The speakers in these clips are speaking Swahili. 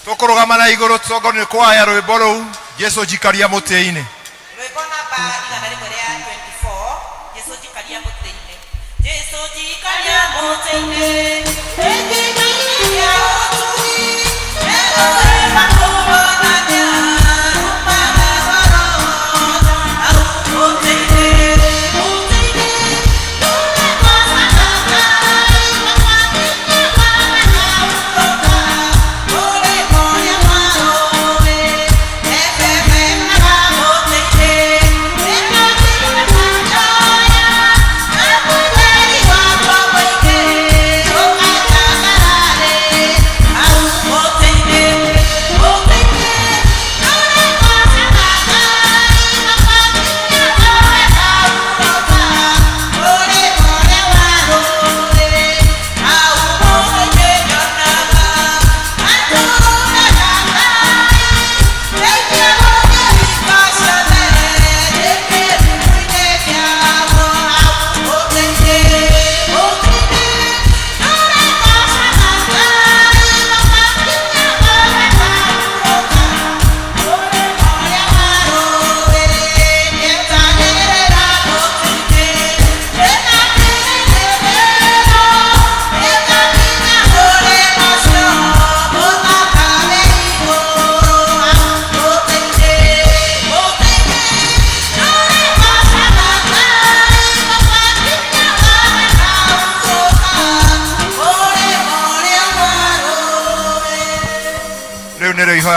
Tokorogama na iguru togo ni kwaya rwimbo ruu Jesu jikaria muti-ini. Rwimbo namba 24 Jesu jikaria muti-ini. Jesu jikaria muti-ini.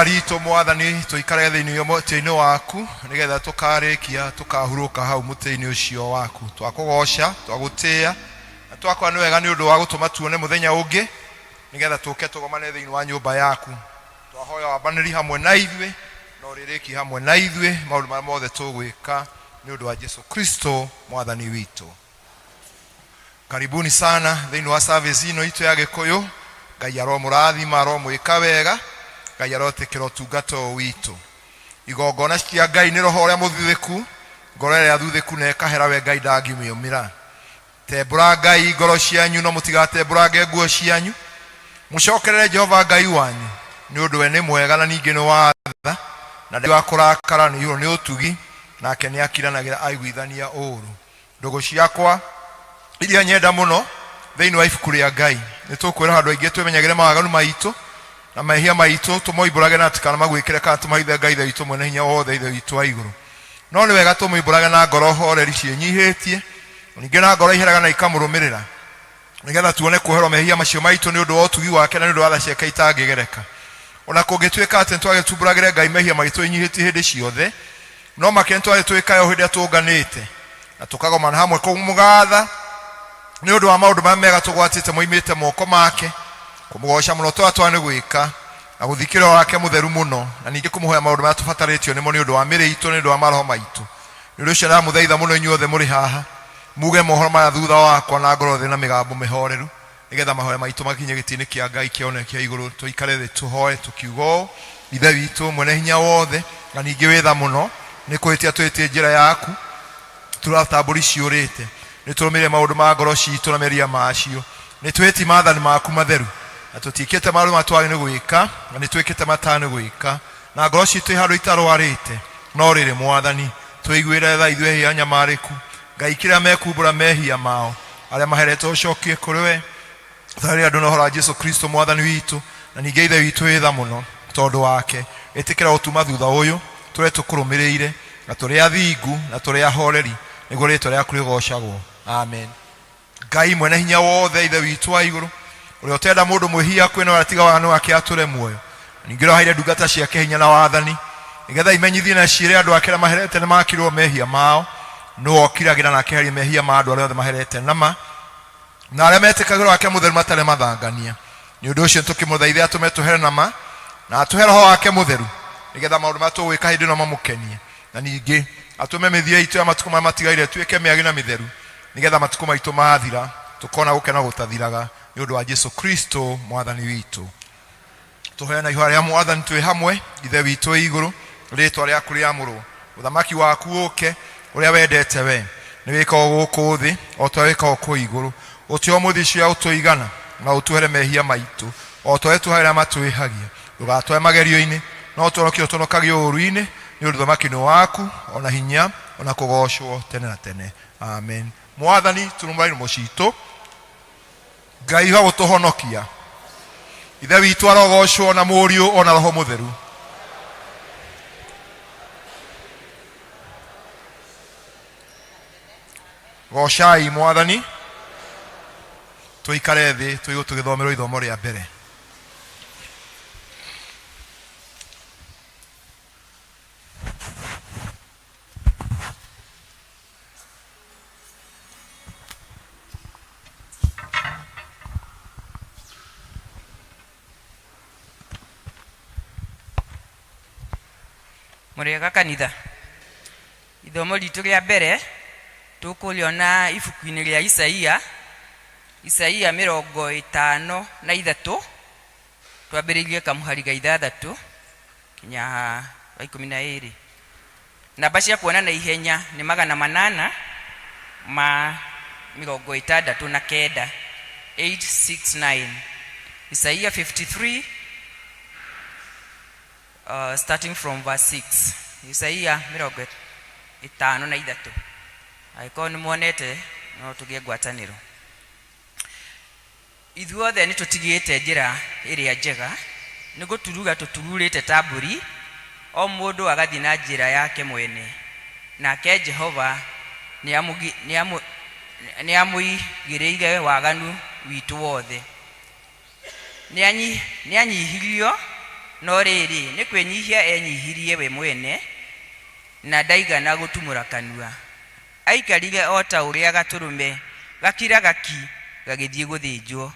Rito mwathani tuikare thiini muti-ini waku nigetha tukarikia tukahuruka hau muti-ini ucio waku twakugoca twagutia na twakwa ni wega ni undu wa gutuma tuone muthenya ungi nigetha tuke tugomane thiini wa nyumba yaku twahoya wabaniri hamwe na ithwe no ririki hamwe na ithwe maundu ma mothe tugwika ni undu wa Yesu Kristo mwathani witu. Karibuni sana thiini wa service ino itu ya Gikuyu. Ngai aromurathima aromwika wega Ngai arotekera utungato witu. Igongona cia Ngai ni roho uria muthutheku ngoro iria thutheku na ikahera we Ngai ndangimiumira. Tembura Ngai ngoro cianyu no mutigatembũrange nguo cianyu. Mucokerere Jehova Ngai wanyu ni undu we ni mwega na ningi ni watha na ndi wa kurakara ni ni utugi nake ni akiranagira aiguithania uru. Ndugu ciakwa iria nyenda muno thiini wa ibuku ria Ngai ni tukwira handu aingi twemenyagire mawaganu maitu na mahia maitu tumoiburage na tikana magwikire kana tumaithe Ngai thaitu mwene hinya wothe ithe witu wa iguru. No ni wega tumoiburage na ngoro horeri cienyihitie ningi na ngoro iheraga na ikamurumirira nigetha tuone kuherwo mehia macio maitu ni undu wa utugi wake na ni undu wa tha ciake itangigereka. Ona kungituika ati twage tuburagire Ngai mehia maitu inyihitie hindi ciothe no make twage twikayo hindi atunganite na tukagomana hamwe kumugatha ni undu wa maundu mega tugwatite moimite moko make kumugoca muno twatwane gwika na guthikira wake mutheru muno na ningi kumuhoya maundu ma tufataritio nimo ni undu wa miri itu ni undu wa maroho maitu. Ni undu cio na muthaitha muno inyuothe muri haha muge mohoro ma thutha wakwa na ngoro thi na migambo mihoreru nigetha mahoya maitu makinye gitini kia Ngai kione kia iguru tuikare thi tuhoe tukiugo ithe witu mwene hinya wothe na ningi witha muno ni kwitia twitie njira yaku turatamburi ciurite ni turumire maundu ma ngoro citu na meria macio ni tweti maathani maku matheru na tutikite maru matwari ni gwika na ni twikite matani gwika na ngoro citu iharu itarwarite no riri mwathani tuiguire tha ithwe hia nyamariku Ngai kira mekumbura mehia mao aria maheretwo ucokie kuri we thari andu no hora Jesu Kristo mwathani witu na ningi ithe witu witha muno tondu wake itikira utuma thutha uyu ture tukurumirire na turi athingu na turi ahoreri niguo ritwa riaku rigocagwo. Amen. Ngai mwene hinya wothe ithe witu wa iguru uria utenda mundu mwihia kwina waratiga wanu wake ature muoyo ningiro haire ndungata ciake hinya na wathani nigetha imenyithie na ciire andu akira maherete na makirwo mehia mao no okiragira na keheri mehia ma andu aria maherete nama na aria metikagirwo ake mutheru matare mathangania ni undu ucio tukimuthaithia atume tuhere nama na atuhe roho wake mutheru nigetha maundu matugwika hindi no mamukenie na ningi atume mithia itu ya matuko ma matigaire tuike miagi na mitheru nigetha matuko maitu mathira tukona gukena gutathiraga ni undu wa Yesu Kristo mwathani witu. Tuheana ihwa ria mwathani twi hamwe ithe witu iguru ritwa riaku riamurwo uthamaki waku uke uria wendete we ni wika guku thi o ta wika ku iguru utio muthi cia utuigana na utuhere mehia maitu o toe tuhaira matwihagia ndugatoe magerio-ini no turokie utonokagio uru-ini ni undu thamakino waku ona hinya ona kugoshwo tene na tene amen. Mwathani turumai mucito Ngai ha gutuhonokia ithe witu arogoshwo na muriu ona roho mutheru. Goshai Mwathani tuikare thi tuigo tugithomerwo ithomo ria mbere. Murega kanitha ithomo ritu ria mbere tukuliona ibuku-ini ria Isaia 53 twambiririe kamuhari ga 6 kinya wa 12. Namba cia kuona na ihenya ni 869 869. Isaia 53 starting from verse 6. Isaia 53 aiko ni muonete no tugie gwataniro. Ithuothe ni tutigite njira iria njega ni guturuga tutururite taburi o mundu agathi na njira yake mwene nake Jehova ni amuigireire waganu witu wothe ni anyihirio no riri ni kwenyihia enyihirie we mwene na ndaigana gutumura kanua aikarire ota uria gaturume gakira gaki gagithie guthinjwo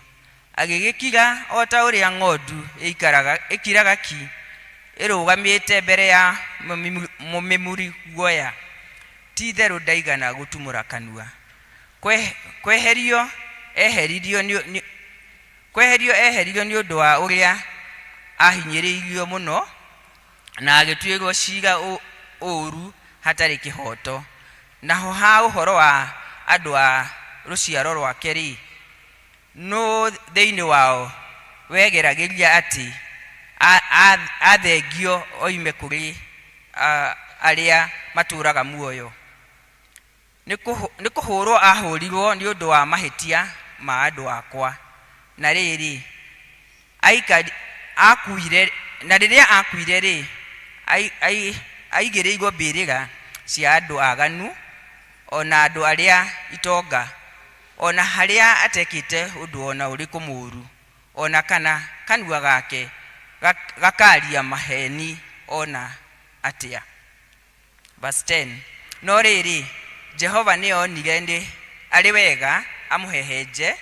agigikira ota uria ng'ondu ikira gaki irugamite mbere ya mumimuri guoya ti theru ndaigana gutumura kanua kweherio eheririo ni undu wa uria ahinyiririo muno na agitwirwo ciga uru hatari kihoto naho ha uhoro wa andu a ruciaro rwake ri no theini wao wegeragiria ati athengio oime kuri aria maturaga muoyo ni kuhurwo ahurirwo ni undu wa mahitia ma andu akwa na riri akuire na riria akuire ri aigireirwo mbiriga cia andu aganu ona andu aria itonga ona haria atekite undu ona uriku muru ona kana kanua gake gakaria maheni ona atia. Verse 10. No riri Jehova ni onire ndi ari wega amuhehenje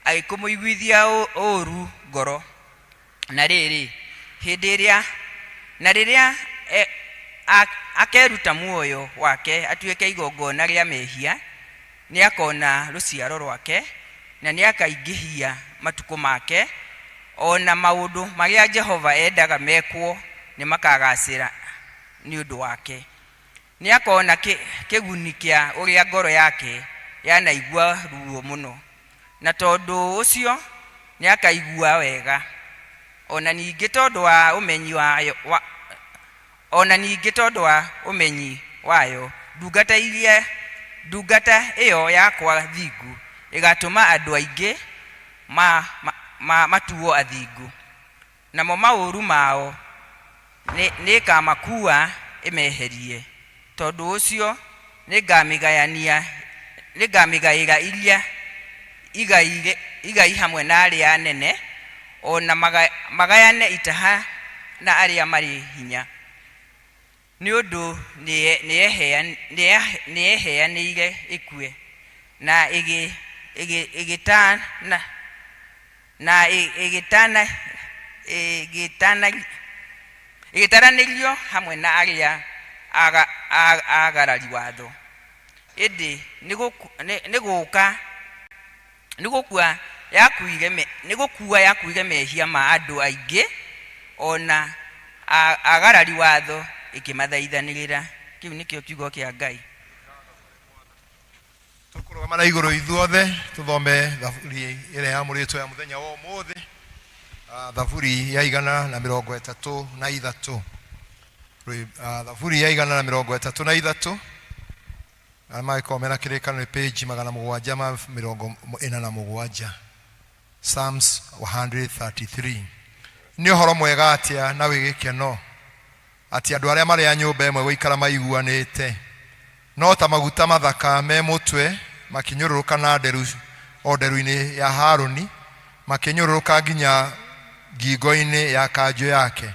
aikumuiguithia uru ngoro na riri hindiria na riria akeruta muoyo wake atuike igongona ria mehia ni akona ruciaro rwake na ni akaingihia matuko make ona maundu maria Jehova endaga mekwo ni makagacira ni undu wake ni akona kiguni kia uria ngoro yake yanaigua ruo muno na tondu ucio ni akaigua wega ona ningi tondu wa umenyi wayo umenyi wayo ndungata iyo yakwa thingu igatuma andu aingi matuo athingu namo mauru mao ni kamakua imeherie tondu ucio ningamigaira iria igai hamwe na aria nene ona magayane itaha na aria mari hinya ni undu ni eheanire ikue na igitaranĩrio hamwe na aria agarari watho indi nigukua yakuire mehia ma andu aingi ona agarari watho ikimathaithanirira. Kiu nikio kiugo kia Ngai. Tukurugama Kamana iguru ithuothe tuthome thaburi ire ya muritwo ya muthenya wa umuthi thaburi ya 133 thaburi ya 133 ama ikomera kirekano page 747 Psalms 133 ni horo mwega atia na wigikeno ati andu aria mari ya nyumba emwe guikara maiguanite no ta maguta mathaka me mutwe makinyururuka na nderu nderu-ini ya Haruni makinyururuka nginya ngingo-ini ya kanjo yake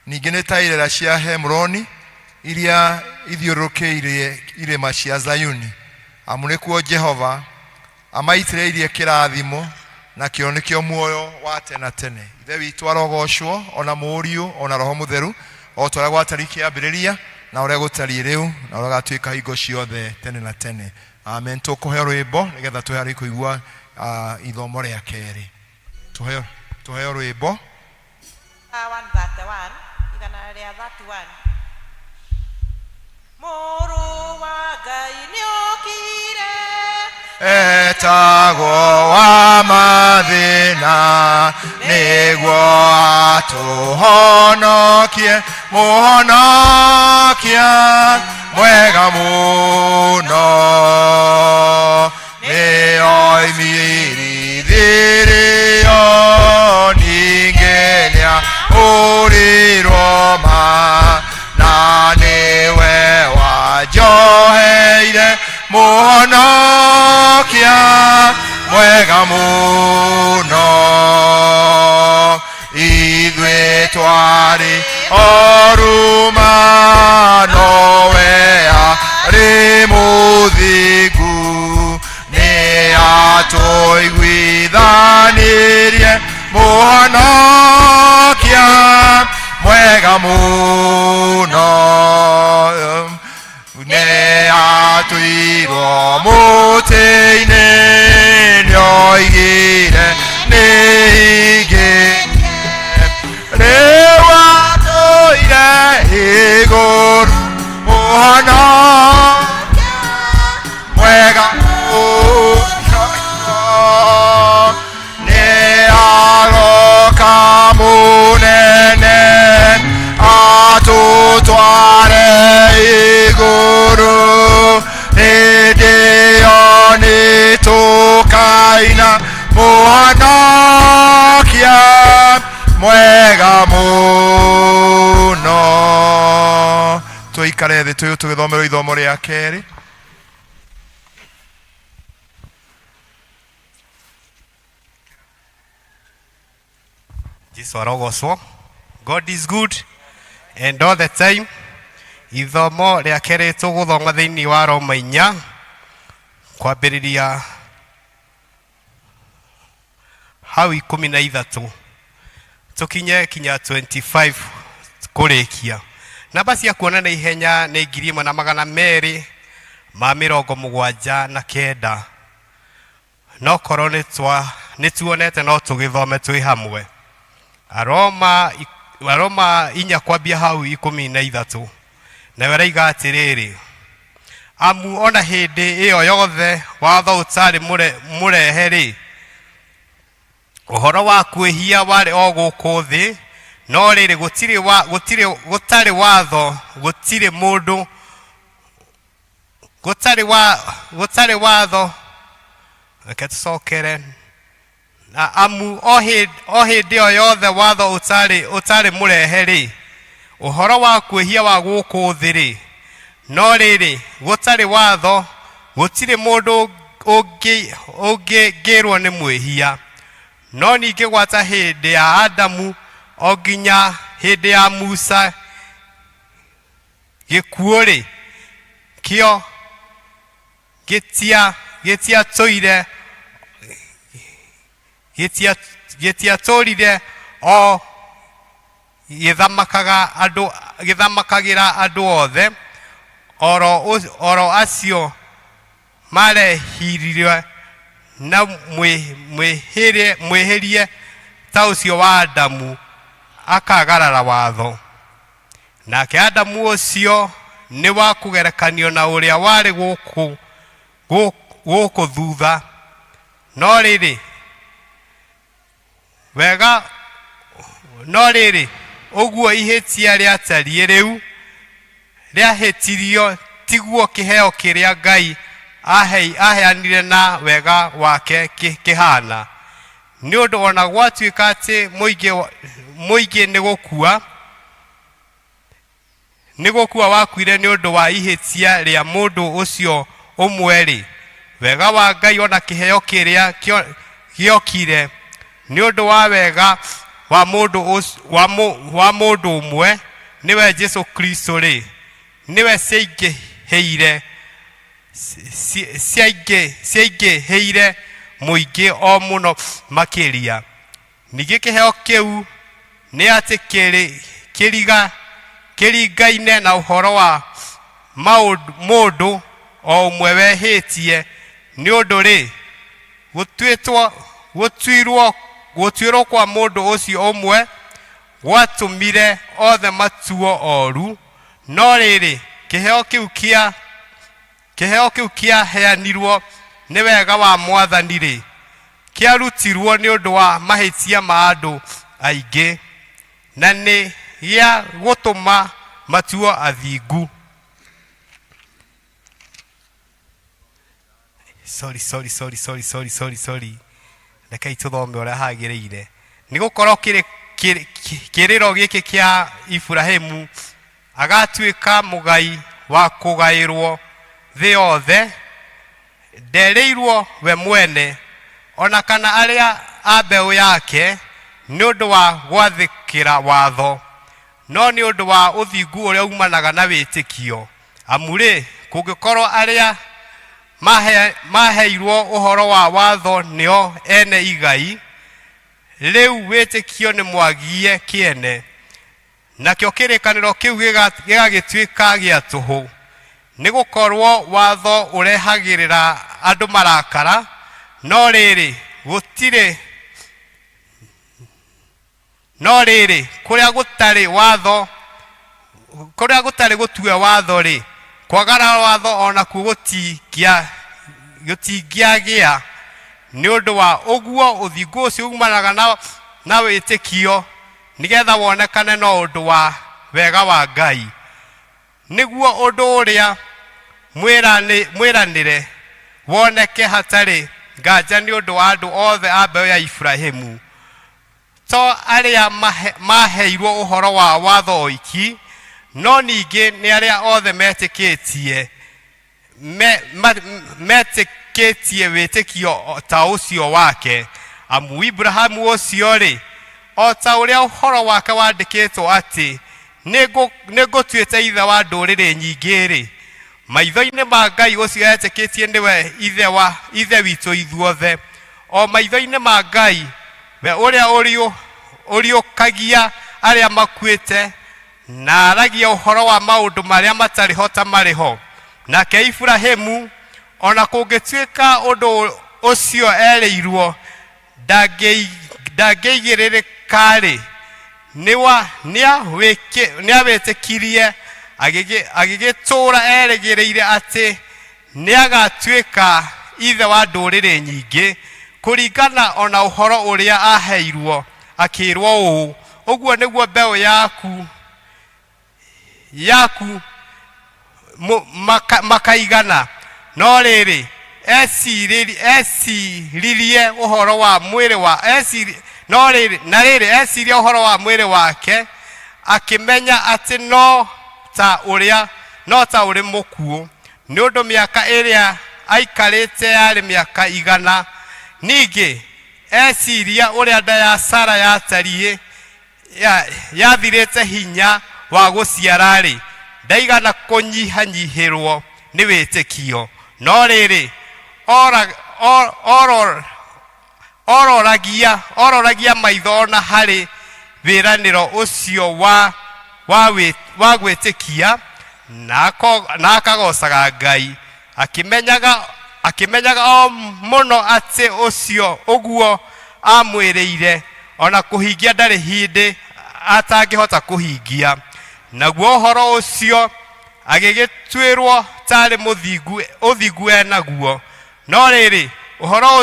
ningi ni ta irera cia Hemroni iria ithiurukiire irima cia Zayuni amunikuo Jehova amaitireirie kirathimo na kio nikio muoyo wa tena tene ithe witu arogocwo ona muriu ona roho mutheru o tore gwatariki ambiriria na ore gutari riu na ore gatuika hingo ciothe tene na tene. Amen. Tukuhe rwimbo nigetha tuhari kuigua ithomo ria keri. Tuhe rwimbo 131 igana ria 31 Muru wa Ngai niokire etago wa mathina niguo atuhonokie muhonokia mwega muno nioimirithirio ningenia uriroma na niwe wajoheire muhonokia mwega muno ithwe twari oruma nowe ari muthingu ni atuiguithanirie muhonokia mwega muno ne atuirwo muti-ini nioigire ningĩ rĩu atũire igũrũ muhonokia mwega muno nĩ aroka munene atũtware igũrũ hĩndĩ ĩyo nĩtũkaina muhonokia mwega muno. Tuikare thĩ tũgĩthomerwo ithomo rĩa kerĩ. Jesu arogocwo. God is good and all the time. Ithomo rĩa kerĩ tũgũthoma thĩinĩ wa Roma 4 kwambĩrĩria hau 13 tukinye kinya 25 kũrĩkia. Namba cia kuona na ihenya nĩ 1279 no korwo nĩtuonete no tũgĩthome twĩ hamwe. Aroma 4 kwambia hau 13 na weraiga atĩrĩrĩ amu ona hĩndĩ ĩyo yothe watho ũtarĩ mũrehe-rĩ ũhoro wa kwĩhia warĩ o gũkũ thĩ no rĩrĩ gũtarĩ watho gũtarĩ watho reke tũcokere na amu o hĩndĩ ĩyo yothe watho ũtarĩ mũrehe-rĩ ũhoro wa kwĩhia wa gũkũ thĩ-rĩ no rĩrĩ gũtarĩ watho gũtirĩ mũndũ ũngĩngĩrwo nĩ mwĩhia no ningĩ gwata hĩndĩ ya Adamu o nginya hĩndĩ ya Musa gĩkuũ-rĩ kĩo gĩtiatũrire o gĩthamakagĩra andũ othe oro acio marehirie na mwĩhĩrie ta ũcio wa Adamu akagarara watho nake Adamu ũcio nĩ wa kũgerekanio na ũrĩa warĩ gũkũ thutha no rĩrĩ wega no rĩrĩ ũguo ihĩtia rĩatariĩ rĩu rĩahĩtirio tiguo kĩheo kĩrĩa Ngai aheanire na wega wake kĩhana nĩ ũndũ ona gwatuĩka atĩ mũingĩ nĩ gũkua wakuire nĩ ũndũ wa ihĩtia rĩa mũndũ ũcio ũmwe-rĩ wega wa Ngai ona kĩheo kĩrĩa gĩokire nĩ ũndũ wa wega wa mũndũ ũmwe nĩwe Jesũ Kristo-rĩ niwe ciaingĩhĩire mũingĩ o mũno makĩria ningĩ kĩheo kĩu nĩ atĩ kĩringaine na ũhoro wa mũndũ o ũmwe wehĩtie nĩ ũndũ-rĩ gũtuĩrwo kwa mũndũ ũcio ũmwe gwatũmire othe matuo oru no rĩrĩ kĩheo kĩu kĩaheanirwo nĩ wega wa Mwathani-rĩ kĩarutirwo nĩ ũndũ wa mahĩtia ma andũ aingĩ na nĩ gĩa gũtũma matuo athingu sorry rekei tũthome ũrĩa hagĩrĩire nĩ gũkorwo kĩrĩro gĩkĩ kĩa Iburahĩmu agatuĩka mũgai wa kũgaĩrwo thĩ yothe nderĩirwo we mwene ona kana arĩa a mbeũ yake nĩ ũndũ wa gwathĩkĩra watho no nĩ ũndũ wa ũthingu ũrĩa umanaga na wĩtĩkio amu-rĩ kũngĩkorwo arĩa maheirwo ũhoro wa watho nĩo ene igai rĩu wĩtĩkio nĩ mwagie kĩene nakĩo kĩrĩkanĩro kĩu gĩgagĩtuĩka gĩa tũhũ nĩ gũkorwo watho ũrehagĩrĩra andũ marakara no rĩrĩ kũrĩa gũtarĩ gũtue watho-rĩ kwagara watho onakuo gũtingĩagĩa nĩ ũndũ wa ũguo ũthingu ũcio umanaga na wĩtĩkio nĩgetha wonekane no ũndũ wa wega wa Ngai nĩguo ũndũ ũrĩa mwĩranĩre woneke hatarĩ nganja nĩ ũndũ wa andũ othe a mbeũ ya Iburahĩmu to arĩa maheirwo ũhoro wa watho oiki no ningĩ nĩ arĩa othe metĩkĩtie wĩtĩkio ta ũcio wake amu Ibrahimu ũcio-rĩ o ta ũrĩa ũhoro wake wandĩkĩtwo atĩ nĩngũtuĩte ithe wa ndũrĩrĩ nyingĩ-rĩ maitho-inĩ ma Ngai ũcio etĩkĩtie nĩwe ithe witũ ithuothe o maitho-inĩ ma Ngai we ũrĩa ũriũkagia arĩa makuĩte na aragia ũhoro wa maũndũ marĩa matarĩ ho ta marĩ ho nake Iburahĩmu ona kũngĩtuĩka ũndũ ũcio erĩirwo ndangĩigĩrĩrĩka-rĩ nĩawĩtĩkirie agĩgĩtũũra erĩgĩrĩire atĩ nĩagatuĩka ithe wa ndũrĩrĩ nyingĩ kũringana ona ũhoro ũrĩa aheirwo akĩrwo ũũ ũguo nĩguo mbeũ yaku makaigana no rĩrĩ esiririe ũhoro wa mwĩrĩ wa esirie ũhoro wa mwĩrĩ wake akĩmenya atĩ no ta ũrĩ mũkuũ nĩ ũndũ mĩaka ĩrĩa aikarĩte yarĩ mĩaka 100 ningĩ esiria ũrĩa nda ya Sara yatariĩ yathirĩte hinya wa gũciara-rĩ ndaigana kũnyihanyihĩrwo nĩ wĩtĩkio no rĩrĩ ororagia maitho ona harĩ wĩranĩro ũcio wa gwĩtĩkia na akagocaga Ngai akĩmenyaga o mũno atĩ ũcio ũguo amwĩrĩire ona kũhingia ndarĩ hĩndĩ atangĩhota kũhingia naguo ũhoro ũcio agĩgĩtuĩrwo tarĩ ũthingu enaguo no rĩrĩ ũhoro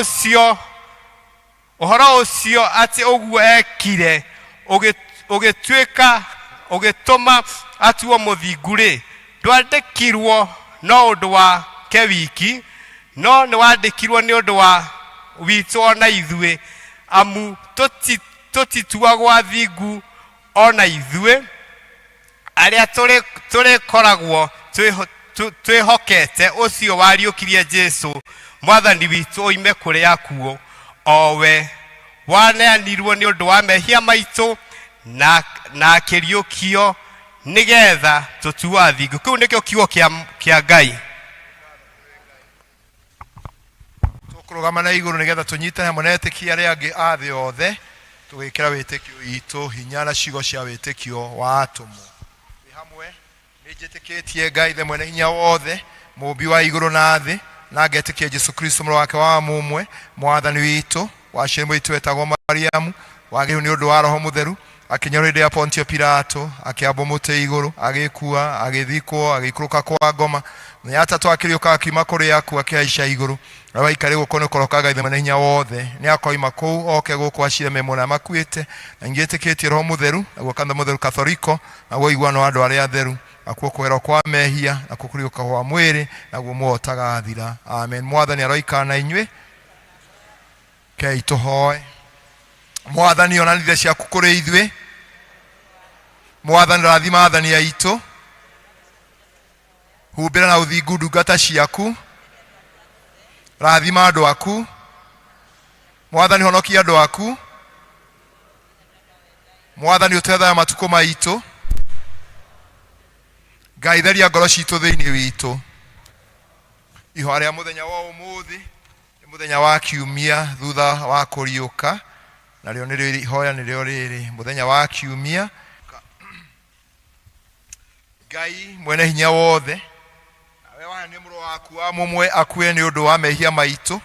ũcio atĩ ũguo ekire ũgĩtũma atuo mũthingu rĩ, ndwandĩkirwo no ũndũ wa kewiki, no nĩ wandĩkirwo nĩ ũndũ wa witũ ona ithuĩ, amu tũtituagwo athingu ona ithuĩ arĩa tũrĩkoragwo twĩhokete ũcio wariũkirie Jesũ mwathani witũ oime kũrĩ akuũ, o we waneanirwo nĩ ũndũ wa mehia maitũ na akĩriũkio nĩgetha tũtuo athingu. Kĩu nĩkĩo kiugo kĩa Ngai. Tũkũrũgama na igũrũ nĩgetha tũnyitane hamwe na etĩkia arĩa angĩ a thĩ yothe tũgĩkĩra wĩtĩkio witũ hinya na ciugo cia wĩtĩkio wa atũmwo. Wĩ hamwe nĩnjĩtĩkĩtie Ngai the mwene hinya wothe, mũmbi wa igũrũ na thĩ, na ngetĩkia Jesũ Kristo mũrũ wake wa mũmwe, mwathani witũ, waciarĩ mũitũ wetagwo Mariamu, wagĩrĩirwo nĩ ũndũ wa Roho Mũtheru, akinya hĩndĩ ya Pontio Pilato, akĩambwo mũtĩ igũrũ, agĩkua, agĩthikwo, agĩikũrũka kwa ngoma, mũthenya wa gatatũ akĩriũka akiuma kũrĩ akuũ akĩhaica igũrũ, na aikarĩ gũkũ nĩ ũkoroka Ngai the mwene hinya wothe, nĩ akoima kũu oke gũkũ acire memona makuĩte, na ningĩtĩkĩtie Roho Mũtheru, naguo kanitha mũtheru Katholiko, naguo iguano andũ arĩa atheru, akuo kũherwo kwa mehia, na kũriũka kwa mwĩrĩ, naguo muoyo ũtagathira. Amen. Mwathani aroikara na inyuĩ. Kei tũhoe. Mwathani onanithia ciaku kũrĩ ithuĩ. Mwathani rathima athani aitũ, humbĩra na ũthingu ndungata ciaku, rathima andũ aku. Mwathani honokia andũ aku. Mwathani ũtethaya matukũ maitũ. Ngai theria ngoro citũ thĩinĩ witũ. Ihoya rĩa mũthenya wa ũmũthĩ nĩ mũthenya wa kiumia thutha wa kũriũka, narĩo nĩrĩo ihoya nĩrĩo rĩrĩ, mũthenya wa kiumia. Ngai mwene hinya wothe, nawe wahania mũrũ waku wa mũmwe akue nĩ ũndũ wa mehia maitũ,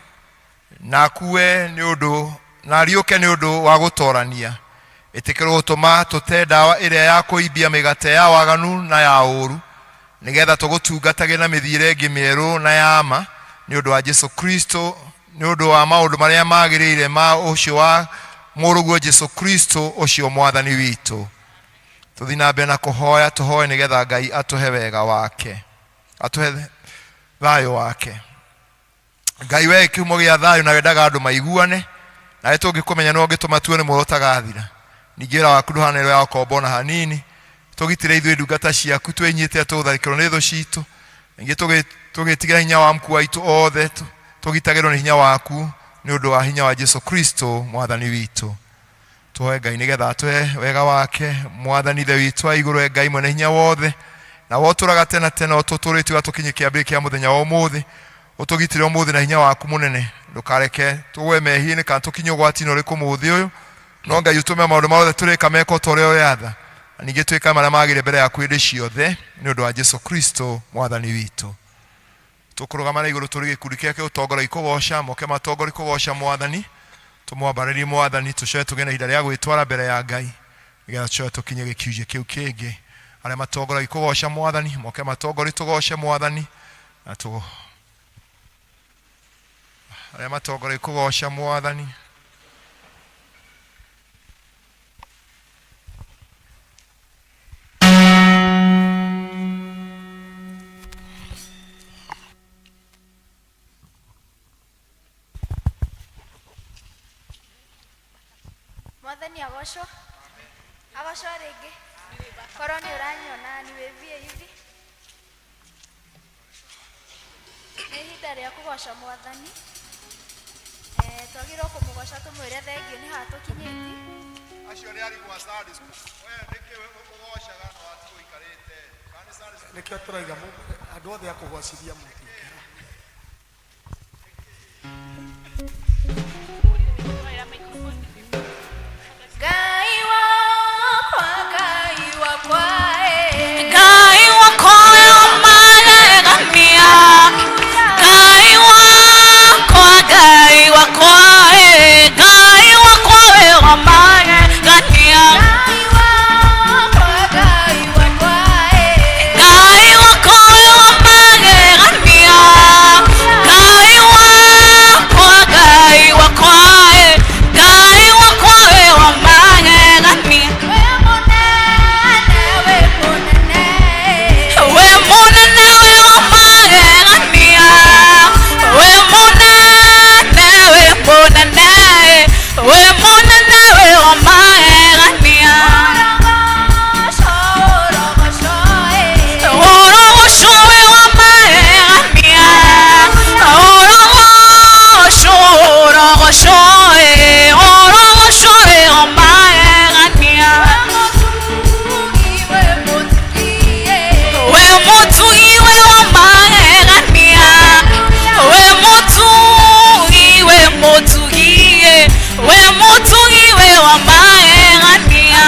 na akue nĩ ũndũ na ariũke nĩ ũndũ wa gũtorania. Ĩtĩkĩrwo gũtũma tũte ndawa ĩrĩa ya kũimbia mĩgate ya waganu na ya ũũru, nĩgetha tũgũtungatage na mĩthiĩre ĩngĩ mĩerũ na ya ma, nĩ ũndũ wa Jesũ Kristo, nĩ ũndũ wa maũndũ marĩa magĩrĩire ma ũcio wa mũrũguo Jesũ Kristo ũcio mwathani witũ. Tũthiĩ na mbere na kũhoya, tũhoe nĩgetha Ngai atũhe wega wake, atũhe thayũ wake. Ngai we kĩhumo gĩa thayũ na wendaga andũ maiguane, nawe tũngĩkũmenya no ũngĩtũma tuone muoyo ũtagathira. Ningĩ wĩra waku ndũhana wĩra wa ũkombo na hanini, tũgitĩre ithuĩ ndungata ciaku twĩnyite tũtharĩkĩrwo nĩ thũ citũ, ningĩ tũgĩtigĩra hinya wa mkuu waitũ othe, tũgitagĩrwo nĩ hinya waku nĩ ũndũ wa hinya wa Jesũ Kristo mwathani witũ. Tũhoe Ngai nĩgetha atũhe wega wake. Mwathani ithe witũ wa igũrũ, Ngai mwene hinya wothe, na wotũraga tena tena ũtũtũrĩtie tũkinye kĩambĩrĩria kĩa mũthenya wa ũmũthĩ, ũtũgitĩre ũmũthĩ na hinya waku mũnene, ndũkareke tũgwe mehia-inĩ kana tũkinye ũgwati-inĩ ũrĩkũ mũthĩ ũyũ, no Ngai ũtũme maũndũ mothe tũrĩka meka o ta ũrĩa ũyatha, na ningĩ twĩka marĩa magĩrĩire mbere yaku hĩndĩ ciothe, nĩ ũndũ wa Jesũ Kristo mwathani witũ. Tũkũrũgama na igũrũ tũrĩ gĩkundi kĩake ũtongoria kũgoca, moke matongoria kũgoca mwathani, tũmwambarĩrie mwathani, tũcoe tũgĩe na ihinda rĩa gwĩtwara mbere ya Ngai, nĩgetha tũcoe tũkinye gĩkiunjĩ kĩu kĩngĩ. Arĩa matongoria kũgoca mwathani, moke matongoria tũgoce mwathani, na arĩa matongoria kũgoca mwathani. Mwathani agocwo, agocwo rĩngĩ, korwo nĩ ũranyona nĩ wĩvie hivi. Nĩ ihinda rĩa kũgoca mwathani, twagĩrĩirwo kũmũgoca tũmwĩre thengio nĩ haha tũkinyĩti. Acio nĩ arimũ a Sunday school. Wewe nĩkĩ ũgocaga na watu ũikarĩte? Nĩkĩo tũrauga andũ othe a kũgocithia mũtingĩra. Ngai wakwa, Ngai wakwa, Ngai wakwa magegania, Ngai wakwa, Ngai wakwa, Ngai wakwa magegania, Ngai wakwa, Ngai wakwa, Ngai wakwa magegania. wa magegania.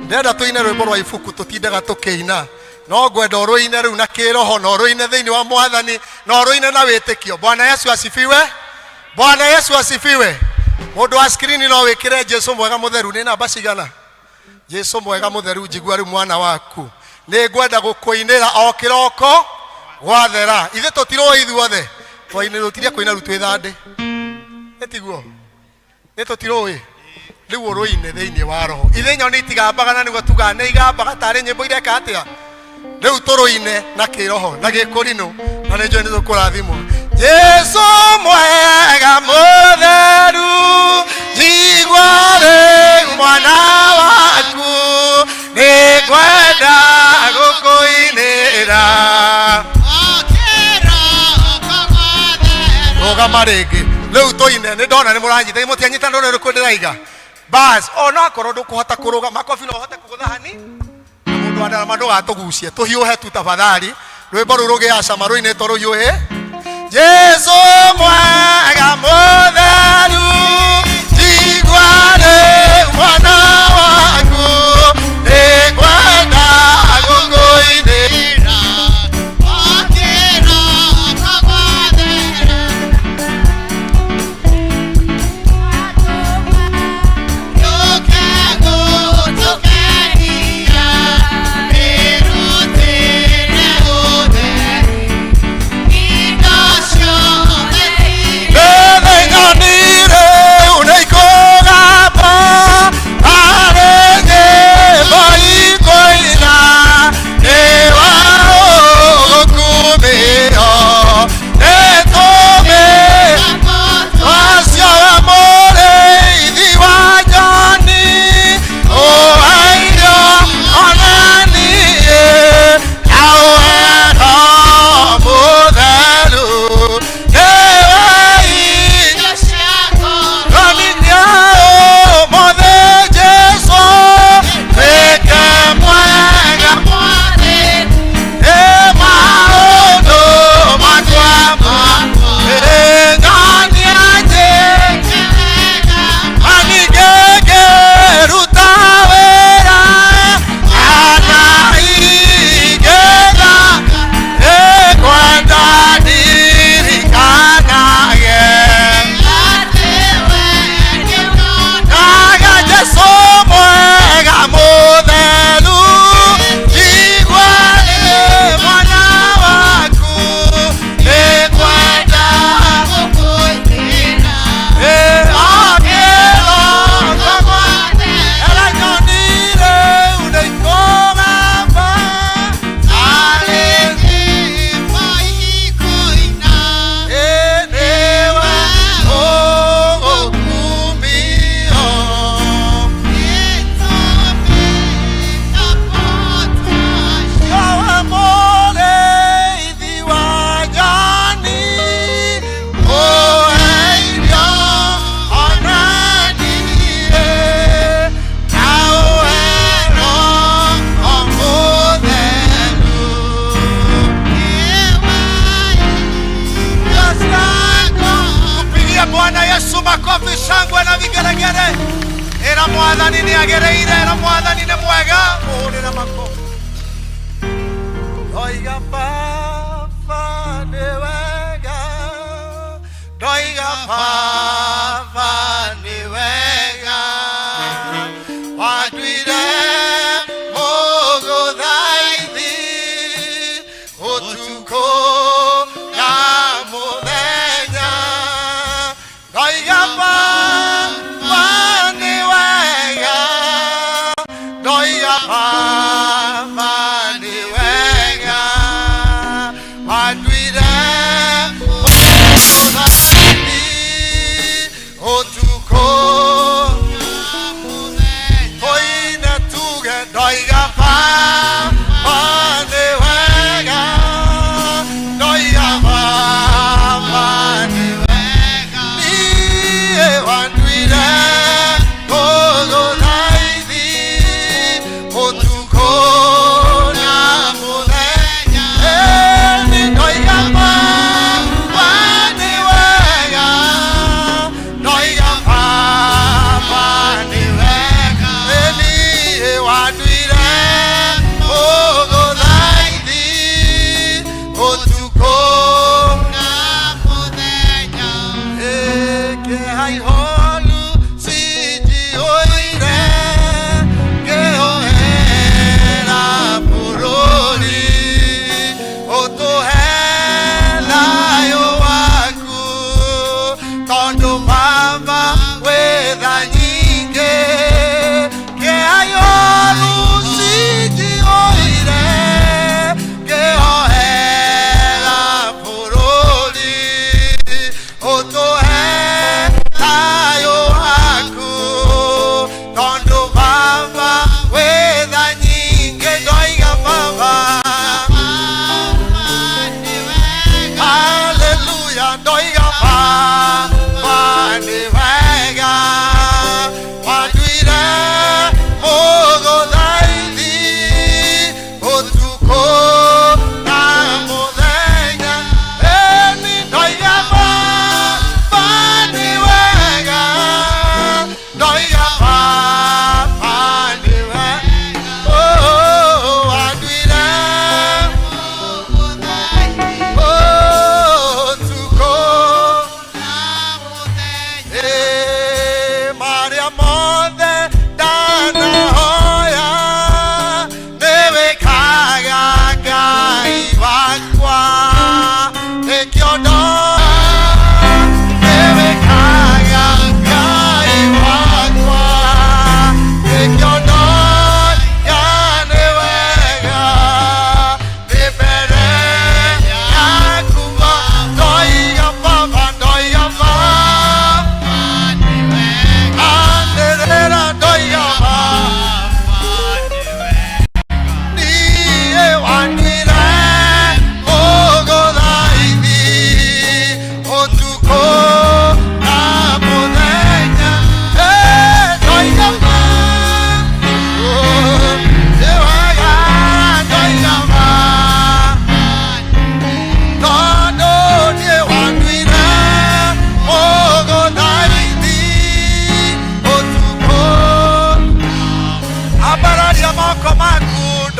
Ndenda tuine rwimbo rwa ibuku tutindaga tukiina no ngwenda ruine riu na kiroho no ruine thiini wa Mwathani no ruine na witikio. Bwana Yesu asifiwe. Bwana Yesu asifiwe. Mundu wa screen no wikire Jesu mwega mutheru ni namba cigana? Jesu mwega mutheru njigua riu mwana waku ni ngwenda gukuinira o kiroko gwathera. Ithe tutiroi ithuothe twainirwo tiria kuina ru twithande etiguo ni tutiroi riu ruine thiini wa roho. Ithe nyoni itigambaga na niguo tugane igambaga tari nyimbo ireka atia riu turuine na kiroho na gikurino na ni njoni tukurathimwo. Jesu mwega mutheru njigua riu mwana waku ni ngwenda gukuinira rugama ringi riu tuine ni ndona ni muranyita ni mutianyita ndona riku ndiraiga bas ona korwo ndukuhota kuruga makofi no hote kugutha hani na mundu Bwana mandu gatugucie tuhiuhe tu tafadhali rwimbo ruru giaca maruine toru yuhe Jesu mwega mutheru tigwane mwana waku nikwenda gukuinira okira kagwathera yoke gutukenia irutire utheri indacio Ndenganire unaikogapa arenge maikoina ewa okumio etome wasya more idiwajani o aiyo onanie auero muthelu makofi shangwe na vigelegele era mwathani ni agereire era mwathani ni mwega muhurira makofi oiga baba ni wega oiga baba ni wega watuire muguthaithi utuko na muthenya oiga baba ni wega oiga baba ni wega watuire muguthaithi utuko oina tuge oiga baba ni wega oiga baba ni wega niye wanduire muguthaithi utuko na muthenya ni oiga baba ni wega oiga baba ni wega niye wanduire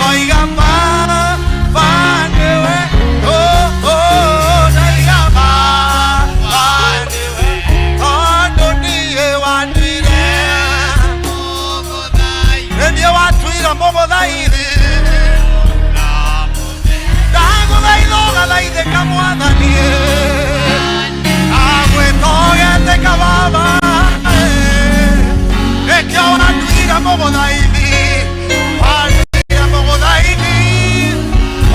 nĩtwaiga baba nĩwe ndaiga baba nĩwe tondũ niĩ wanduire nĩniĩ watuire mũgũthairi ndagũthaitha ũgathaithĩka Mwathani agwĩtogete baba nĩkĩo wanduire mũgũthairi wanduire mũgũthairi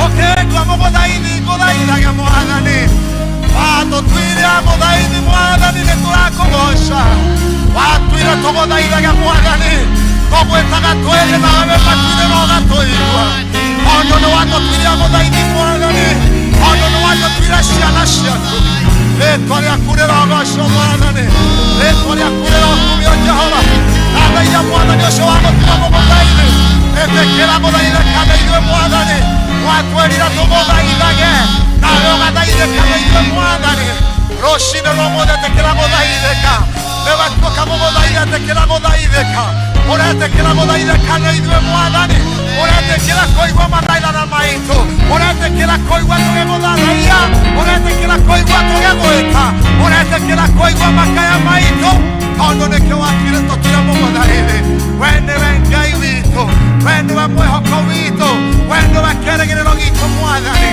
ũkĩndua mũgũthairi ngũthaithage Mwathani watũtuire mũthairi Mwathani nĩtũrakũgoca watuire tũgũthaithage Mwathani tũgwĩtaga twĩrĩ nawe matuire nogatũigua tondũ nĩwatũtuire mũthairi Mwathani tondũ nĩwatũtuire ciana ciaku rĩtwa rĩaku rĩrogocwo Mwathani rĩtwa rĩaku rĩrokumio Jehova nathaitha Mwathani ũcio wagũtuire mũgũthairi ĩtĩkĩra gũthaithĩka ithuĩ Mwathani watwĩrire tũgũthaithage nawe ũgathaithĩka ithuĩ Mwathani rũcinĩ rũmũthĩ ĩtĩkĩra gũthaithĩka nĩwe tuoka mũgũthaithia ĩtĩkĩra gũthaithĩka ũretĩkĩra gũthaithĩka na ithuĩ Mwathani ũretĩkĩra kũigua mathaithana maitũ ũretĩkĩra kũigua tũgĩgũthathaiya ũretĩkĩra kũigua tũgĩgwĩta ũretĩkĩra kũigua makaya maitũ tondũ nĩkĩo wakire tũtuire mũgũthairi we nĩwe Ngai witũ we nĩwe mwĩhoko witũ we nĩwe kĩĩrĩgĩrĩro gitũ Mwathani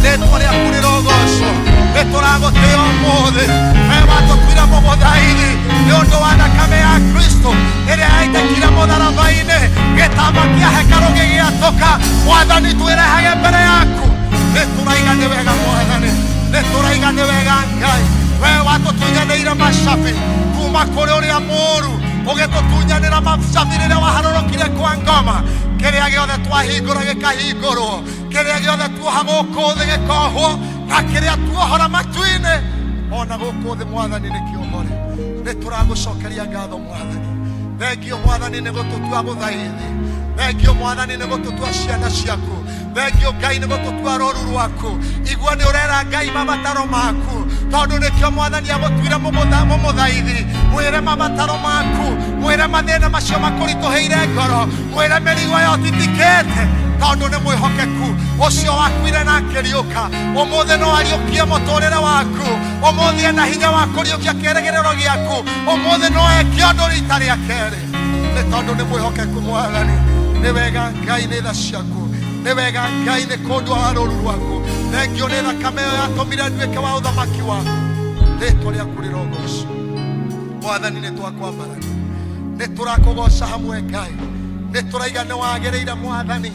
rĩtwa rĩaku rĩrogocwo nĩtũragũtĩĩa ũmũthĩ we watũtuire mũgũthairi nĩũndũ wa thakame ya Kristo ĩrĩa yaitĩkire mũtharaba-inĩ gĩtamba kĩa hekarũ gĩgĩatũka Mwathani twĩrehage mbere yaku nĩtũraiga nĩ wega Mwathani nĩtũraiga nĩ wega Ngai we watũtunyanĩire macabi kuma kũrĩ ũrĩa mũũru ũgĩtũtunyanĩra macabi rĩrĩa waharũrũkire kwa ngoma kĩrĩa gĩothe twahingũra gĩkahingũrwo kĩrĩa gĩothe tuoha gũkũ thĩ gĩkohwo na kĩrĩa tuohora matu-inĩ ona gũkũ thĩ Mwathani nĩkĩohore nĩtũragũcokeria ngatho Mwathani thengio Mwathani nĩgũtũtua gũthaithi thengio Mwathani nĩgũtũtua ciana ciaku thengio Ngai nĩgũtũtua rũru rwaku igua nĩ ũrera Ngai mabataro maku tondũ nĩkĩo Mwathani agũtuire mũmũthaithi mwĩre mabataro maku mwĩre mathĩna macio makũritũhĩire ngoro mwĩre mĩrigo yo titikĩte tondũ nĩ mwĩhokeku ũcio wakuire na akĩriũka ũmũthĩ no ariũkie mũtũrĩre waku ũmũthĩ ena hinya wa kũriũkia kĩĩrĩgĩrĩro gĩaku ũmũthĩ no eke ũndũ rita rĩa kerĩ nĩ tondũ nĩ mwĩhokeku Mwathani nĩ wega Ngai nĩ tha ciaku nĩ wega Ngai nĩ kũndua wa rũru rwaku thengio nĩ thakame ĩyo yatũmire nduĩke wa ũthamaki waku rĩtwa rĩaku rĩrogocwo Mwathani nĩ twakwambarania nĩ tũrakũgoca hamwe Ngai nĩ tũraiga nĩ wagĩrĩire Mwathani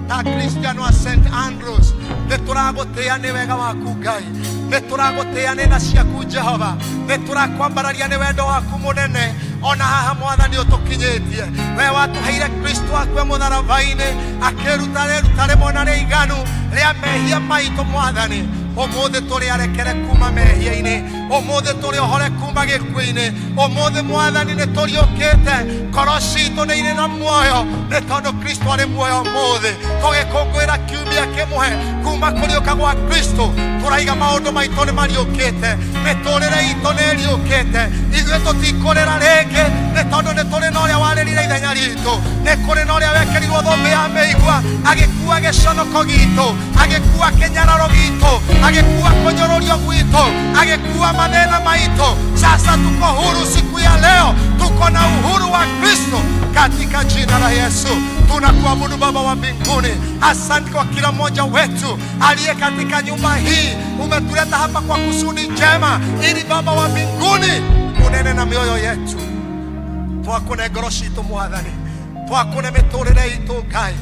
ta Kristiano wa St Andrews nĩ tũragũtĩĩa nĩ wega waku Ngai nĩ tũragũtĩĩa nĩ tha ciaku Jehova nĩ tũrakwambararia nĩ wendo waku mũnene ona haha Mwathani ũtũkinyĩtie we watũheire Kristo akue mũtharaba-inĩ akĩruta rĩruta rĩmwe na rĩa iganu rĩa mehia maitũ Mwathani ũmũthĩ tũrĩ arekere kuma mehia-inĩ ũmũthĩ tũrĩ ohore kuma gĩkuũ-inĩ ũmũthĩ Mwathani nĩ tũriũkĩte ngoro citũ nĩ irĩ na muoyo nĩ tondũ Kristo arĩ muoyo ũmũthĩ tũgĩkũngũĩra kiumia kĩmwe kuma kũriũka gwa Kristo tũraiga maũndũ maitũ nĩ mariũkĩte mĩtũrĩre itũ nĩ ĩriũkĩte ithuĩ tũtikũrĩra rĩngĩ nĩ tondũ nĩ tũrĩ na ũrĩa warĩrire ithenya ritũ nĩ kũrĩ na ũrĩa wekĩrirwo thũmbĩ ya mĩigua agĩkua gĩconoko gitũ agĩkua kĩnyararo gitũ agĩkua kũnyũrũrio gwitũ agĩkua mathĩna maitũ sasa tuko huru siku ya leo tuko na uhuru wa Kristo katika jina la Yesu tunakuabudu Baba wa mbinguni asante kwa kila mmoja wetu aliye katika nyumba hii umetuleta hapa kwa kusudi njema ili Baba wa mbinguni unene na mioyo yetu twakune ngoro citũ Mwathani twakune mĩtũrĩre itũ Ngai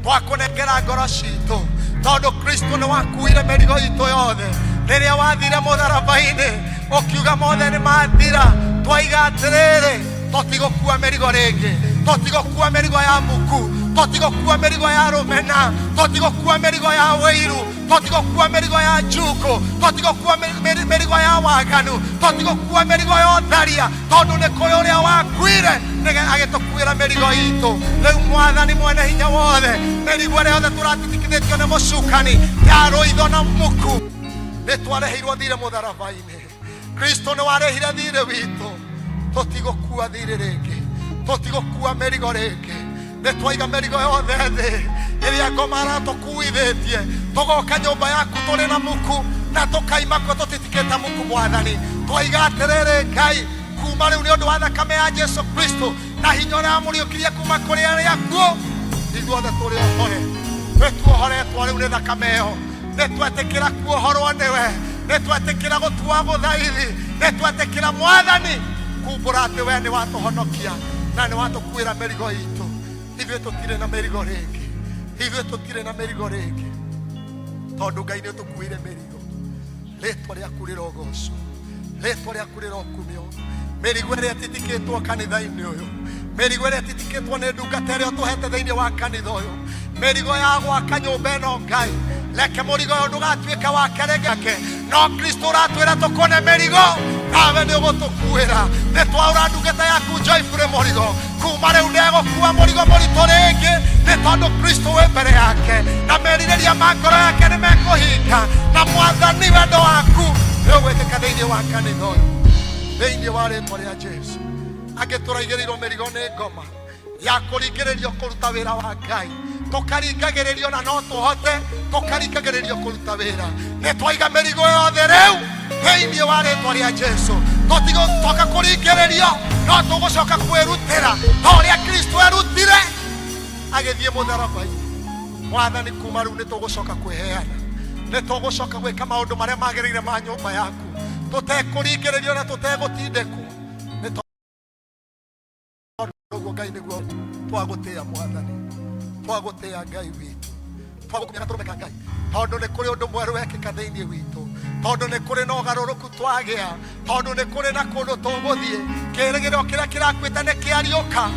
twakunengera ngoro citũ tondũ Kristo nĩ wakuire mĩrigo itũ yothe rĩrĩa wathire mũtharaba-inĩ ũkiuga mothe nĩ mathira twaiga atĩrĩrĩ tũtigũkua mĩrigo rĩngĩ tũtigũkua mĩrigo ya muku tũtigũkua mĩrigo ya rũmena tũtigũkua mĩrigo ya wĩiru tũtigũkua mĩrigo ya njuko tũtigũkua mĩrigo ya waganu tũtigũkua mĩrigo ya ũtharia tondũ nĩ kũrĩ ũrĩa wakuire agĩtũkuĩra mĩrigo itũ rĩu Mwathani mwene hinya wothe mĩrigo ĩrĩa yothe tũratitikithĩtio nĩ mũcukani ya rũitho na muku nĩ twareheirwo thirĩ mũtharaba-inĩ Kristo nĩ warehire thirĩ witũ tũtigũkua thirĩ rĩngĩ tũtigũkua mĩrigo rĩngĩ nĩ twaiga mĩrigo yothe thĩ iria ngomara tukuithitie tugoka nyumba yaku turi na muku na tukaima kwa tutitiketa muku mwathani twaiga atiriri Ngai kuma riu ni undu wa thakame ya Jesu Kristo na hinya uria muriukirie kuma kuri aria kuo ithuothe turi ohore nituohoretwo riu ni thakame iyo nitwetikira kuohorwo niwe nitwetikira gutua guthaithi nitwetikira mwathani kumbura ati we ni watuhonokia na ni watukuira merigo itu ithuĩ tutire na merigo ringi ithuĩ tutire na merigo ringi tondu Ngai ni utukuire merigo ritwa riaku rirogocwo ritwa riaku rirokumio merigo iria titikitwo kanitha-ini uyu merigo iria titikitwo ni ndungata iria tuhete thiini wa kanitha uyu merigo ya gwaka nyumba ino Ngai leke murigo uyu ndugatuika wa kerengeke no Kristo uratwira tukone merigo nawe ni ugutukuira nitwaura ndungata yaku Joyful murigo kuma riu ndegukua murigo muritu ringi ni tondu Kristo we mbere yake na meririria ma ngoro yake ni mekuhinga na mwathani wendo waku ni ugwikika thiini wa kanitha uyu thiini wa ritwa ria Jesu angituraigiriirwo merigo ni ngoma ya kuringiririo kuruta wira wa Ngai tukaringagiririo na no tuhote tukaringagiririo kuruta wira ni twaiga merigo yothe riu thiini wa ritwa ria Jesu tutigocoka kuringiririo no tugucoka kwirutira ta uria Kristo erutire agithie mutharaba-ini mwathani kuma riu ni tugucoka kwiheana ni tugucoka gwika maundu maria magiriire ma nyumba yaku tutekuringiririo na tutegutindikwo Ngai niguo twagutia mwathani twagutia Ngai witu twagukumya turumeka Ngai tondu ni kuri undu mweru wekika thiini witu tondu ni kuri na ugaruruku twagia tondu ni kuri na kundu tuguthie kirigiro kiria kirakwita ni kiariuka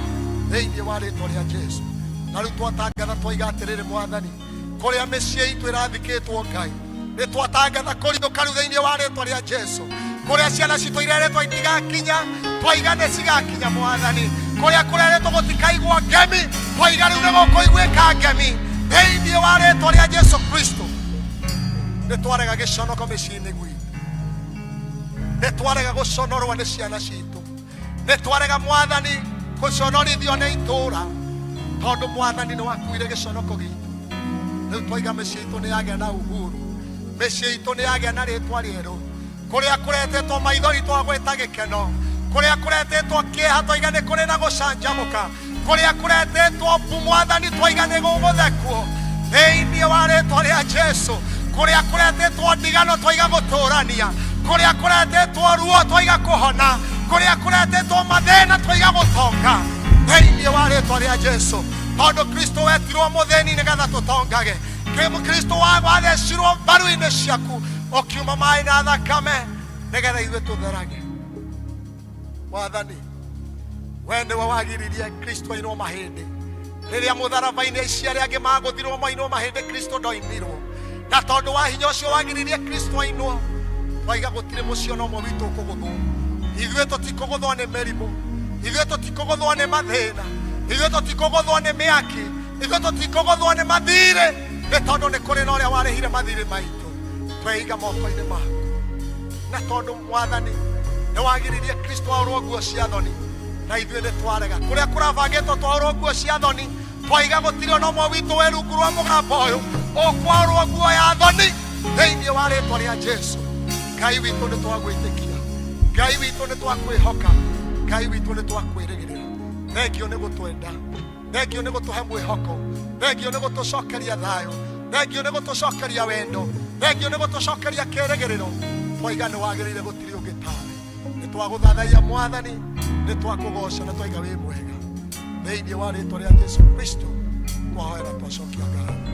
thiini wa ritwa ria Jesu na riu twatangatha twaiga atiriri mwathani kuria micii itu irathikitwo Ngai ni twatangatha kuriuka riu thiini wa ritwa ria Jesu kuria ciana citu ireretwo itigakinya twaiga ni cigakinya mwathani kuria kureretwo gutikaigwa ngemi twaiga riu ni gukuiguika ngemi thiini wa ritwa ria Jesu Kristo ni twarega giconoko micii-ini gwitu ni twarega guconorwa ni ciana citu ni twarega mwathani guconorithio ni itura tondu mwathani ni wakuire giconoko gitu riu twaiga micii itu ni yagia na uhuru micii itu ni yagia na ritwa rieru kuria kuretetwo maithori twagwita gikeno kuria kuretetwo kieha twaiga ni kuri na gucanjamuka kuria kuretetwo mwathani twaiga ni guguthekwo thiini wa ritwa ria Jesu kuria kuretetwo ndigano twaiga guturania kuria kuretetwo ruo twaiga kuhona kuria kuretetwo mathina twaiga gutonga thiini wa ritwa ria Jesu tondu Kristo wetirwo muthini nigetha tutongage Kristo wathecirwo mbaru-ini ciaku ukiuma mai na thakame nigetha ithuĩ tutherage mwathani we niwe wagiririe Kristo ainwo mahĩndĩ rĩrĩa mũtharaba-inĩ acio arĩa angĩ maguthirwo mainwo mahĩndĩ Kristo ndoimirwo na tondu wa hinya ũcio wagiririe Kristo ainwo twaiga gũtirĩ mũciĩ ona ũmwe witũ ũkũgũthwo ithuĩ tũtikũgũthwo nĩ mĩrimũ ithuĩ tũtikũgũthwo nĩ mathĩna ithuĩ tũtikũgũthwo nĩ mĩaki ithuĩ tũtikũgũthwo nĩ mathirĩ nĩ tondũ nĩ kũrĩ na ũrĩa warĩhire mathirĩ maitũ tweiga moko-inĩ maku na tondu mwathani ni wagiririe Kristo aurwo nguo cia thoni na ithuĩ nĩ twarega kuria kurabangĩtwo twaurwo nguo cia thoni twaiga gũtirĩ ona ũmwe witũ wĩ rungu rwa mũgamba ũyũ ũkwarwo nguo ya thoni thĩinĩ wa rĩtwa rĩa Jesu Ngai witũ nĩ twagwĩtĩkia Ngai witũ nĩ twakwĩhoka Ngai witũ nĩ twakwĩrĩgĩrĩra thengio nĩ gũtwenda thengio nĩ gũtũhe mwĩhoko thengio nĩ gũtũcokeria thayũ thengio nĩ gũtũcokeria wendo thengio nĩ gũtũcokeria kĩĩrĩgĩrĩro twaiga nĩ wagĩrĩire gũtirĩ ũngĩ tawe nĩ twagũthathaiya mwathani nĩ twakũgoca na twaiga wĩ mwega thĩinĩ wa rĩtwa rĩa Jesu Kristo twahoera twacokia ngatho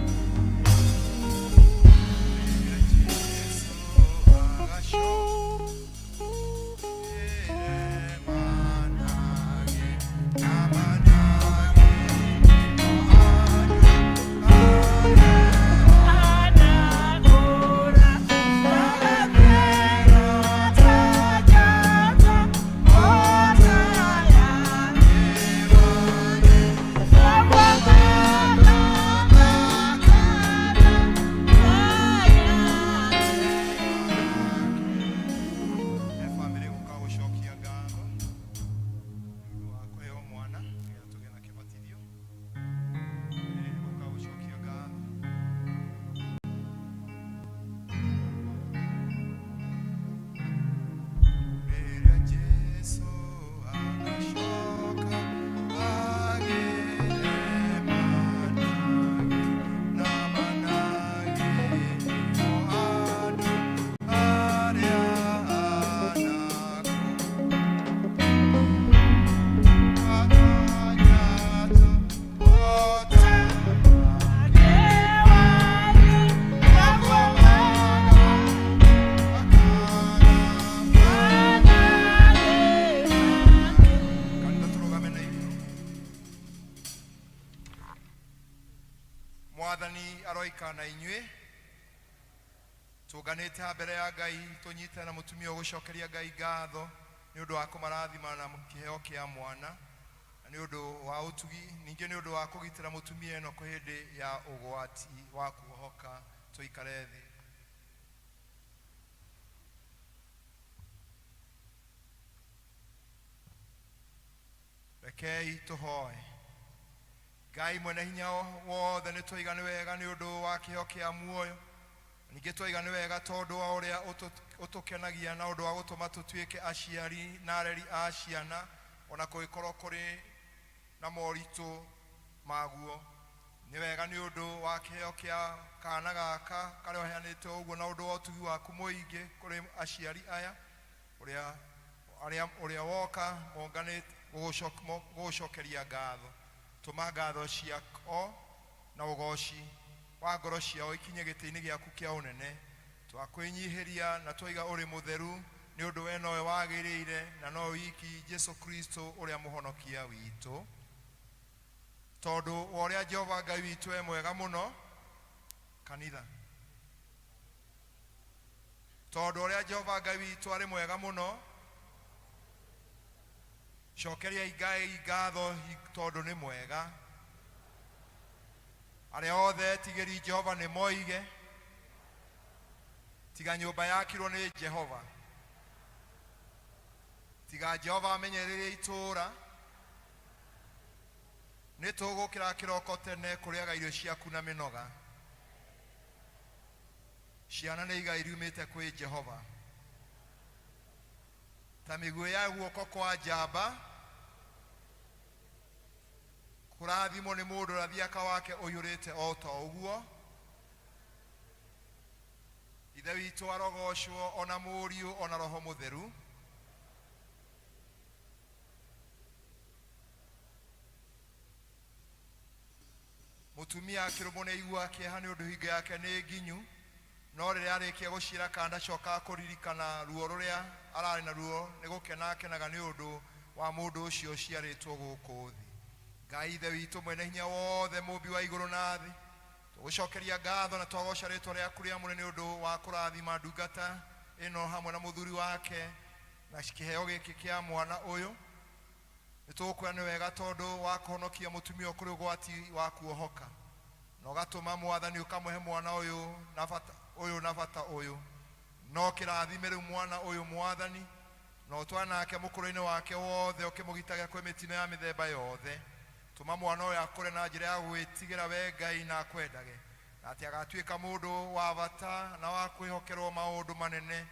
mwathani aroika na inyuĩ tũnganĩte ha mbere ya Ngai tũnyite na mũtumia ũgũcokeria Ngai ngatho nĩ ũndũ wa kũmarathima na kĩheo kĩa mwana na nĩ ũndũ wa ũtugi ningĩ nĩ ũndũ wa kũgitĩra mũtumia ĩno kwa hĩndĩ ya ũgwati wa kuohoka. Tũikare thĩ. Rekei tũhoe. Ngai mwene hinya wothe nĩ tũiga nĩ wega nĩ ũndũ wa kĩheo kĩa muoyo, ningĩ tũiga nĩ wega tondũ wa ũrĩa ũtũkenagia na ũndũ wa gũtũma tũtuĩke aciari na areri a ciana ona kũgĩkorwo kũrĩ na moritũ maguo. Nĩ wega nĩ ũndũ wa kĩheo kĩa kana gaka karĩa ũheanĩte ũguo na ũndũ wa ũtugi waku mũingĩ kũrĩ aciari aya ũrĩa woka monganĩte gũgũcokeria ngatho. Tũma ngatho ciako na ũgoci wa ngoro ciao ikinye gĩtĩ-inĩ gĩaku kĩa ũnene. Twakwĩnyihĩria na twoiga ũrĩ mũtheru nĩ ũndũ we nowe wagĩrĩire na no wiki Jesu Kristo ũrĩa mũhonokia witũ. Tondũ wa ũrĩa Jehova Ngai witũ e mwega mũno kanitha. Tondũ ũrĩa Jehova Ngai witũ arĩ mwega mũno, cokeria Ngai ngatho tondũ nĩ mwega. Arĩa othe tigĩri Jehova nĩ moige tiga nyũmba yakirwo nĩ Jehova, tiga Jehova amenyereire itũũra. Nĩ tũgũkĩra kĩroko tene kũrĩaga irio ciaku na mĩnoga. Ciana nĩ igai riumĩte kwĩ Jehova, ta mĩguĩ ya guoko kwa njamba. Kũrathimwo nĩ mũndũ ũrĩa thiaka wake ũiyũrĩte o ta ũguo. Ithe witũ arogocwo ona Mũriũ ona Roho Mũtheru. Mũtumia akĩrũmwo nĩ aigua kĩeha nĩ ũndũ hingo yake nĩ nginyu, no rĩrĩa arĩkia gũciara kana acoka kũririkana ruo rũrĩa ararĩ na ruo nĩ gũkena akenaga nĩ ũndũ wa mũndũ ũcio ũciarĩtwo gũkũ thĩ. Ngai ithe witũ mwene hinya wothe mũmbi wa igũrũ na thĩ, tũgũcokeria ngatho na twagoca rĩĩtwa rĩaku rĩa mũnene nĩ ũndũ wa kũrathima ndungata ĩno hamwe na mũthuri wake na kĩheo gĩkĩ kĩa mwana ũyũ. Nĩ tũgũkwĩra nĩ wega tondũ wa kũhonokia mũtumia kũrĩ ũgwati wa kuohoka, na ũgatũma Mwathani ũkamũhe mwana ũyũ na bata ũyũ. No kĩrathime rĩu mwana ũyũ Mwathani, na ũtware nake mũkũrũ-inĩ wake wothe ũkĩmũgitaga kwĩ mĩtino ya mĩthemba yothe. Tũma mwana ũyũ akũre na njĩra ya gwĩtigĩra we Ngai na akwendage, na atĩ agatuĩka mũndũ wa bata na wa kwĩhokerwo maũndũ manene.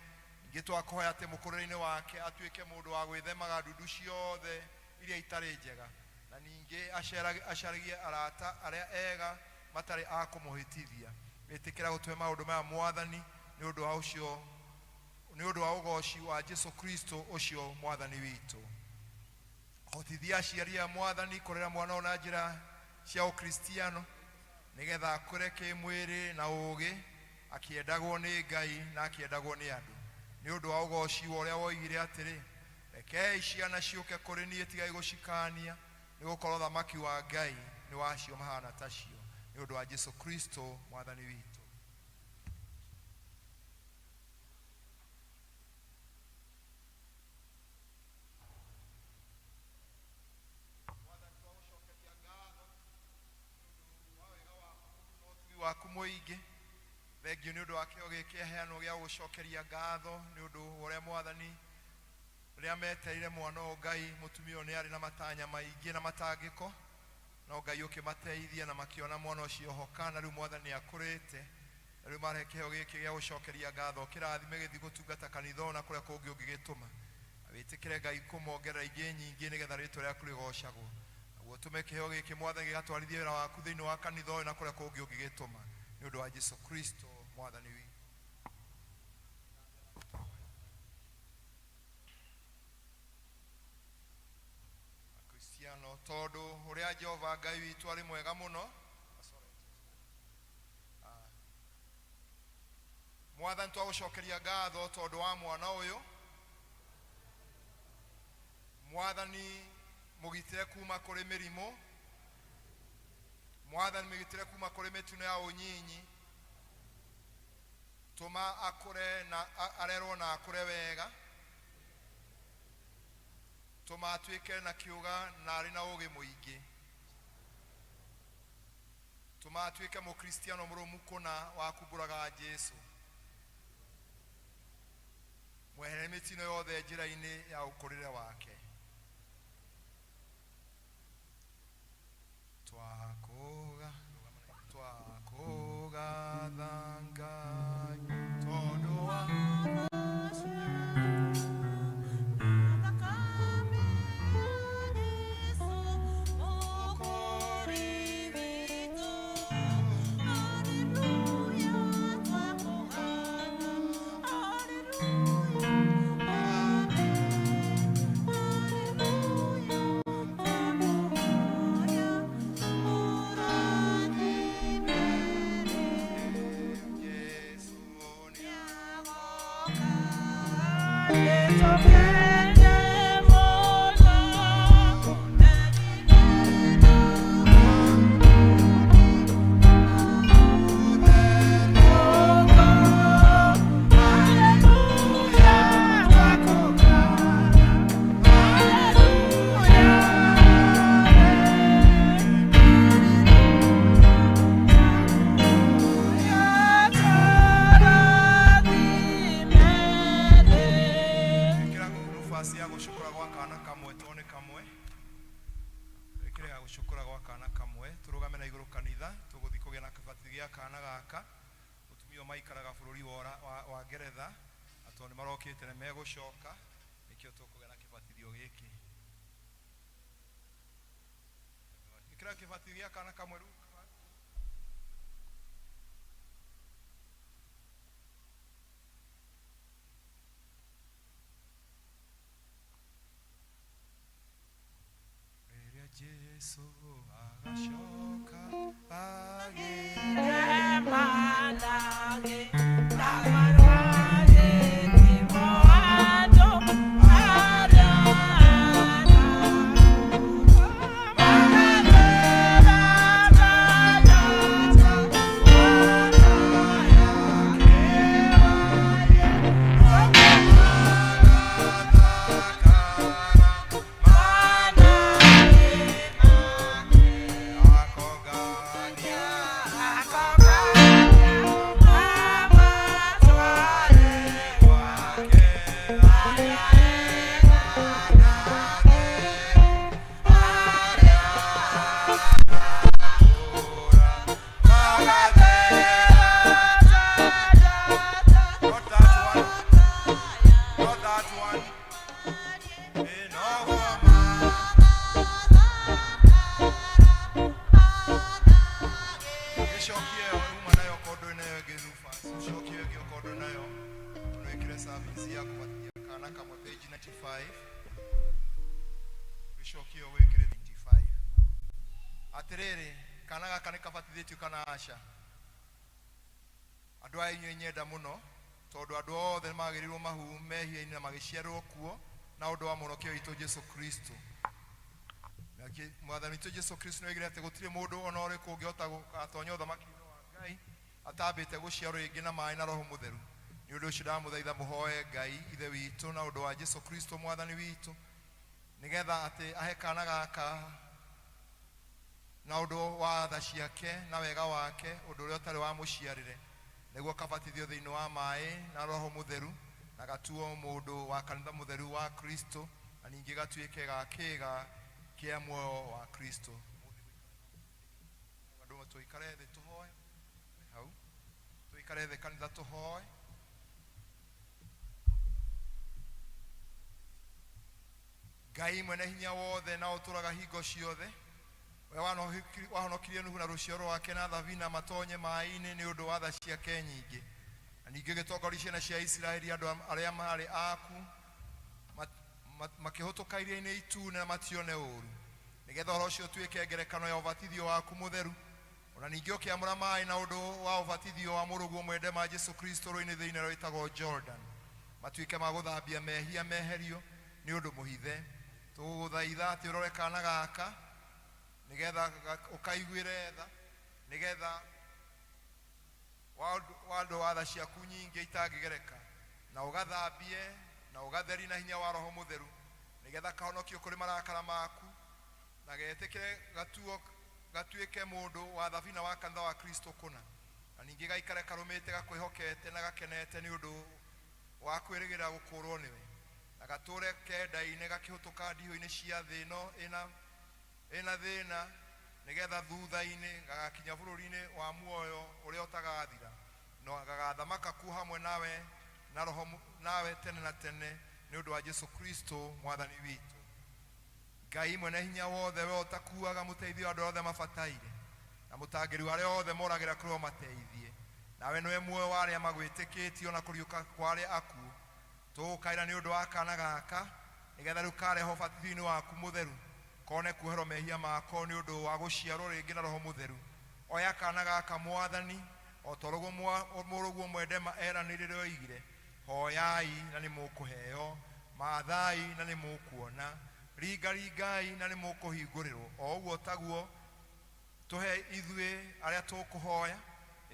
Ningĩ twakũhoya atĩ mũkũrũ-inĩ wake atuĩke mũndũ wa gwĩthemaga ndundu ciothe iria itarĩ njega, na ningĩ acaragie arata arĩa ega matarĩ a kũmũhĩtithia. Wĩtĩkĩra gũtũhe maũndũ maya Mwathani nĩ ũndũ wa ũcio, nĩ ũndũ wa ũgoci wa Jesu Kristo ũcio Mwathani witũ. Hotithia aciari a Mwathani kũrera mwana na njĩra cia ũkristiano, nĩgetha akũre kĩmwĩrĩ na ũũgĩ, akĩendagwo nĩ Ngai na akĩendagwo nĩ andũ. Nĩ ũndũ wa ũgoci wa ũrĩa woigire atĩrĩ, rekei ciana ciũke kũrĩ niĩ tigai gũcikania, nĩ gũkorwo thamaki wa Ngai nĩ wacio mahana tacio. Nĩ ũndũ wa Jesu Kristo Mwathani witũ. Waku mũingĩ, thengio nĩ ũndũ wa kĩheo gĩkĩ kĩaheanwo gĩa gũcokeria ngatho nĩ ũndũ ũrĩa Mwathani rĩrĩa metereire mwana ũyũ Ngai. Mũtumia ũyũ nĩ arĩ na matanya maingĩ na matangĩko, no Ngai ũkĩmateithia na makĩona mwana ũcio ohoka, na rĩu Mwathani akũrĩte, na rĩu marehe kĩheo gĩkĩ gĩa gũcokeria ngatho. Kĩrathime gĩthiĩ gũtungata kanitha ona kũrĩa kũngĩ ũngĩgĩtũma, wĩtĩkĩre Ngai kũmongerera ingĩ nyingĩ nĩgetha rĩĩtwa rĩaku rĩgocagwo. Naguo tũme kĩheo gĩkĩ Mwathani gĩgatwarithie wĩra waku thĩinĩ wa kanitha ũyũ na kũrĩa kũngĩ ũngĩgĩtũma, nĩ ũndũ wa Jesu Kristo Mwathani witũ. Akristiano, tondũ ũrĩa Jehova Ngai witũ arĩ mwega mũno, Mwathani twagũcokeria ngatho tondũ wa mwana ũyũ. Mwathani mũgitĩre kuma kũrĩ mĩrimũ, mwathani migitire kuma kuri mitune ya unyinyi tuma akure na arerwo na akure wega tuma atwike na kiuga na ari na ugi muingi tuma atwike mu kristiano murumu kuna wa kumburaga Jesu mwehere mitino yothe njira-ini ya ukurire wake twakuga Ngai tondu wa gushoka nikyo tukugena kibatithio giki ikira kibatithia kana kamwe ru Eria Jesu agashoka agire manage andua inyu nyenda muno tondu andu othe magirirwo mahu mehia na magiciarwo kuo na undu wa munokio itu Jesu Kristo mwathani itu Jesu Kristo nigire ati gutire mundu ona uri kungihota atonya uthamaki-ini wa Ngai atambite guciarwo ingi na mai na roho mutheru ni undu ucio ndamuthaitha muhoe Ngai ithe witu na undu wa Jesu Kristo mwathani witu nigetha ati ahe kana gaka na undu wa tha ciake na wega wake undu uria utari wa muciarire niguo kabatithio thiini wa mai na roho mutheru na gatuo mundu wa kanitha mutheru wa Kristo na ningi gatuike gakiga kia muoyo wa Kristo andu tuikare thi tuhoe hau tuikare thi kanitha tuhoe Ngai mwene hinya wothe na uturaga hingo ciothe wahonokirie Nuhu na ruciaro wake na thavina matonye mai-ini ni undu wa tha ciake nyingi na ningi gitongoria ciana cia Isiraeli andu aria mari aku makihutuka iria-ini itune na matione uru nigetha horo ucio tuike ngerekano ya ubatithio waku mutheru ona ningi ukiamura mai na undu wa ubatithio wa muruguo mwende ma Jesu Kristo roini thiini rwitagwo Jordan matuike maguthambia mehia meherio ni undu muhithe tuguthaitha ati urore kana gaka nigetha ukaiguire tha nigetha wando watha ciaku nyingĩ itangĩgereka na ũgathambie na ũgatheri na hinya wa Roho Mũtheru nigetha kahonokio kũrĩ marakara maku na getĩkĩre gatuĩke mũndũ wa thabina wa kanitha wa Kristo kũna na ningĩ gaikare karũmĩte gakwĩhokete na gakenete nĩ ũndũ wa kwĩrĩgĩra gũkũũrwo nĩwe na gatũre kenda-inĩ gakĩhũtũka ndiho-inĩ cia thĩ ĩno ĩna thĩna nigetha thutha-inĩ gagakinya bũrũri-inĩ wa muoyo ũrĩa ũtagathira no gagathamaka ku hamwe nawe na roho nawe tene na tene nĩ ũndũ wa Jesu Kristo mwathani witũ. Ngai mwene hinya wothe we ũtakuaga mũteithio andũ othe mabataire na mũtangĩri arĩa othe moragĩra kũrĩ mateithie nawe nĩwe muoyo wa arĩa magwĩtĩkĩtio na kũriũka kwa arĩa akuũ tũkaira nĩ ũndũ wa kana gaka nigetha rĩu kareho batithio-inĩ waku mũtheru kone kuoherwo mehia mako nĩ ũndũ wa gũciarwo rĩngĩ na Roho Mũtheru. Oya kana gaka Mwathani o toroguo mũrũguo mwendema eranĩrĩre oigire hoyai na nĩ mũkũheo maathai na nĩ mũkuona ringai na nĩ mũkũhingũrĩrwo o ũguo taguo tũhe ithuĩ arĩa tũkũhoya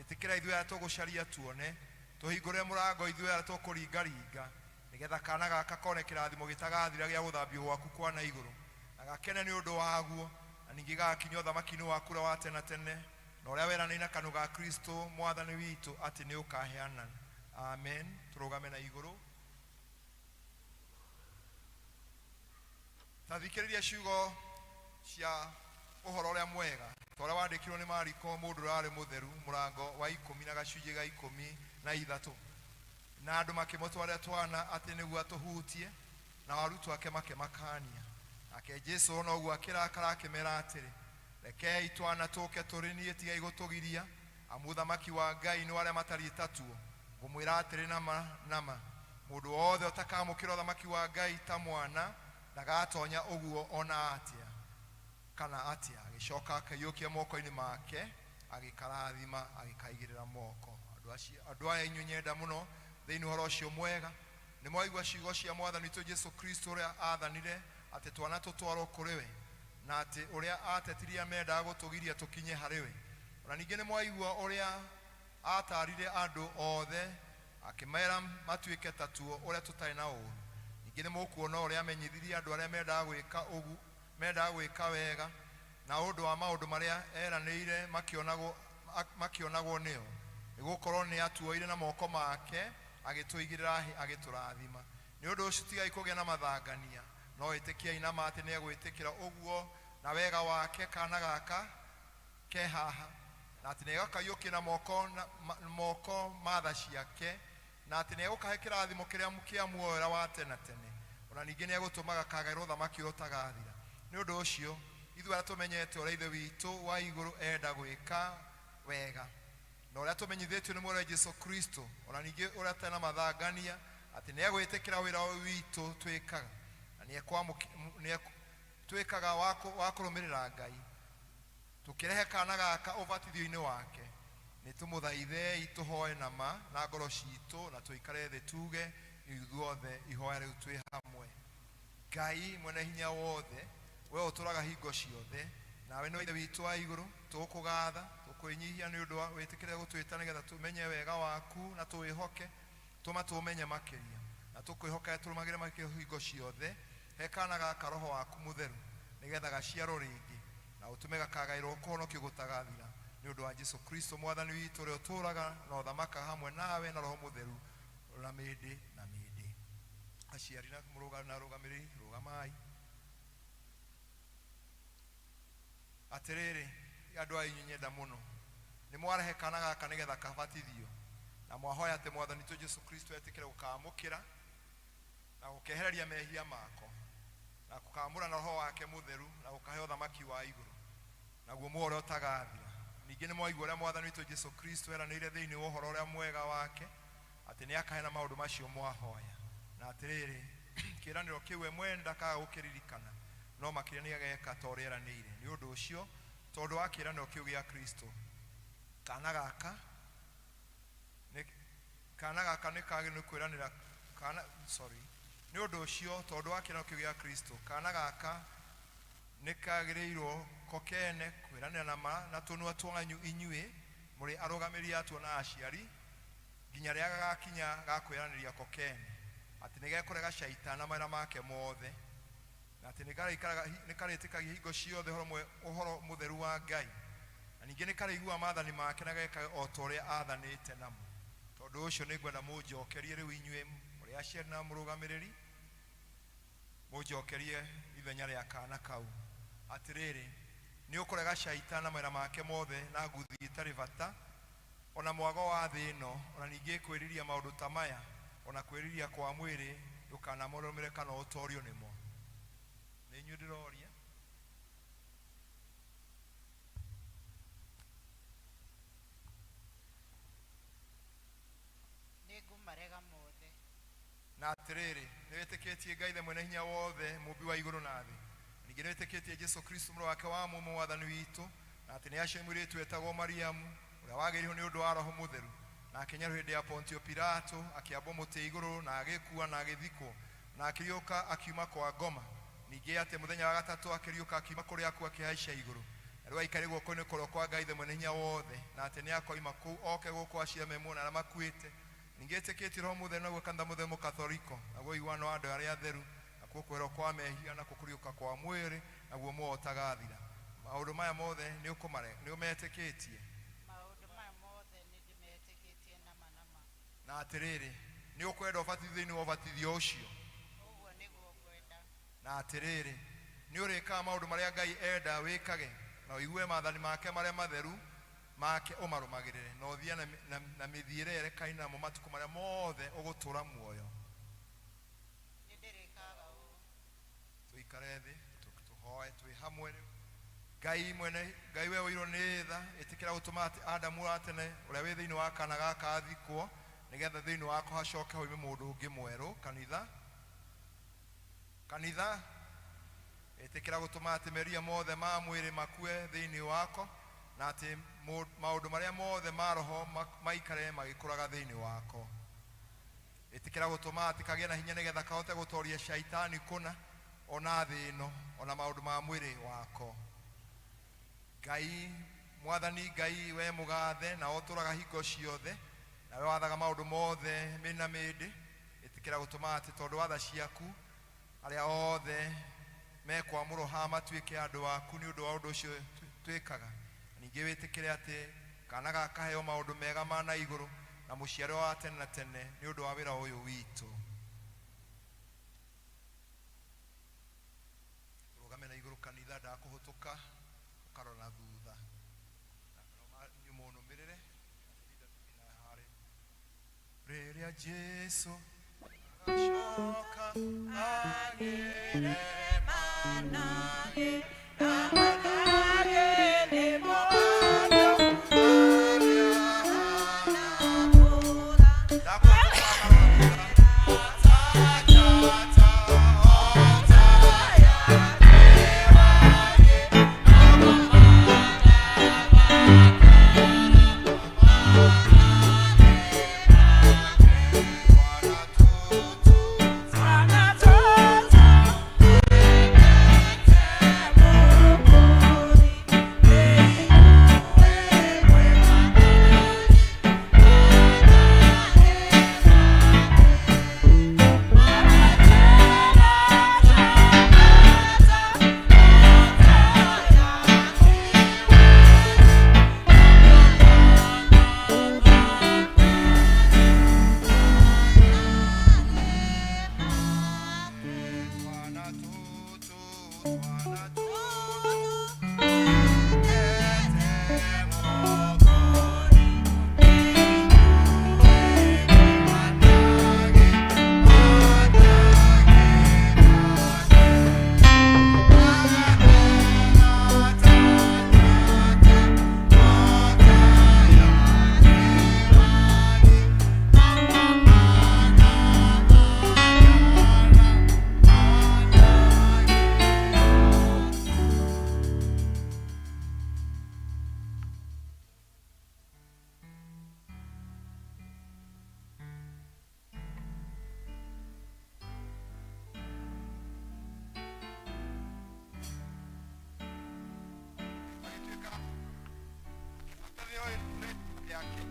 ĩtĩkĩra ithuĩ arĩa tũgũcaria tuone tũhingũre mũrango ithuĩ arĩa tũkũringaringa nigetha kana gaka kone kĩrathimo gĩtagathira gĩa gũthambio gwaku kwa na igũrũ agakene nĩ ũndũ waguo na ningĩ gakinya ũthamaki-inĩ waku wa tene tene na ũrĩa weranĩire na kanua ga Kristo mwathani witũ atĩ nĩ ũkaheana. Amen. Tũrũgame na igũrũ. Tathikĩrĩria ciugo cia ũhoro ũrĩa mwega ta ũrĩa wandĩkirwo nĩ Mariko mũndũ ũrarĩ mũtheru mũrango wa 10 na gacunjĩ ga 13 na andũ makĩmũtwarĩra twana atĩ nĩguo atũhutie na arutwo ake makĩmakania nake Jesu no guo akĩrakara akĩmera atĩrĩ rekei twana tũke tũrĩ niĩ tigai gũtũgiria amu ũthamaki wa Ngai nĩ arĩa matariĩ tatuo ngũmwĩra atĩrĩ nama mũndũ wothe ũtakamũkĩra ũthamaki wa Ngai ta mwana ndagatonya ũguo ona atĩa kana atĩa agĩcoka akĩiyũkia moko-inĩ make agĩkarathima agĩkaigĩrĩra moko. Andũ aya inyuĩ nyenda mũno thĩinĩ ũhoro ũcio mwega nĩ mwaigua ciugo cia Mwathani witũ Jesu Kristo ũrĩa athanire atĩ twana tũtwarwo kũrĩ we na atĩ ũrĩa atetirie mendaga gũtũgiria tũkinye harĩ we. Na ningĩ nĩ mwaigua ũrĩa atarire andũ othe akĩmera matuĩke tatuo ũrĩa tũtarĩ na ũũru. Ningĩ nĩ mũkuona ũrĩa amenyithirie andũ arĩa mendaga gwĩka wega na ũndũ wa maũndũ marĩa eranĩire makĩonagwo nĩo nĩgũkorwo nĩ atuoire na moko make agĩtũigĩrĩra agĩtũrathima. Nĩ ũndũ ũcio tigai kũgĩa na mathangania no ĩtĩkiai nama atĩ nĩ egwĩtĩkĩra ũguo na wega wake kana gaka ke haha na atĩ nĩ egũkaiyũkia na moko matha ciake na atĩ nĩ egũkahe kĩrathimo kĩrĩa kĩa muoyo wa tene tene ona ningĩ nĩ egũtũmaga kagaĩrwo ũthamaki ũrĩa ũtagathira. Nĩ ũndũ ũcio ithuĩ arĩa tũmenyete ũrĩa ithe witũ wa igũrũ enda gwĩka wega na ũrĩa tũmenyithĩtio nĩ Mwathani Jesu Kristo ona ningĩ ũrĩa atarĩ na mathangania atĩ nĩ egwĩtĩkĩra wĩra ũyũ witũ twĩkaga na nĩ twĩkaga wa kũrũmĩrĩra Ngai tũkĩrehe kana gaka ũbatithio-inĩ wake nĩ tũmũthaithei tũhoe nama na ngoro citũ na tũikare thĩ tuge ithuothe ihoya rĩu twĩ hamwe. Ngai mwene hinya wothe we ũtũraga hingo ciothe nawe nĩ ithe witũ wa igũrũ tũkũgatha tũkwĩnyihia nĩ ũndũ wa wĩtĩkĩre gũtwĩta nĩgetha tũmenye wega waku na tũwĩhoke tũmenye makĩria na tũkwĩhoka tũrũmagĩre hingo ciothe he kana gaka Roho waku Mũtheru nĩgetha gaciarwo rĩngĩ na ũtũme gakagaĩrwo kũhonokio gũtagathira nĩ ũndũ wa Jesu Kristo mwathani witũ ũrĩa ũtũraga na ũthamaka hamwe nawe na Roho Mũtheru na mĩndĩ na mĩndĩ. Aciari na arũgamĩrĩri rũgamai. Atĩrĩrĩ andũ a inyuĩ nyenda mũno nĩ mwarehe kana gaka nĩgetha kabatithio na mwahoya atĩ Mwathani witũ Jesu Kristo etĩkĩre gũkamũkĩra na gũkehereria mehia mako na gũkamũra na Roho wake Mũtheru na gũkahe ũthamaki wa igũrũ naguo muoyo ũrĩa ũtagathira. Ningĩ nĩ mwaigua ũrĩa Mwathani witũ Jesu Kristo eranĩire thĩinĩ wa ũhoro ũrĩa mwega wake atĩ nĩ akahe na maũndũ macio mwahoya na atĩrĩrĩ kĩĩranĩro kĩu we mwene ndakaga gũkĩririkana no makĩria nĩ ageka ta ũrĩa eranĩire. Nĩ ũndũ ũcio tondũ wa kĩĩranĩro kĩu gĩa Kristo kana gaka nĩ kagĩrĩirwo kwĩranĩra nĩ ũndũ ũcio tondũ wa kĩĩranĩro kĩu gĩa Kristo kana gaka nikagiriro kokene kwirana na tunwa twanyu inyue muri arogamiri atu na aciari ginya ria gakinya gakwiraniria kokene ati nigekorega shaitana mara make mothe na ati nikaritikagia hingo ciothe uhoro mutheru wa Ngai na ninge nikaraigua maathani make na geka o toria athanite namo tondu ucio ningwenda munjokerie riu inyue muri aciari na murugamiriri munjokerie ithenya ria kana kau atiriri ni ukorega shaitana mara make mothe na nguthi itari bata ona mwago wa thi ino ona ninge kwiriria maundu tamaya ona kwiriria kwa mwiri ndukana moromere kana utorio nimo ninyu ndiroria nigumarega mothe na atiriri niwetikitie Ngai the mwene hinya wothe mumbi wa iguru na thi ninge niwetikitie Jesu Kristo muro wake wa mumu mwathani witu na ati ni acio mwiritu etagwo Mariamu uria wagiriho ni undu wa roho mutheru na akinyaru hindi ya Pontio Pilato akiambo muti iguru na agikua na agithikwo na akirioka akiuma kwa ngoma ninge ate muthenya wa gatatu akirioka akiuma kuri aku akihaica iguru na riu aikari guoko ni koro kwa Ngai the mwene hinya wothe na ati ni akoima ku oke guko acia memuna na makuite ninge teketi roho mutheru na gwikanda muthemu Katholiko na gwo iwano andu aria atheru na kukwero kwa mehia na kukuriuka kwa mwiri na gwo muotagathira maundu maya mothe ni ukumare ni umeteketie na atiriri ni ukwenda ubatithio-ini wa ubatithio ucio uguo niguo kwenda na atiriri ni urika maundu maria Ngai enda wikage na uigue maathani make maria matheru make umarumagirire na uthia na mithiire yerekaina mo matuku maria mothe ugutura muoyo ndirikaga tuikare thi tuhoe twi hamwe Ngai mwene Ngai we uiro ni tha itikira utumati Adamu atene uria wi thiini wa kana gaka athikwo nigetha thiini wako hacoke hoime mundu ungi mweru kanitha itikira gutumati meria mothe ma mwiri makue thiini wako na ati maundu maria mothe ma roho maikare magikuraga thiini wako itikira gutumati kagie na hinya nigetha kahote gutoria shaitani kuna ona thiino ona maundu ma mwiri wako Ngai mwathani Ngai we mugathe na oturaga hingo ciothe na we wathaga maundu mothe mina mindi itikira gutumati tondu watha ciaku aria othe mekwamuro ha matuike andu aku ni undu wa undu ucio twikaga ninge witikire ati kana gakaheo maundu mega mana iguru na muciaro wa tene na tene ni undu wa wira uyu witu rugamena iguru kanitha ndakuhutuka ukarona thutha ni muno mirire riria Jesu agacoka agire manage amanage ni mondo yake.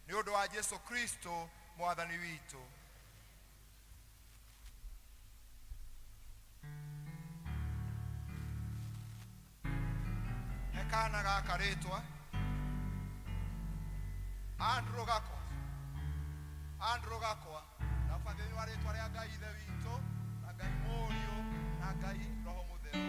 Ni ũndũ wa Yesu Kristo mwathani witũ. Ekana gaka rĩtwa Andrew Gakwa na fadhili wa rĩtwa rĩa Ngai Ithe witũ na Ngai Mũriũ na Ngai Roho Mũtheru.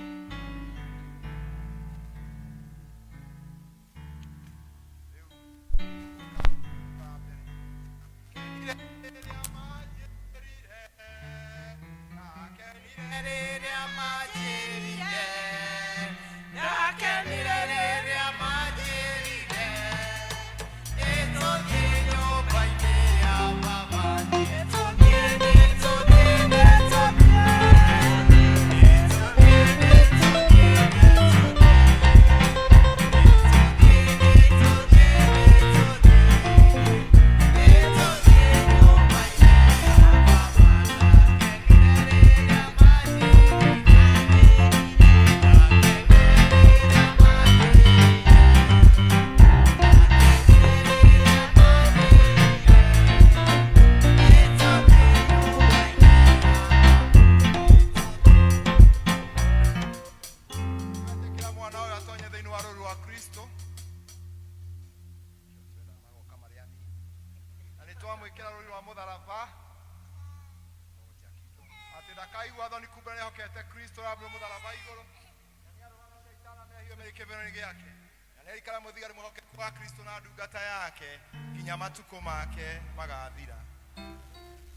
Matuko make magathira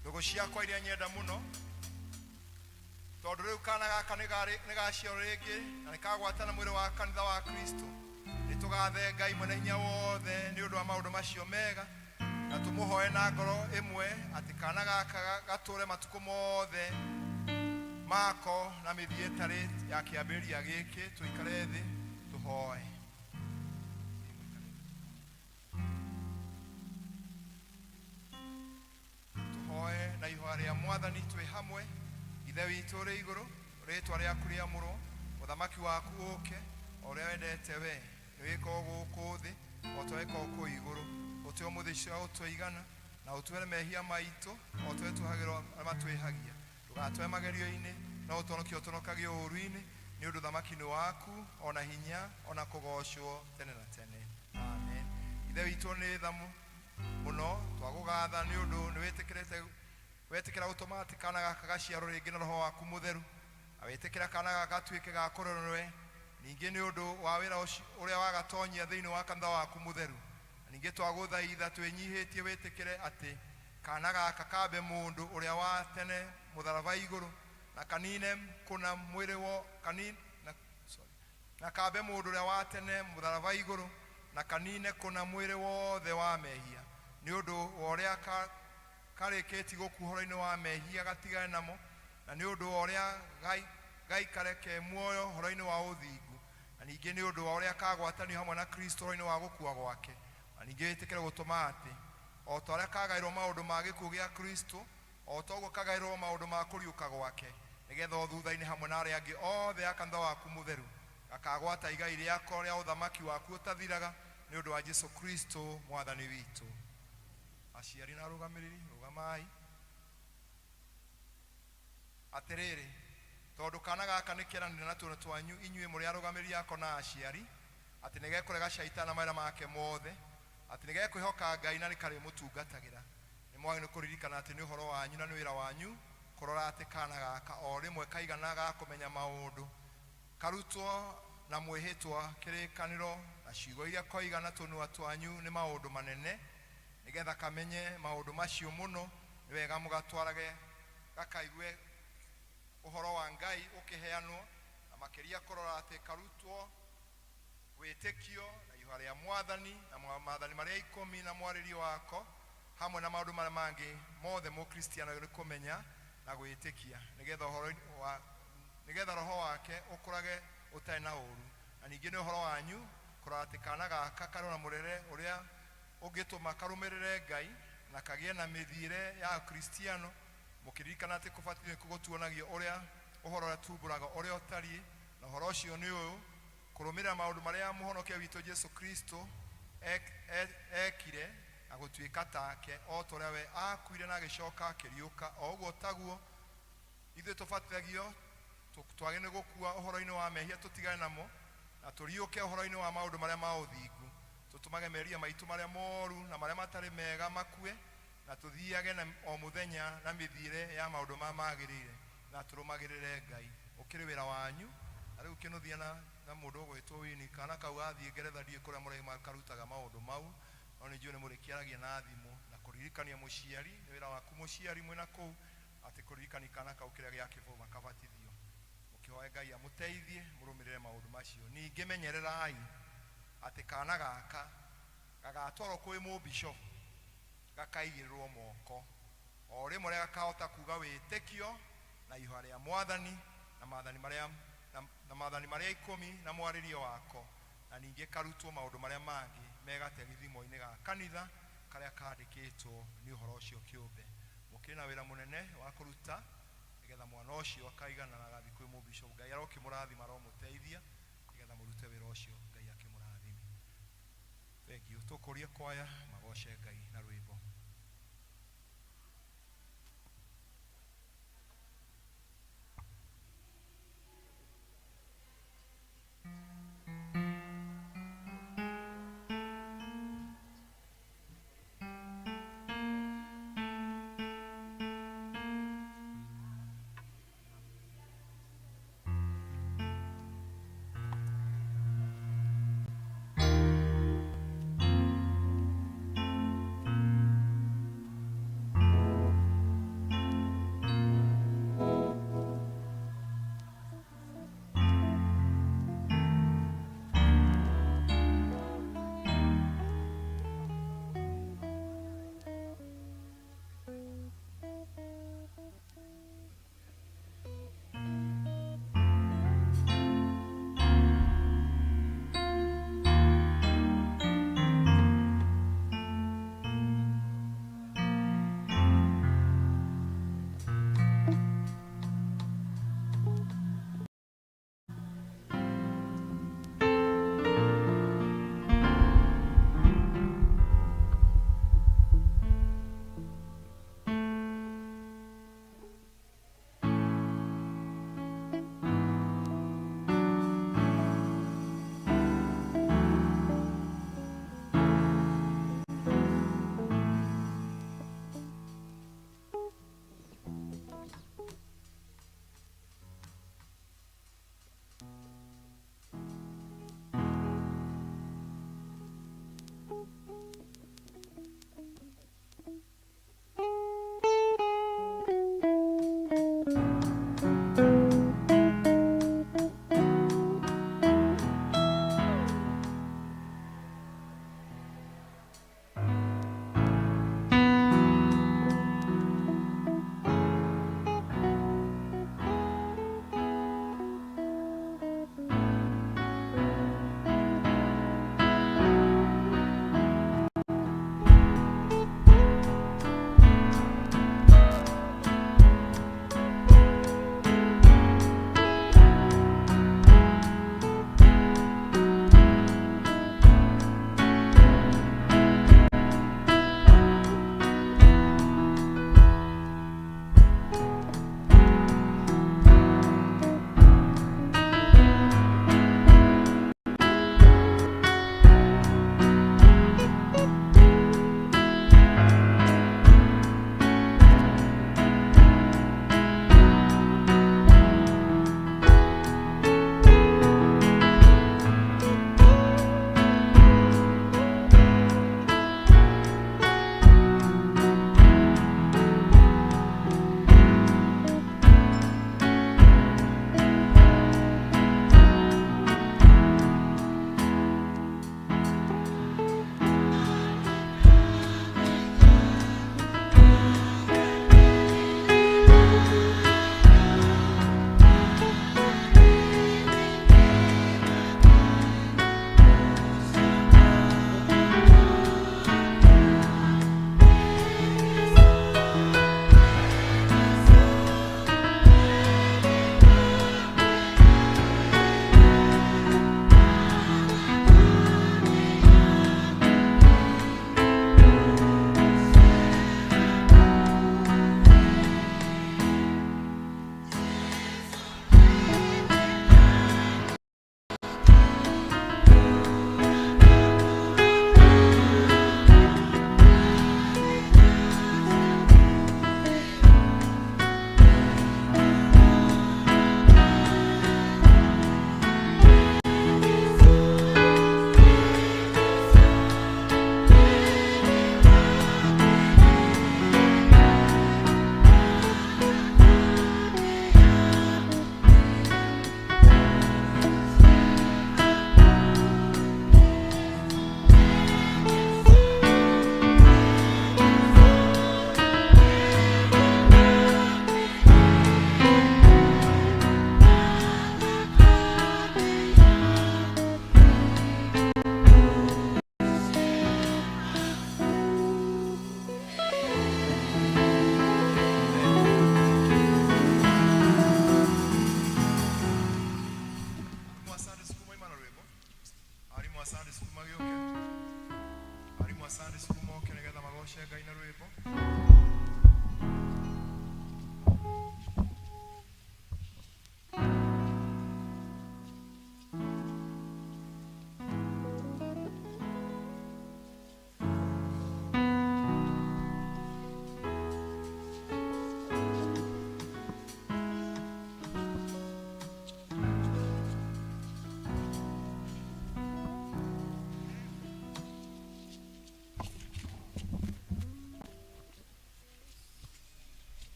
ndugu ciakwa iria nyenda muno tondu riu kana gaka ni gacio ringi na ni kagwatana mwiri wa kanitha wa Kristo nitugathe Ngai mwene hinya wothe ni undu wa maundu macio mega na tumuhoe na ngoro imwe ati kana gaka gature matuko mothe mako na mithietari ya kiambiria giki tuikare thi tuhoe. Na ihwa rĩa mwathani twĩ hamwe. Ithe witũ ũrĩ igũrũ, rĩĩtwa rĩaku rĩamũrwo, ũthamaki waku ũũke, o ũrĩa wendete we nĩwĩkwo gũkũ thĩ o ta wĩkwo kũu igũrũ. Ũtũhe mũthĩ cia ũtũigana na ũtuhere mehia maitũ o ta ũrĩa tuohagĩrwo arĩa matwĩhagia. Ndũgatũhe magerio-inĩ no ũtũhonokie ũtũhonokagie ũũru-inĩ nĩ ũndũ ũthamaki nĩ waku ona hinya ona kũgocwo tene na tene. Amen. Ithe witũ nĩ tha mũno twagũgatha nĩ ũndũ nĩ wetĩkĩra gũtũma atĩ kana gaka gaciarwo rĩngĩ na Roho waku Mũtheru, awĩtĩkĩra kana gaka gatuĩke ga kũrorwo ningĩ nĩ ũndũ wa wĩra ũrĩa wagatonyia thĩinĩ wa kanitha waku Mũtheru. Ningĩ twagũthaitha twĩnyihĩtie wĩtĩkĩre atĩ kana gaka kambe mũndũ ũrĩa wa tene mũtharaba igũrũ na kanine kuna mwĩrĩ wo na kambe mũndũ ũrĩa wa tene mũtharaba igũrũ na kanine kuna mwĩrĩ wothe wa mehia nĩ ũndũ wa ũrĩa karĩkĩti gũkũ ũhoro-inĩ wa mehia gatigane namo na nĩ ũndũ wa ũrĩa gaikare ke muoyo ũhoro-inĩ wa ũthingu na ningĩ nĩ ũndũ wa ũrĩa kagwatanio hamwe na Kristo ũhoro-inĩ wa gũkua gwake na ningĩ wĩtĩkĩre gũtũma atĩ o ta ũrĩa kagaĩrwo maũndũ ma gĩkuũ gĩa Kristo o ta ũguo kagaĩrwo maũndũ ma kũriũka gwake nĩgetha o thutha-inĩ hamwe na arĩa angĩ othe a kanitha waku Mũtheru gakagwata igai rĩako rĩa ũthamaki waku ũtathiraga nĩ ũndũ wa Jesũ Kristo mwathani witũ. Aciari na arũgamĩrĩri rũgamai. Atĩrĩrĩ, tondũ kana gaka nĩ kĩeranĩro na tũnũ twanyu inyuĩ mũrĩ arũgamĩrĩri ako na aciari atĩ nĩgekũrega shaitani mawĩra make mothe atĩ nĩgekwĩhoka Ngai na nĩkarĩmũtungatagĩra. Nĩmwagĩrĩirwo nĩ kũririkana atĩ nĩ ũhoro wanyu na nĩ wĩra wanyu kũrora atĩ kana gaka o rĩmwe kaigana ga kũmenya maũndũ karutwo na mwĩhĩtwa kĩrĩkanĩro na ciugo iria koigana tũnua twanyu nĩ maũndũ manene nĩgetha kamenye maũndũ macio mũno nĩ wega mũgatwarage gakaigue ũhoro wa Ngai ũkĩheanwo na makĩria kũrora atĩ karutwo wĩtĩkio na ihũa rĩa mwathani na maathani marĩa 10 na mwarĩrio wako hamwe na maundu maria mangi mothe mu Kristiano ni kumenya na gwitikia nigetha roho wake ukurage utai na uru na ningi ni uhoro wanyu kuratikana gaka karona murere uria ugituma karumirire Ngai na kagie na mithire ya Kristiano mukiririkana ati kubatithio kugutuonagio uria uhoro wa tumburaga uria utari na uhoro ucio ni uyu kurumira maundu maria muhonokia witu Jesu Kristo ekire agutwika take o toria we akuire na agicoka akiriuka o uguo taguo ithuĩ tubatithagio twagene gukua uhoro-ini wa mehia tutigane namo na turiuke uhoro-ini wa maundu maria ma uthingu tutumage meria maitu maria moru na maria matari mega makue na tuthiage na o muthenya na mithire ya maundu magirire na turumagirire Ngai ukiri wira wanyu ari ukinuthia na mundu gwitwo wini kana kau athie Ngeretha ndie kuria muri makarutaga maundu mau no ni njue ni muri kiaragia na thimu na kuririkania muciari ni wira waku muciari mwena kuu ati kuririkania kana kau kiria gia kivu makabatithio mukihoe Ngai amuteithie murumirire maundu macio ningi menyererai ati kana gaka gagatwaro kwi mu bishop gakaigirwo moko o rimwe gakahota kuga witikio na ihoa ria mwathani na maathani maria na maathani maria 10 na mwaririo wako na ningi karutwo maundu maria mangi megategithimo-ini ga kanitha karia kandikitwo ni uhoro ucio kiumbe mukina wira munene wa kuruta nigetha mwana ucio akaigana na gathi kwi mu bishop Ngai arokimurathima ro muteithia nigetha murute wira ucio Ngai akimurathime. Thank you. Tukurie kwaya magoshe Ngai na rwimbo.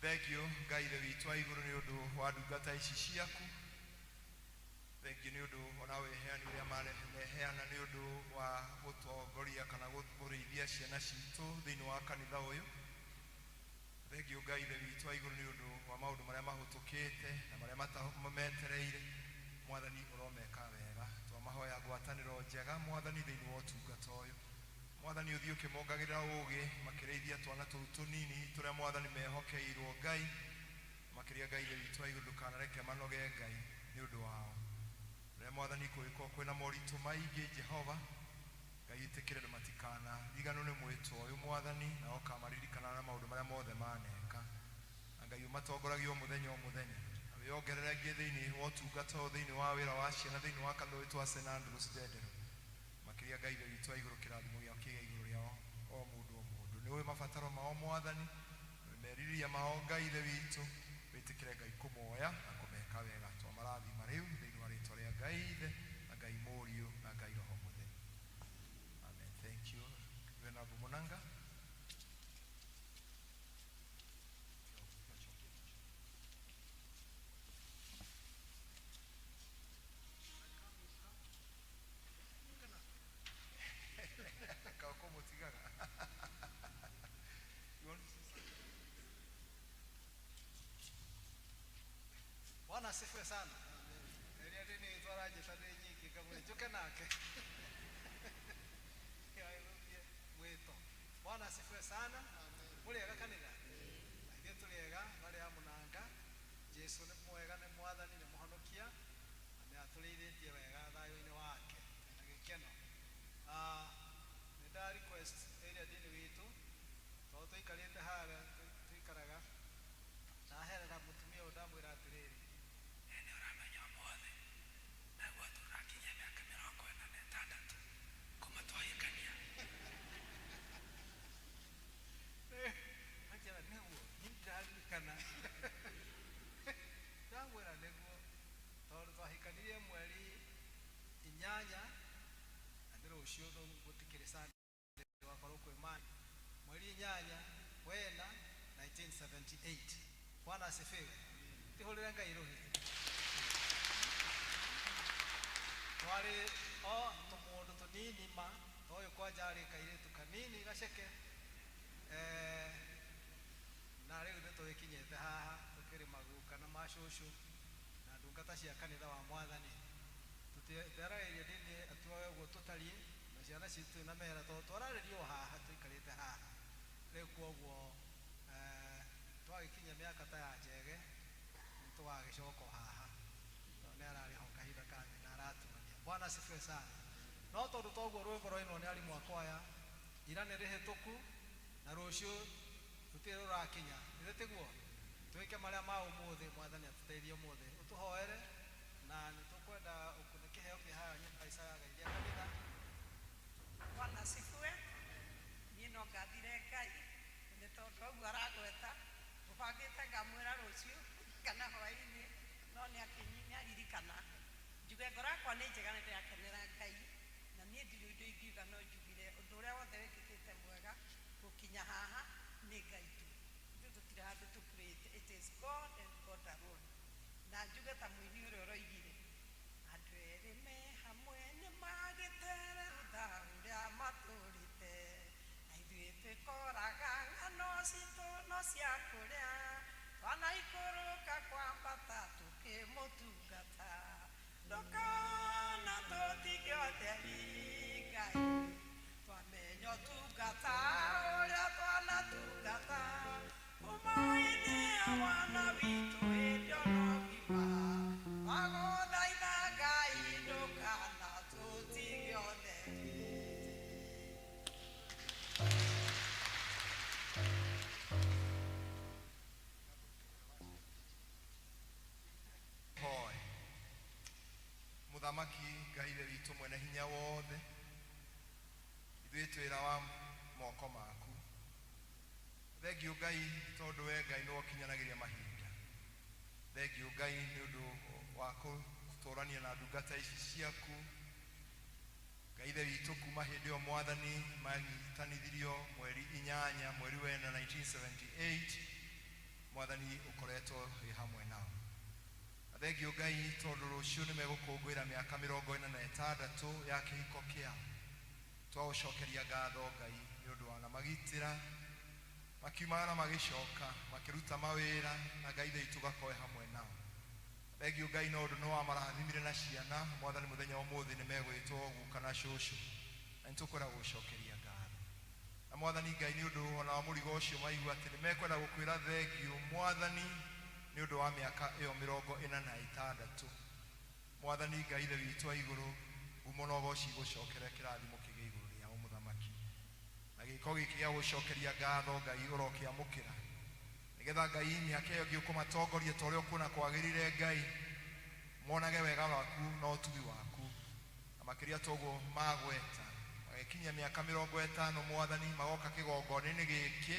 Thank you, Ngai the witũ wa igũrũ nĩ ũndũ wa ndungata ici ciaku. Thank you nĩ ũndũ ona weheani ũrĩa mareheana nĩ ũndũ wa gũtongoria kana gũrĩithia ciana citũ thĩinĩ wa kanitha ũyũ. Thank you, Ngai the witũ wa igũrũ nĩ ũndũ wa maũndũ marĩa mahũtũkĩte na marĩa metereire. Mwathani ũromeka wega. Twamahoya ngwatanĩro njega Mwathani thĩinĩ wa ũtungata ũyũ. Mwathani ũthiĩ ũkĩmongagĩrĩra ũũgĩ makĩrĩithia twana tũu tũnini tũrĩa Mwathani mehokeirwo Ngai, makĩria Ngai witũ wa igũrũ ndukanareke manoge Ngai nĩ ũndũ wao. Rĩrĩa Mwathani kũngĩkorwo kwĩna moritũ maingĩ Jehova, Ngai ĩtĩkĩre andũ matikana riganwo nĩ mwĩtwa ũyũ Mwathani, na ũkamaririkana na maũndũ marĩa mothe maneka. Na Ngai ũmatongoragia o mũthenya o mũthenya. Wĩongereragie thĩinĩ wa ũtungata ũyũ, thĩinĩ wa wĩra wa ciana, thĩinĩ wa kanitha witũ wa St. Andrews Ndendero. Makĩria Ngai witũ wa igũrũ kĩrathimo gĩaku kĩgĩa igũrũ rĩao o mũndũ o mũndũ. Nĩũĩ mabataro mao Mwathani, merirĩria mao Ngai witũ, wĩtĩkĩre Ngai kũmoya na kũmeka wega. Twamarathima rĩu thĩinĩ wa rĩĩtwa rĩa Ngai Ithe na Ngai Mũriũ na Ngai Roho Mũtheru. Amen. Thank you. Venerable Munanga. asifiwe sana. Elia dini twaraje tade nyiki kama njoke nake. Weto. Bwana asifiwe sana. Muliega kanitha. Ithuĩ tũrĩega barĩ a mũnanga. Jesu nĩ mwega, nĩ mwathani, nĩ mũhonokia. Nĩ atũrĩithĩtie wega thayũ-inĩ wake na gĩkeno. Nĩ nda request ĩrĩa dini witũ tondũ tũikarĩte harĩa tũikaraga ndaherera mũtumia ũyũ ndamwĩra atĩrĩrĩ, nĩ ũramenya ũmũthĩ naguo tũrakinyia mĩaka 46 kuma twahikania. Akĩra nĩguo nĩndaririkana ndamwĩra nĩguo tondũ twahikanirie mweri 8 na nĩ rũciũ gũtikĩrĩ Sunday wakorwo kwĩ mani mweri 8 wena 1978. Bwana asifiwe. Tihũrĩre Ngai rũhĩ. Twarĩ o tũmũndũ tũnini ma ũyũ kwanja arĩ kairĩtu kanini gaceke. Na rĩu nĩtũgĩkinyĩte haha tũkĩrĩ maguka na macũcũ na ndungata cia kanitha wa Mwathani. Tũtĩaragĩria dini atuoe ũguo tũtariĩ na ciana citũ na mehera tondũ twararĩrio haha tũikarĩte haha. Rĩu kwoguo twagĩkinya mĩaka ta ya njege nĩtũgagĩcoka haha. Nĩ ararĩ ho kahinda kangi na aratumania. Bwana asifiwe sana. No tondũ toguo rwĩmbo rwainwo nĩ arimũ akwaya ira nĩ rĩhĩtũku na rũciũ tũtirĩ rũrakinya. Nĩ tiguo twĩke marĩa ma ũmũthĩ. Mwathani atũteithie ũmũthĩ. Ũtũhoere na nĩtũkwenda ũkũne kĩheo kĩa haya nyũmba icagageithia kanitha. Bwana asifiwe. Niĩ no ngathire Ngai nĩ tondũ ũguo aragweta ũbangĩte ngamwĩra rũciũ kana hwaĩ-inĩ no nĩaririkana. Njuge ngoro yakwa nĩ njega, nĩndĩrakenera Ngai na niĩ ndirĩ indo ingiuga no njugire ũndũ ũrĩa wothe wĩkĩkĩte mwega gũkinya haha nĩ Ngai tu. Ithuĩ tũtirĩ handũ tũkũrĩte. It is God and God alone. Na njuge ta mũini ũrĩa ũroigire andũ erĩ me hamwe nĩ magĩtere rũtha ũrĩa matũrĩte na ithuĩ twĩkoraga ng'ano citũ no cia kũrĩa twanaikũrũka kwambata tũkĩmũtungata ndũkona tũtige ũtheri Ngai twamenya ũtungata ũrĩa twanatungata kuma-inĩ ya mwana witũ hĩndĩ ono ngima twagũthaitha Ngai ndũkana tũtige ũtheri. Hoi Mũthamaki Ngai we witũ mwene hinya wothe, ithuĩ twĩra wa moko maku. Thengiũ Ngai tondũ we Ngai nĩwe ũkinyanagĩria mahinda. Thengiũ Ngai nĩ ũndũ wa gũtũrania na ndungata ici ciaku. Ngai we witũ kuma hĩndĩ ĩyo Mwathani manyitanithirio mweri 8 mweri wena 1978, Mwathani ũkoretwo wĩ hamwe nao. Thengiũ Ngai tondũ rũciũ nĩmegũkũngũĩra mĩaka 46 ya kĩhiko kĩao. Twagũcokeria ngatho Ngai nĩ ũndũ wa magitĩra makiumana na magĩcoka makĩruta mawĩra na Ngai witũ gakoe hamwe nao. Thengiũ Ngai no ũndũ nĩ wamarathimire na ciana. Mwathani mũthenya ũmũthĩ nĩmegwĩtwo guka na cũcũ na nĩtũkwenda gũcokeria ngatho. Na Mwathani Ngai nĩ ũndũ ona wa mũrigo ũcio maigua atĩ nĩmekwenda gũkwĩra thengiũ Mwathani nĩ ũndũ wa mĩaka ĩyo 46. Mwathani Ngai we witũ wa igũrũ ngumo na ũgooci gũcokere kĩrathimo kĩgĩe igũrũ rĩao mũthamaki. Na gĩko gĩkĩ gĩa gũcokeria ngatho Ngai ũrokĩamũkĩra nĩgetha Ngai mĩaka ĩyo ĩngĩ ũkũmatongoria ta ũrĩa ũkuona kwagĩrĩire Ngai, monage wega waku na ũtugi waku. Na makĩria toguo magweta magĩkinyia mĩaka 50 Mwathani magoka kĩgongona-inĩ gĩkĩ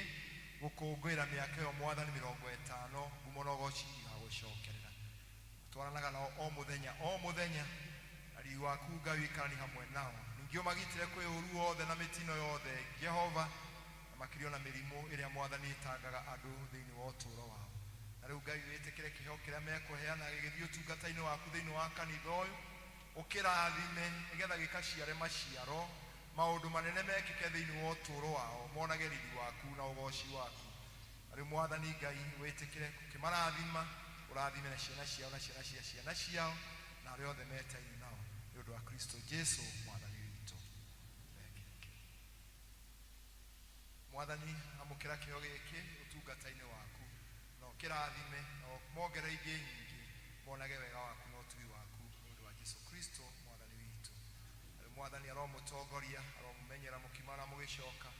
gũkũngũĩra mĩaka ĩyo Mwathani 50 ngumo na ũgooci igagũcokerera. Twaranaga nao o mũthenya na riri waku Ngai wĩikarani hamwe nao. Ningĩ ũmagitĩre kwĩ ũru wothe na mĩtino yothe Jehova, na makĩria na mĩrimũ ĩrĩa Mwathani ĩtangaga andũ thĩinĩ wa ũtũũro wao. Na rĩu Ngai wĩtĩkĩre kĩheo kĩrĩa mekũheana gĩgĩthiĩ ũtungata-inĩ waku thĩinĩ wa kanitha ũyũ, ũkĩrathime nĩgetha gĩkaciare maciaro, maũndũ manene mekĩke thĩinĩ wa ũtũũro wao, monage riri waku na ũgooci waku. Na rĩu Mwathani Ngai wĩtĩkĩre gũkĩmarathima ũrathime na ciana ciao na ciana cia ciana ciao na arĩa othe metaine nao nĩ ũndũ wa Kristo Jesu mwathani witũ. Mwathani amũkĩra kĩo gĩkĩ ũtungata-inĩ waku na ũkĩrathime na mongerere ingĩ nyingĩ monage wega waku na ũtugi waku nĩ ũndũ wa Jesu Kristo mwathani witũ. Mwathani aromũtongoria aromũmenyera mũkimara mũgĩcoka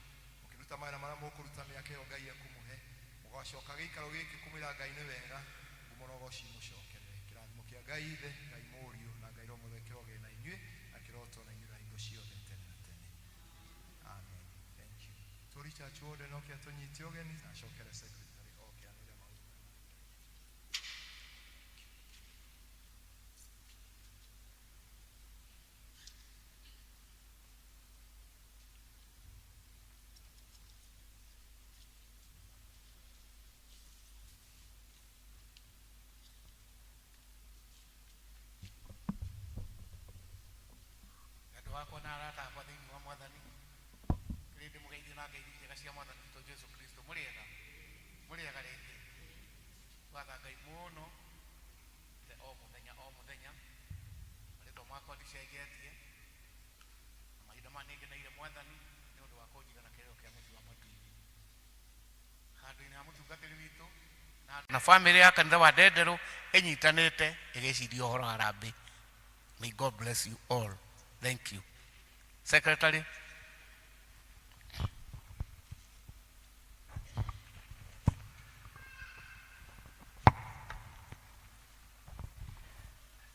mũkĩruta mawĩra marĩa mũkũruta mĩaka ĩyo Ngai ekũmũhe mũgacoka gĩikaro gĩkĩ kũmwĩra Ngai nĩ wega mũrogoci mũcokerere. Kĩrathimo kĩa Ngai Ithe, Ngai Mũriũ na Ngai Roho Mũtheru kĩroge na inyuĩ na kĩroto na inyuĩ na hingo ciothe tene na tene. Amen. Thank you. Tũri church wothe no kĩa tũnyite ũgeni na acokere secretary oke anĩre maũndũ. Wako na arata kwa thĩinĩ wa Mwathani rĩndĩ mũgeithio na ngeithi njega cia Mwathani witũ Jesu Kristo. Mũrĩega rĩngĩ twatha Ngai mũno o mũthenya marĩtwa makwa ndicenjetie na mahinda ma nĩngeneire Mwathani nĩ ũndũ wa kũnjiga na kĩrĩro kĩa mũtu wa matu-inĩ handũ-inĩ ha mũtungatĩri witũ na bamĩrĩ ya kanitha wa Ndenderũ ĩnyitanĩte ĩgĩciria ũhoro wa harambĩ. May God bless you all. Thank you. Secretary.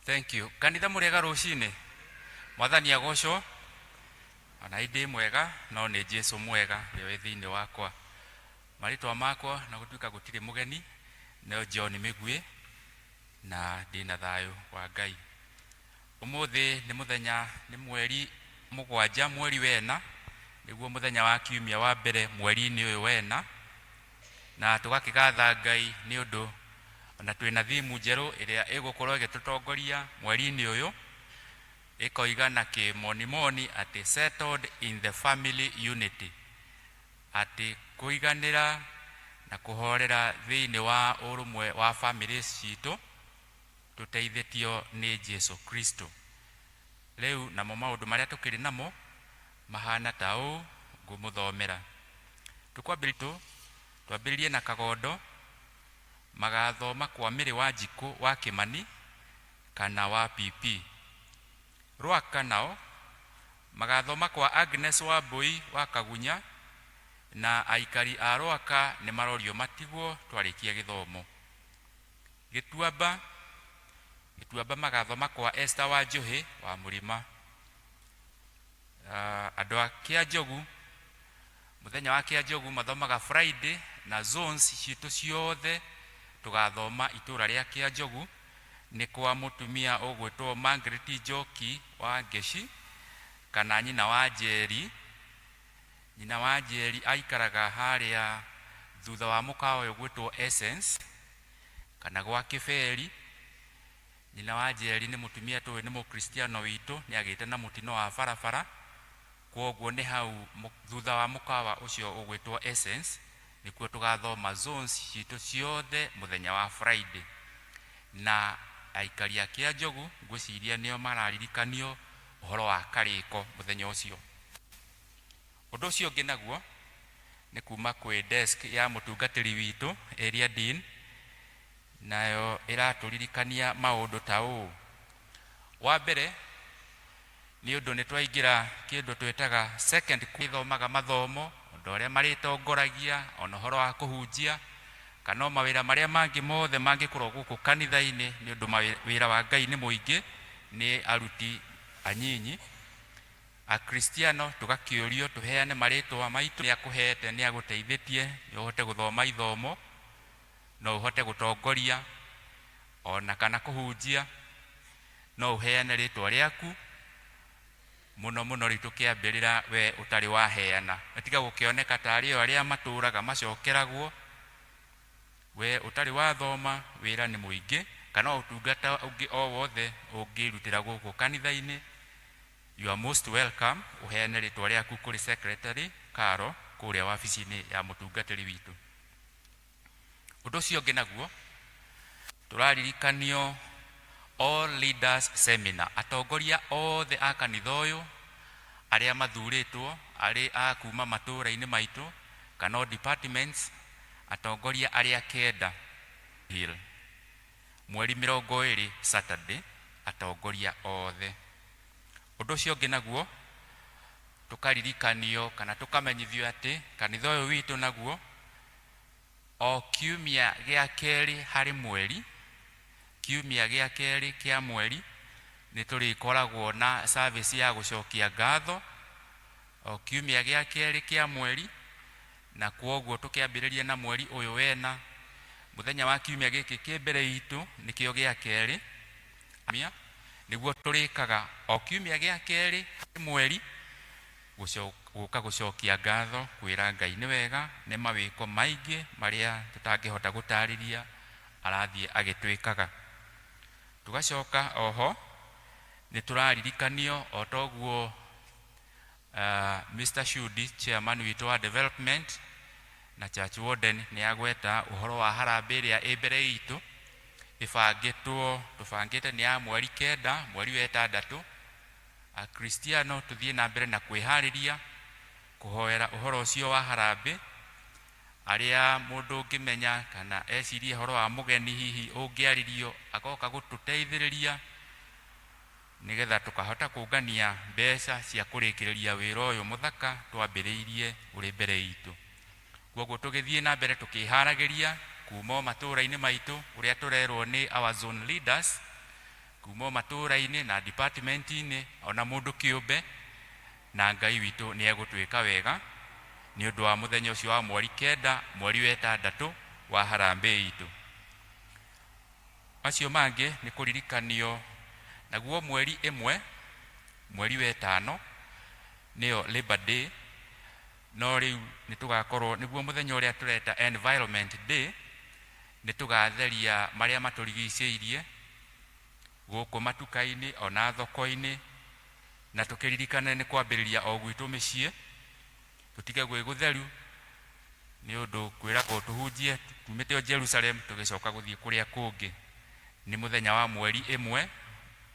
Thank you. Kanitha mũrĩega rũcinĩ. Mwathani agocwo. Ona ĩndĩ mwega no nĩ Jesu mwega rĩwe thĩinĩ wakwa. Marĩtwa makwa na gũtuĩka gũtirĩ mũgeni no John Mĩguĩ na ndĩna thayũ wa Ngai. Ũmũthĩ nĩ mũthenya nĩ mweri 7 mweri wena nĩguo mũthenya wa kiumia wa mbere mweri-inĩ ũyũ wena na tũgakĩgatha Ngai nĩ ũndũ ona twĩna thimu njerũ ĩrĩa ĩgũkorwo ĩgĩtũtongoria mweri-inĩ ũyũ ĩkoiga na kĩmonimoni atĩ settled in the family unity, atĩ kũiganĩra na kũhorera thĩinĩ wa ũrũmwe wa family citũ tũteithĩtio nĩ Jesu Kristo. Rĩu namo maũndũ marĩa tũkĩrĩ namo mahana ta ũũ ngũmũthomera. Twambĩrĩrie na kagondo magathoma kwa Mĩrĩ wa Njikũ wa Kĩmani kana wa PP. Rwaka nao magathoma kwa Agnes wa Mbũi wa Kagunya na aikari a Rwaka nĩ marorio matigwo twarĩkia gĩthomo. Gĩtuamba magathoma kwa Esther wa Njuhĩ wa Mũrima. Andũ a Kĩanjogu mũthenya wa Kĩanjogu mathomaga Friday na zones citũ ciothe tugathoma itũra rĩa Kĩanjogu nĩ kwa mũtumia ũgwĩtwo Margaret Njoki wa Ngeci kana nyina wa Njeri. Nyina wa Njeri aikaraga harĩa thutha wa mũkawa ũyũ gwĩtwo Essence kana gwa Kĩberi. Nyina wa Njeri nĩ mũtumia tũĩ nĩ mũkristiano witũ nĩ agĩte na mũtino wa barabara, kwoguo nĩ hau thutha wa mũkawa ũcio ũgwĩtwo Essence nĩkuo tũgathoma zones citũ ciothe mũthenya wa Friday. Na aikari a Kĩanjogu ngwĩciria nĩo mararirikanio ũhoro wa karĩko mũthenya ũcio. Ũndũ ũcio ũngĩ naguo nĩ kuma kwĩ desk ya mũtungatĩri witũ area dean, nayo ĩratũririkania maũndũ ta ũũ. Wa mbere nĩ ũndũ nĩ twaingĩra kĩndũ twĩtaga second gĩthomaga mathomo ũndũ ũrĩa marĩtongoragia ona ũhoro wa kũhunjia kana mawĩra marĩa mangĩ mothe mangĩkorwo gũkũ kanitha-inĩ nĩ ũndũ wĩra wa Ngai nĩ mũingĩ nĩ aruti anyinyi. Akristiano tũgakĩũrio tũheane marĩtwa maitũ nĩ akũhete nĩ agũteithĩtie nĩ ũhote gũthoma ithomo no ũhote gũtongoria ona kana kũhunjia no ũheane rĩtwa rĩaku mũno rĩtũkĩambĩrĩra we ũtarĩ waheana. Atiga gũkĩoneka tarĩ o arĩa matũraga macokeragwo, we ũtarĩ wathoma wĩra nĩ mũingĩ kana ũtungata ũngĩ o wothe ũngĩrutĩra gũkũ kanitha-inĩ. You are most welcome. Uheane rĩtwa rĩaku kũrĩ secretary Karo kũrĩa wabici-inĩ ya mũtungatĩri witũ. Ũndũ ũcio ũngĩ naguo turaririkanio all leaders seminar, atongoria othe a kanitha uyu aria mathuritwo ari a kuma matura-ini maitu kana departments, atongoria aria kenda hill mweri 20 Saturday, atongoria othe. Undu ucio ungi naguo tukaririkanio kana tukamenyithio ati kanitha uyu witu naguo o kiumia gia keri hari mweri, kiumia gia keri kia mweri ni turikoragwo na service ya gucokia ngatho o kiumia gia keri kia mweri, na kwoguo tukiambiriria na mweri uyu wena muthenya wa kiumia giki kimbere itu nikio gia keri niguo turikaga o kiumia gia keri mweri guka gucokia ngatho kwira Ngai ni wega ni mawiko maingi maria tutangihota gutariria arathie agitwikaga. Tugacoka oho ni turaririkanio otoguo Mr. Shudi chairman witu wa development na church warden ni agweta uhoro wa harambe iria ibere itu tubangite ni ya mweri 9 mweri wa 6 a Kristiano tuthie na mbere na kwihariria kuhoera uhoro ucio wa harambe aria mundu ngimenya kana ecirie horo wa mugeni hihi ungiaririo agoka gututeithiriria nigetha tukahota kungania mbeca cia kurikiriria wira uyu muthaka twambiriirie uri mbere itu. Kwoguo tugithie na mbere tukiharagiria kuma matura-ini maitu uria turerwo ni our zone leaders kuma matura-ini na department-ini ona mundu kiumbe, na Ngai witu ni egutwika wega ni undu wa muthenya ucio wa mweri 9 mweri wa 6 wa harambe itu. Acio mangi ni kuririkanio naguo mweri 1 mweri wa 5 niyo Labor Day, no riu ni tugakorwo niguo muthenya uria tureta Environment Day, ni tugatheria maria maturigiceirie guku matuka-ini ona thoko-ini, na tukiririkana ni kwambiriria o gwitu micii tutige gwi gutheru ni undu kwiragwo tuhunjie tumite o Jerusalem tugicoka guthie kuria kungi. Ni muthenya wa mweri 1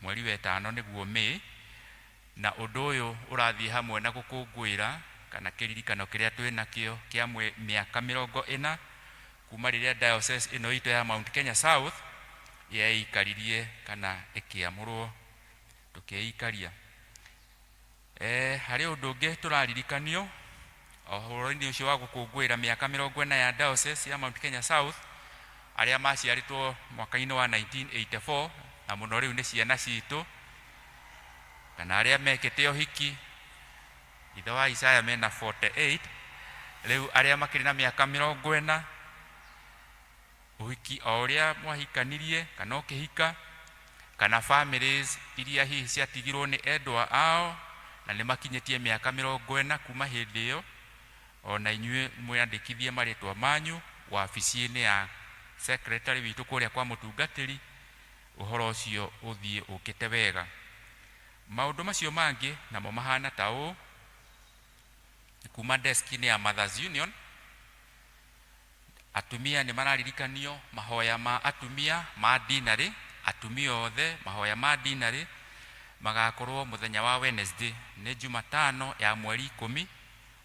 mweri wa 5 niguo May, na undu uyu urathie hamwe na gukungwira kana kiririkano kiria twinakio kia miaka 40 kuma riria diocese ino itu ya Mount Kenya South yeikaririe kana ikiamurwo tukiikaria. Hari undu ungi turaririkanio ohoro-ini ucio wa gukungwira miaka 40 ya diocese ya Mount Kenya South aria maciaritwo mwaka-ini wa 1984, na muno riu ni ciana citu kana aria mekite uhiki ithe wa Isaya mena 48, riu aria makiri na miaka 40 uhiki o uria mwahikanirie kana ukihika kana families iria hihi ciatigirwo ni endwa ao na ni makinyetie miaka 40 kuma hindi iyo, ona inyue mwandikithie maritwa manyu wabici-ini ya secretary witu kuria kwa mutungatiri, uhoro ucio uthie ukite wega. Maundu macio mangi namo mahana ta uu kuma desk-ini ya Mothers Union, atumia ni mararirikanio mahoya ma atumia ma dinari, atumia othe mahoya ma dinari magakorwo muthenya wa Wednesday ni Jumatano ya mweri 10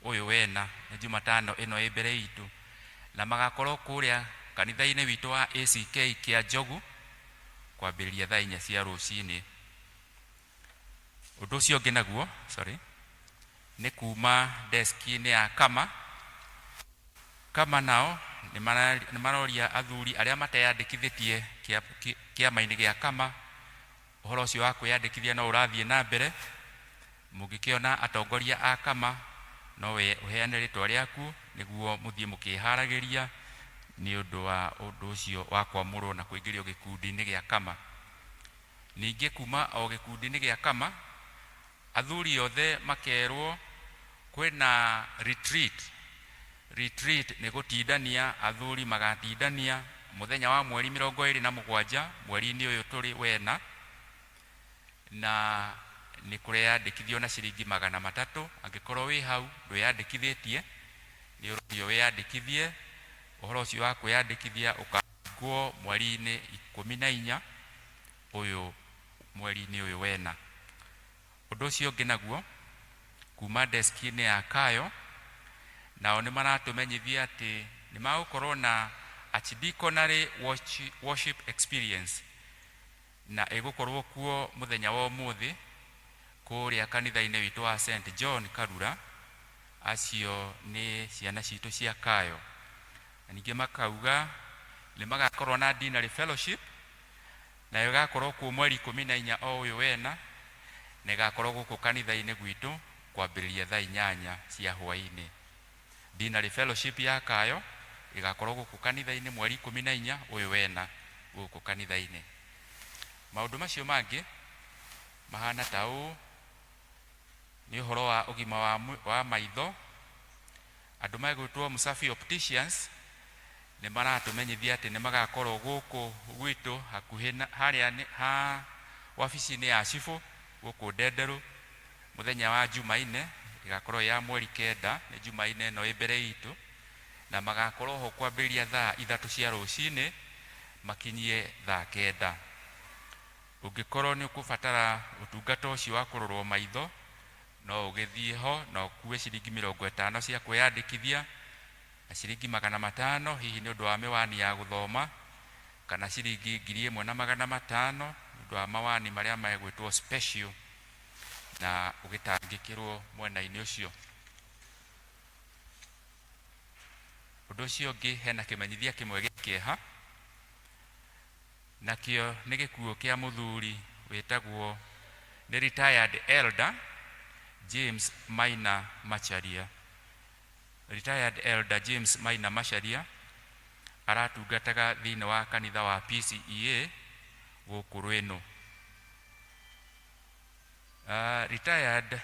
uyu wena, ni Jumatano ino ibere itu, na magakorwo kuria kanitha-ini witu wa ACK kia Njogu kwambiriria thaa 4 cia rucini. Undu ucio ungi naguo ni kuma desk-ini ya kama nao ni maroria athuri aria mateyandikithitie kiama-ini gia kama uhoro ucio wa kwiyandikithia no urathie na mbere. Mungikiona atongoria a kama no uheane ritwa riaku niguo muthie mukiharagiria ni undu wa undu ucio wa kwamurwo na kuingirio gikundi-ini gia kama. Ningi kuma o gikundi-ini gia kama athuri othe makerwo kwina retreat ni gutindania, athuri magatindania muthenya wa mweri 27 mweri-ini uyu turi wena, na ni kureyandikithio na ciringi 300. Angikorwo wi hau ndwiyandikithitie ni urio wiyandikithie. Uhoro ucio wa kwiyandikithia gũthikwo mweri-inĩ 14 ũyũ mweri-inĩ ũyũ wena. Ũndũ ũcio ũngĩ naguo kuma desk-inĩ ya Kayo nao nĩ maratũmenyithia atĩ nĩ magũkorwo na archidiaconary worship experience na ĩgũkorwo kuo mũthenya wa ũmũthĩ kũrĩa kanitha-inĩ witũ wa St John Karura. Acio nĩ ciana citũ cia Kayo. Na ningĩ makauga nĩ magakorwo na dinner fellowship na ĩgakorwo kuo mweri 14 o ũyũ wena, na ĩgakorwo gũkũ kanitha-inĩ gwitũ kwambĩrĩria thaa 8 cia hwaĩ-inĩ. Dinner fellowship ya Kayo ĩgakorwo gũkũ kanitha-inĩ mweri 14 ũyũ wena gũkũ kanitha-inĩ. Maũndũ macio mangĩ mahana ta ũũ nĩ ũhoro wa ũgima wa maitho. Andũ megwĩtwo Musafi Opticians nĩ maratũmenyithia atĩ nĩ magakorwo gũkũ gwitũ hakuhĩ harĩa ha wabici-inĩ ya Cibũ gũkũ Ndenderũ mũthenya wa Jumaine, ĩgakorwo ya mweri 9, nĩ Jumaine ĩno ĩmbere itũ, na magakorwo ho kwambĩrĩria thaa 3 cia rũcinĩ makinyie thaa 9. Ũngĩkorwo nĩ ũkũbatara ũtungata ũcio wa kũrorwo maitho, no ũgĩthiĩ ho na ũkue ciringi 50 cia kwĩyandĩkithia na ciringi 500 hihi nĩ ũndũ wa mĩwani ya gũthoma, kana ciringi 1500 nĩ ũndũ wa mawani marĩa megwĩtwo special, na ũgĩtangĩkĩrwo mwena-inĩ ũcio. Ũndũ ũcio ũngĩ, hena kĩmenyithia kĩmwe gĩkĩeha, nakĩo nĩ gĩkuũ kĩa mũthuri wĩtagwo nĩ retired elder James Maina Macharia. Retired elder James Maina Macharia aratungataga thĩinĩ wa kanitha wa PCEA gũkũ Rwĩnũ. Retired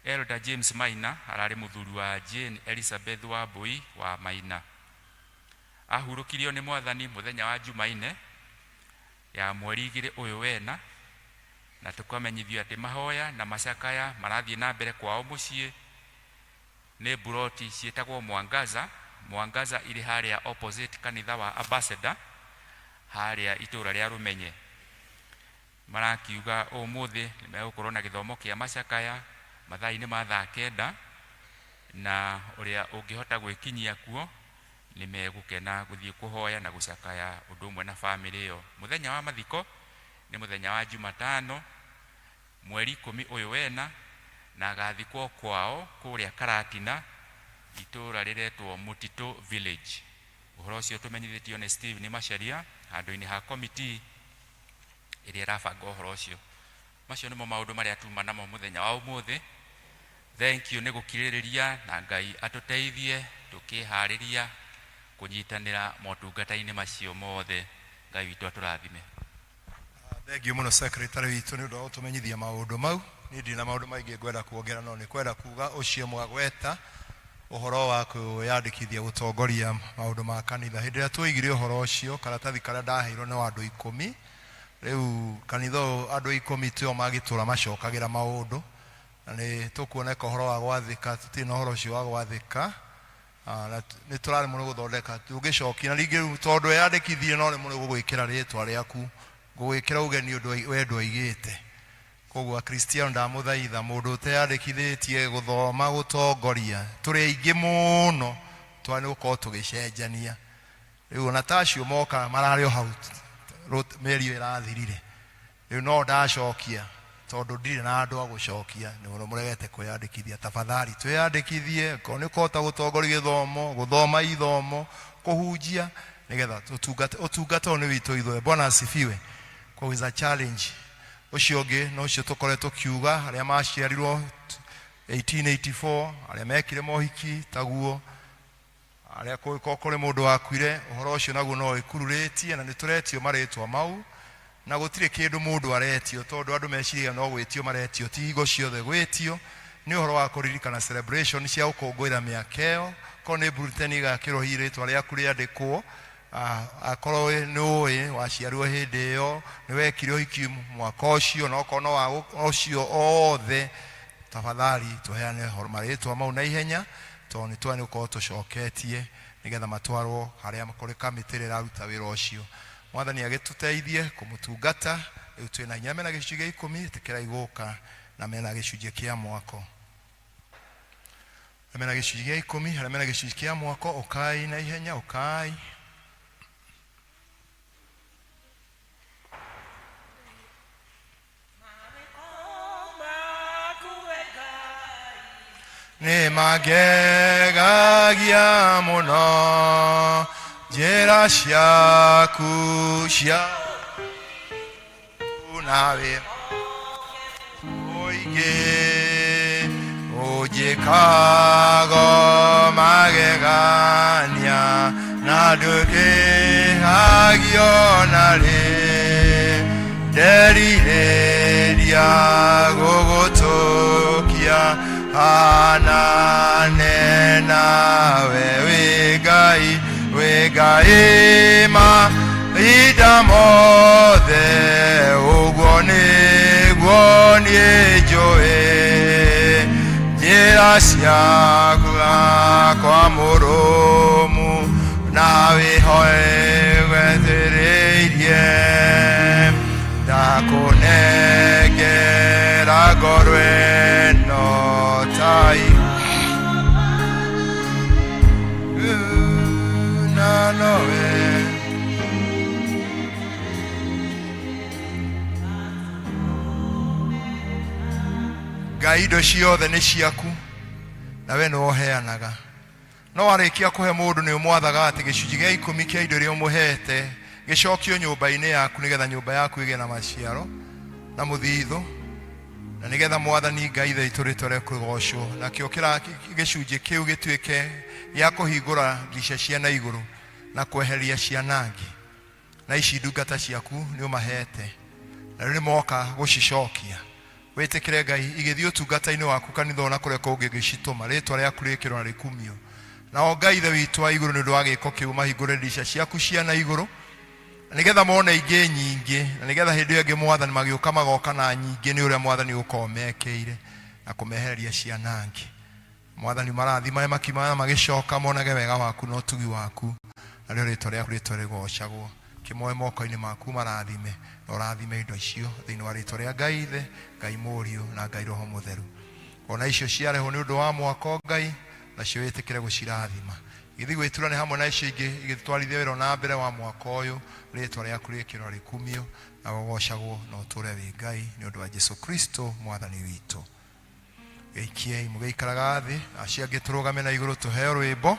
elder James Maina ararĩ mũthuri wa Jane Elizabeth Wambui wa Maina. Ahurũkirio nĩ Mwathani mũthenya wa Jumaine ya mweri 2 ũyũ wena, na tũkamenyithio atĩ mahoya na macakaya marathiĩ na mbere kwao mũciĩ nĩ buroti ciĩtagwo Mwangaza irĩ harĩa opposite kanitha wa Ambassador harĩa itũũra rĩa Rũmenye. Marakiuga ũmũthĩ nĩ megũkorwo na gĩthomo kĩa macakaya mathaa-inĩ ma thaa 9, na ũrĩa ũngĩhota gwĩkinyia kuo nĩ megũkena gũthiĩ kũhoya na gũcakaya ũndũ ũmwe na bamĩrĩ ĩyo. Mũthenya wa mathiko nĩ mũthenya wa Jumatano mweri 10 ũyũ wena, na agathikwo kwao kũrĩa Karatina itũũra rĩretwo Mutito Village. Ũhoro ũcio tũmenyithĩtio nĩ Steve Macharia handũ-inĩ ha committee ĩrĩa ĩrabanga ũhoro ũcio. Macio nĩmo maũndũ marĩa tuma namo mũthenya wa ũmũthĩ. Thank you nĩ gũkirĩrĩria, na Ngai atũteithie tũkĩharĩria kũnyitanĩra motungata-inĩ macio mothe. Ngai witũ atũrathime. Thank you mũno secretary witũ nĩ ũndũ wa gũtũmenyithia maũndũ mau. Niĩ ndirĩ na maũndũ maingĩ ngwenda kuongerera, no nĩ kwenda kuga ũcio mwagweta ũhoro wa kwĩyandĩkithia gũtongoria maũndũ ma kanitha. Hĩndĩ ĩrĩa twoigire ũhoro ũcio, karatathi karĩa ndaheirwo nĩ wa andũ 10, rĩu kanitha andũ 10 tio magĩtũra macokagĩra maũndũ, na nĩ tũkuoneka ũhoro wa gwathĩka, tũtirĩ na ũhoro ũcio wa gwathĩka, na nĩ tũrarĩ mũno gũthondeka tũngĩcokia, na ningĩ tondũ weyandĩkithie no rĩmwe gũgwĩkĩra rĩtwa rĩaku, gũgwĩkĩra ũgeni ũndũ wendo aigĩte. Koguo Akristiano ndamũthaitha mũndũ ũteyandĩkithĩtie gũthoma gũtongoria, tũrĩ aingĩ mũno nĩ gũkorwo tũgĩcenjania. Rĩu ona ta acio moka mararĩ o hau mĩeri ĩyo ĩrathirire, rĩu no ndacokia tondũ ndirĩ na andũ a gũcokia, nĩ mũno mũregete kwĩyandĩkithia. Tafadhali twĩyandĩkithie, ko nĩ kũhota gũtongoria gĩthomo, gũthoma ithomo, kũhunjia, nĩgetha ũtungata ũyũ nĩ witũ ithuĩ. Bwana asifiwe. Kwa is a challenge. Ũcio ũngĩ no ũcio tũkoretwo kiuga, arĩa maciarirwo 1884, arĩa mekire mohiki taguo, arĩa kũrĩ mũndũ wakuire, ũhoro ũcio naguo no ĩkururĩtie, na nĩ tũretio marĩtwa mau, na gũtirĩ kĩndũ mũndũ aretio, tondũ andũ meciria no gwĩtio maretio, ti higo ciothe gwĩtio. Nĩ ũhoro wa kũririkana celebration cia gũkũngũĩra mĩaka ĩyo, ko nĩ bulletin igakĩrwo hihi rĩtwa rĩaku rĩandĩkwo, akorwo nĩ ũĩ waciarirwo hĩndĩ ĩyo, nĩ wekire ũhiki mwaka ũcio, na okorwo no wa ũcio othe, tafadhali tũheane marĩtwa mau na ihenya, tondũ nĩ gũkorwo tũcoketie nigetha matwarwo haria makore kamĩtĩ ĩraruta wĩra ũcio. Mwathani agĩtũteithie kũmũtungata. Rĩu twĩna hinya mena gĩcunjĩ gĩa 10 tĩkĩra igũka na mena gĩcunjĩ kĩa mwako. Mena gĩcunjĩ gĩa 10 harĩa mena gĩcunjĩ kĩa mwako. Ũkai na ihenya, ũkai. Nĩ magegagia mũno njĩra ciaku cia nawe ũingĩ ũnjĩkago magegania na ndũkĩhagio narĩ nderirĩria gũgũtũkia hanane nawe wĩ Ngai mahinda mothe ũguo nĩguo niĩ njũĩ njĩra ciaku kwa mũrũmu na wĩhoe wethereirie ndakũnengera ngoro ĩno tai na nowe Ngai indo ciothe nĩ ciaku na we nĩwe ũheanaga. No warĩkia kũhe mũndũ nĩ ũmwathaga atĩ gĩcunjĩ gĩa 10 kĩa indo iria ũmũhete gĩcokio nyũmba-inĩ yaku nĩgetha nyũmba yaku ĩgĩe na maciaro na mũthithũ na nĩgetha Mwathani Ngai ithe witũ rĩtwa rĩaku rĩgocwo na kĩo gĩcunjĩ kĩu gĩtuĩke gĩa kũhingũra ndirica cia na igũrũ na kweheria cianangi na ici ndungata ciaku nĩ ũmahete na rĩu nĩmoka gũcicokia. Wĩtĩkĩre Ngai igĩthiĩ ũtungata-inĩ waku kanitha ona kũrĩa kũngĩ gĩcitũma rĩtwa rĩaku rĩkĩrwo na rĩkumio. Na Ngai ithe witũ wa igũrũ nĩ ũndũ wa gĩko kĩu mahingũre ndirica ciaku cia na igũrũ nĩgetha mone ingĩ nyingĩ na nĩgetha hĩndĩ ĩyo ĩngĩ Mwathani magĩũka magoka na nyingĩ nĩ ũrĩa Mwathani ũkorwo mekeire na kũmehereria cianangi. Mwathani marathima makimaya magĩcoka monage wega waku na ũtugi waku na rĩo rĩtwa rĩaku rĩgocagwo. Kĩmoe moko-inĩ maku marathime na ũrathime indo icio thĩinĩ wa rĩtwa rĩa Ngai ithe, Ngai Mũriũ na Ngai Roho Mũtheru. Ona icio ciarehwo nĩ ũndũ wa mwako Ngai nacio wĩtĩkĩre gũcirathima. Gĩthiĩ gwĩturane hamwe na icio ingĩ igĩtwarithia wĩra na mbere wa mwako ũyũ rĩtwa rĩaku rĩkĩrwo rĩkumio na gũgocagwo na ũtũre wĩ Ngai nĩ ũndũ wa Jesũ Kristo Mwathani witũ. Gĩikiei mũgĩikaraga thĩ acio angĩ tũrũgame na igũrũ tũheo rwĩmbo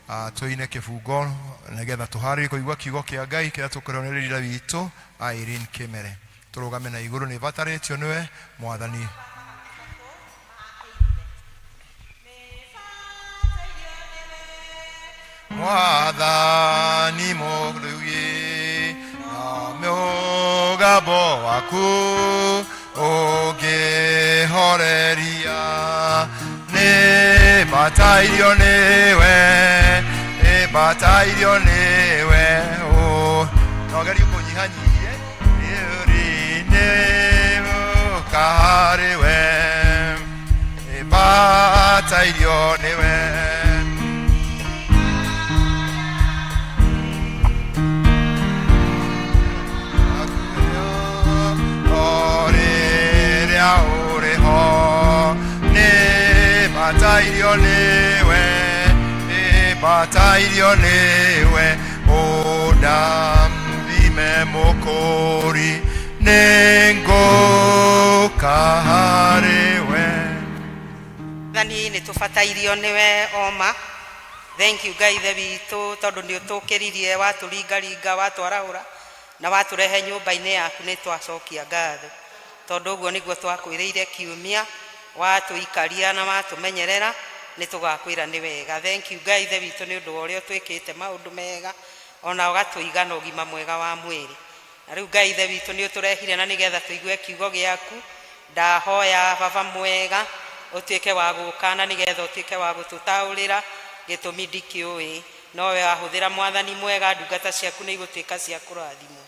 tũine kĩbungo nĩgetha tũharĩrie kũigua kiugo kĩa Ngai kĩrĩa tũkũrehwo nĩ rĩrĩa witũ Irene Kĩmere. Tũrũgame na igũrũ nĩ batarĩtio nĩwe Mwathani. Mwathani mũrugi na mũgambo waku ũngĩhoreria nĩ batairio nĩwe nogerio kũnyihanyihie nĩ ũkaharĩwe nĩ batairio nĩwe batairio nĩwe ũndathime mũkũri nĩngũka harĩwe. Thani nĩ tũbatairio nĩwe oma. Thank you Ngai ithe witũ tondũ nĩ ũtũkĩririe watũringaringa watwarahũra na watũrehe nyũmba-inĩ yaku nĩ twacokia ngatho tondũ ũguo nĩguo twakwĩrĩire kiumia watũikaria na watũmenyerera nĩ tũgakwĩra nĩ wega. Thank you Ngai ithe witũ nĩ ũndũ wa ũrĩa twĩkĩte maũndũ mega ona ũgatũiga na ũgima mwega wa mwĩrĩ. Na rĩu Ngai ithe witũ nĩ ũtũrehire na nĩgetha tũigue kiugo gĩaku. Ndahoya baba mwega ũtuĩke wa gũka na nĩgetha ũtuĩke wa gũtũtaũrĩra gĩtũmi ndikĩũĩ no we wahũthĩra Mwathani mwega ndungata ciaku nĩ igũtuĩka cia kũrathimwo.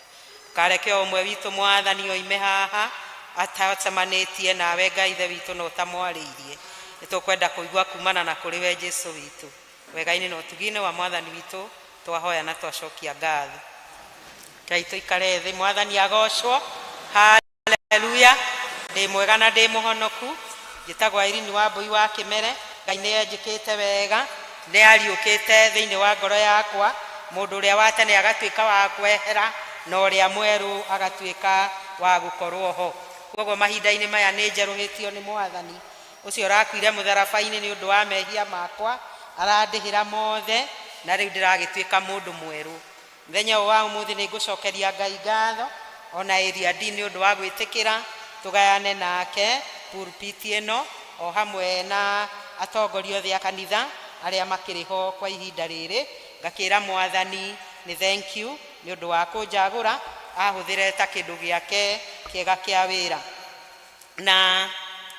Kareke ũmwe witũ Mwathani oime haha atacemanĩtie nawe Ngai ithe witũ na ũtamwarĩirie. Nĩ tũkwenda kũigua kumana na kũrĩ we Jesũ witũ wega-inĩ na ũtugi-inĩ wa mwathani witũ twahoya na twacokia ngatho. Ngai tũikare thĩ. Mwathani agocwo. Haleluya. Ndĩ mwega na ndĩ mũhonoku. Njĩtagwo Irene Wambui wa Kĩmere. Ngai nĩ enjĩkĩte wega, nĩ ariũkĩte thĩinĩ wa ngoro yakwa. Mũndũ ũrĩa wa tene agatuĩka wa kwehera na ũrĩa mwerũ agatuĩka wa gũkorwo ho. Koguo mahinda-inĩ maya nĩ njerũhĩtio nĩ Mwathani ũcio ũrakuire mũtharaba-inĩ nĩ ũndũ wa mehia makwa, arandĩhĩra mothe, na rĩu ndĩragĩtuĩka mũndũ mwerũ. Mũthenya ũyũ wa ũmũthĩ nĩ ngũcokeria Ngai ngatho ona area D nĩ ũndũ wa gwĩtĩkĩra tũgayane nake pulpit ĩno o hamwe na atongoria othe a kanitha arĩa makĩrĩ ho kwa ihinda rĩrĩ. Ngakĩra Mwathani nĩ thank you nĩ ũndũ wa kũnjagũra, ahũthĩre ta kĩndũ gĩake kĩega kĩa wĩra. Na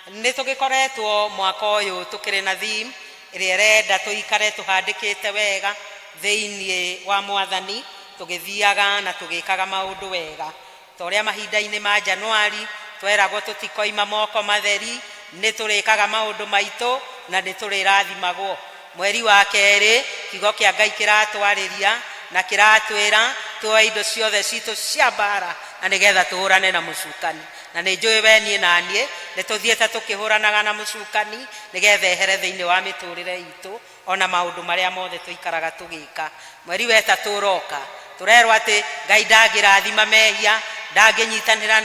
nĩ tũgĩkoretwo mwaka ũyũ tũkĩrĩ na theme ĩrĩa ĩrenda tũikare tũhandĩkĩte wega thĩinĩ wa Mwathani, tũgĩthiaga na tũgĩkaga maũndũ wega. Ta ũrĩa mahinda-inĩ ma Januari tweragwo tũtikoima moko matheri, nĩ tũrĩkaga maũndũ maitũ na nĩ tũrĩrathimagwo. Mweri wa kerĩ kiugo kĩa Ngai kĩratwarĩria na kĩratwĩra tuoe indo ciothe citũ cia mbara na nĩgetha tũhũrane na mũcukani. Na nĩ njũĩ we niĩ na niĩ nĩ tũthiĩte tũkĩhũranaga na mũcukani nĩgetha ehere thĩinĩ wa mĩtũrĩre itũ ona maũndũ marĩa mothe tũikaraga tũgĩka. Mweri wa ĩtatũ ũroka, tũrerwo atĩ Ngai ndangĩrathima mehia, ndangĩnyitanĩra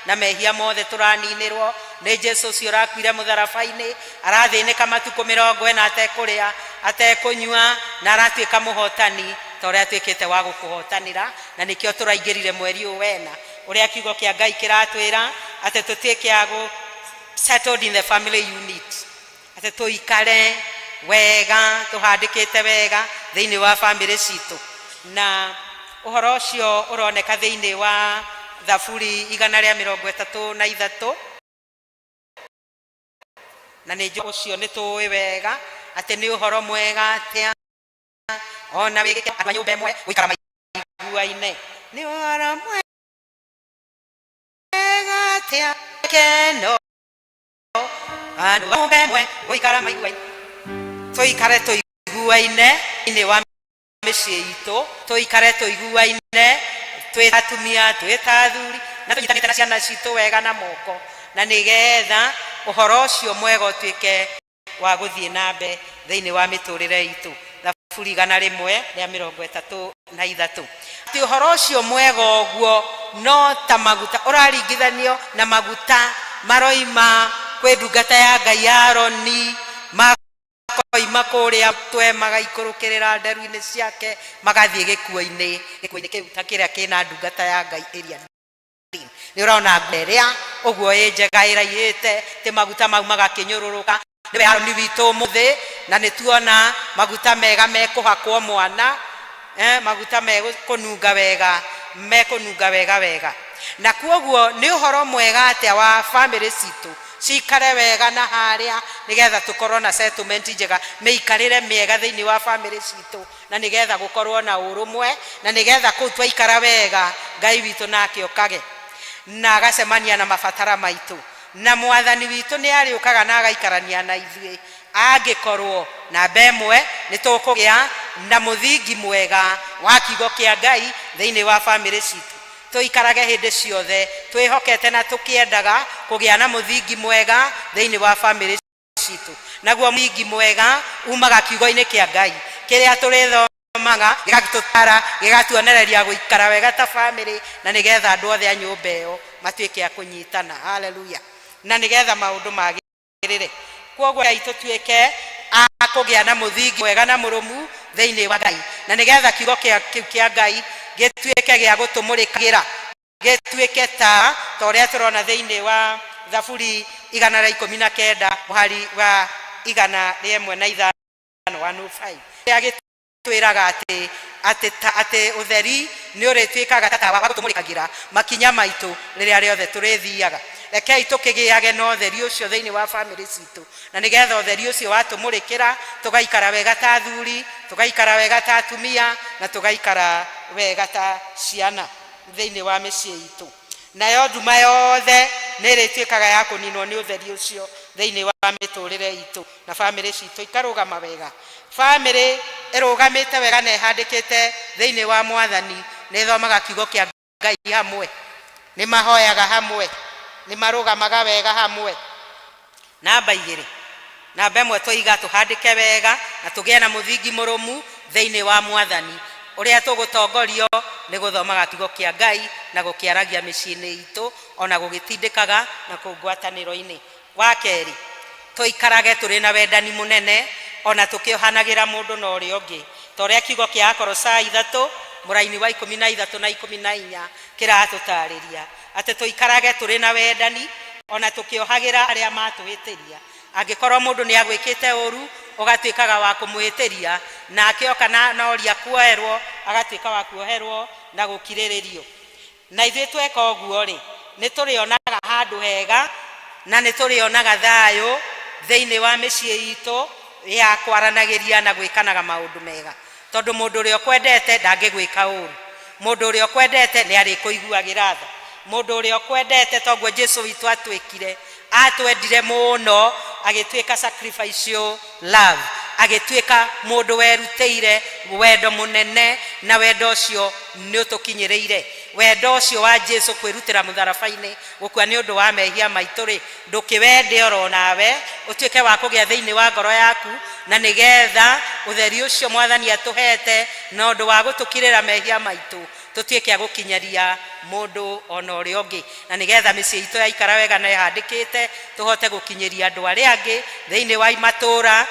na mehia mothe tũraninĩrwo nĩ Jesũ ũcio ũrakuire mũtharaba-inĩ, arathĩnĩka matukũ 40 atekũrĩa atekũnyua na aratuĩka mũhotani ta ũrĩa atuĩkĩte wa gũkũhotanĩra. Na nĩkĩo tũraingĩrire mweri ũyũ wena ũrĩa kiugo kĩa Ngai kĩratwĩra atĩ tũtuĩke agũ settled in the family unit, atĩ tũikare wega tũhandĩkĩte wega thĩinĩ wa family citũ. Na ũhoro ũcio ũroneka thĩinĩ wa Thaburi 133 na nĩ ũcio nĩ tũĩ wega atĩ nĩ ũhoro mwega atĩa ona wĩkĩke andũ a nyũmba ĩmwe gũikara maiguaine. Nĩ ũhoro mwega atĩa keno andũ a nyũmba ĩmwe gũikara maiguaine, tũikare tũiguaine thĩinĩ wa mĩciĩ itũ, tũikare tũiguaine twĩ atumia twĩ athuri na tũnyitanĩte na ciana citũ wega na moko, na nĩgetha ũhoro ũcio mwega ũtuĩke wa gũthiĩ na mbere thĩinĩ wa mĩtũrĩre itũ. Thaburi 133 atĩ ũhoro ũcio mwega ũguo no ta maguta ũraringithanio na maguta maroima kwĩ ndungata ya Ngai Aroni, makoima kũrĩa twe magaikũrũkĩrĩra nderu-inĩ ciake magathiĩ gĩkuũ-inĩ kĩu ta kĩrĩa kĩna ndungata ya Ngai ĩrĩa. Nĩ ũrona mberea ũguo ĩ njega ĩraihĩte tĩ maguta mau magakĩnyũrũrũka. Nĩwe Aroni witũ mũthĩ na nĩ tuona maguta mega mekũhakwo mwana, maguta mekũnunga wega. Na kuoguo nĩ ũhoro mwega atĩa wa family citũ cikare wega na harĩa nĩgetha tũkorwo na settlement njega, mĩikarĩre mĩega thĩinĩ wa family citũ, na nĩgetha gũkorwo na ũrũmwe, na nĩgetha kũu twaikara wega Ngai witũ nake okage na agacemania na mabatara maitũ. Na Mwathani witũ nĩ arĩũkaga na agaikarania na ithuĩ angĩkorwo namba ĩmwe nĩ tũkũgĩa na mũthingi mwega wa kiugo kĩa Ngai thĩinĩ wa family citũ. Tũikarage hĩndĩ ciothe twĩhokete na tũkĩendaga kũgĩa na mũthingi mwega thĩinĩ wa family citũ. Naguo mũthingi mwega umaga kiugo-inĩ kĩa Ngai kĩrĩa tũrĩthomaga gĩgatũtara gĩgatuonereria gũikara wega ta family, na nĩgetha andũ othe a nyũmba ĩyo matuĩke a kũnyitana. Haleluya. Na nĩgetha maũndũ magĩrĩre. Kuoguo Ngai tũtuĩke a kũgĩa na mũthingi mwega na mũrũmu thĩinĩ wa Ngai, na nĩgetha kiugo kĩa Ngai gĩtuĩke gĩa gũtũmũrĩkagĩra, gĩtuĩke ta ũrĩa tũrona thĩinĩ wa Thaburi 119 mũhari wa 105 rĩa gĩtwĩraga atĩ ũtheri nĩ ũrĩtuĩkaga ta wa gũtũmũrĩkagĩra makinya maitũ rĩrĩa rĩothe tũrĩthiaga. Rekei tũkĩgĩage na ũtheri ũcio thĩinĩ wa family citũ, na nĩgetha ũtheri ũcio watũmũrĩkĩra tũgaikara wega ta athuri, tũgaikara wega ta atumia, na tũgaikara wega ta ciana thĩinĩ wa mĩciĩ itũ. Nayo nduma yothe nĩ ĩrĩtuĩkaga ya kũninwo nĩ ũtheri ũcio thĩinĩ wa mĩtũrĩre itũ, na family citũ ikarũgama wega family erogamite wega na handikite thiini wa mwathani ni thomaga kiugo kia Ngai hamwe ni mahoyaga hamwe ni marugamaga wega hamwe. Namba 2 namba 1 tũiga tũhandĩke wega na tũgĩe na mũthingi mũrũmu thĩinĩ wa mwathani ũrĩa tũgũtongorio nĩ gũthomaga kiugo kĩa Ngai na gũkĩaragia mĩciĩ-inĩ itũ ona gũgĩtindĩkaga na kũngwatanĩro-inĩ. Wa kerĩ tũikarage tũrĩ na wendani mũnene ona tũkĩohanagĩra mũndũ na ũrĩa ũngĩ ta ũrĩa kiugo kĩa Akolosai 3 mũraini wa 13 na 14 kĩratũtarĩria atĩ tũikarage tũrĩ na wendani ona tũkĩohagĩra arĩa matũhĩtĩria. Angĩkorwo mũndũ nĩ agwĩkĩte ũru ũgatuĩkaga wa kũmũhĩtĩria na akĩoka na ũria kuoherwo agatuĩka wa kuoherwo na gũkirĩrĩrio. Na ithuĩ tweka ũguo rĩ nĩ tũrĩonaga handũ hega na nĩ tũrĩonaga thayũ thĩinĩ wa mĩciĩ itũ ya kwaranagĩria na gwĩkanaga maũndũ mega tondũ mũndũ ũrĩa ũkwendete ndangĩgwĩka ũru. Mũndũ ũrĩa ũkwendete nĩ arĩkũiguagĩra tha. Mũndũ ũrĩa ũkwendete toguo Jesũ witũ atwĩkire atwendire mũno agĩtuĩka sacrificial love agĩtuĩka mũndũ werutĩire wendo mũnene na wendo ũcio nĩ ũtũkinyĩrĩire. Wendo ũcio wa Jesũ kwĩrutĩra mũtharaba-inĩ gũkua nĩ ũndũ wa mehia maitũ rĩ ndũkĩwende oro nawe ũtuĩke wa kũgĩa thĩinĩ wa ngoro yaku na nĩgetha ũtheri ũcio mwathani atũhete na ũndũ wa gũtũkirĩra mehia maitũ tũtuĩke agũkinyaria mũndũ ona ũrĩa ũngĩ na nĩgetha mĩciĩ itũ yaikara wega na ĩhandĩkĩte tũhote gũkinyĩria andũ arĩa angĩ thĩinĩ wa matũũra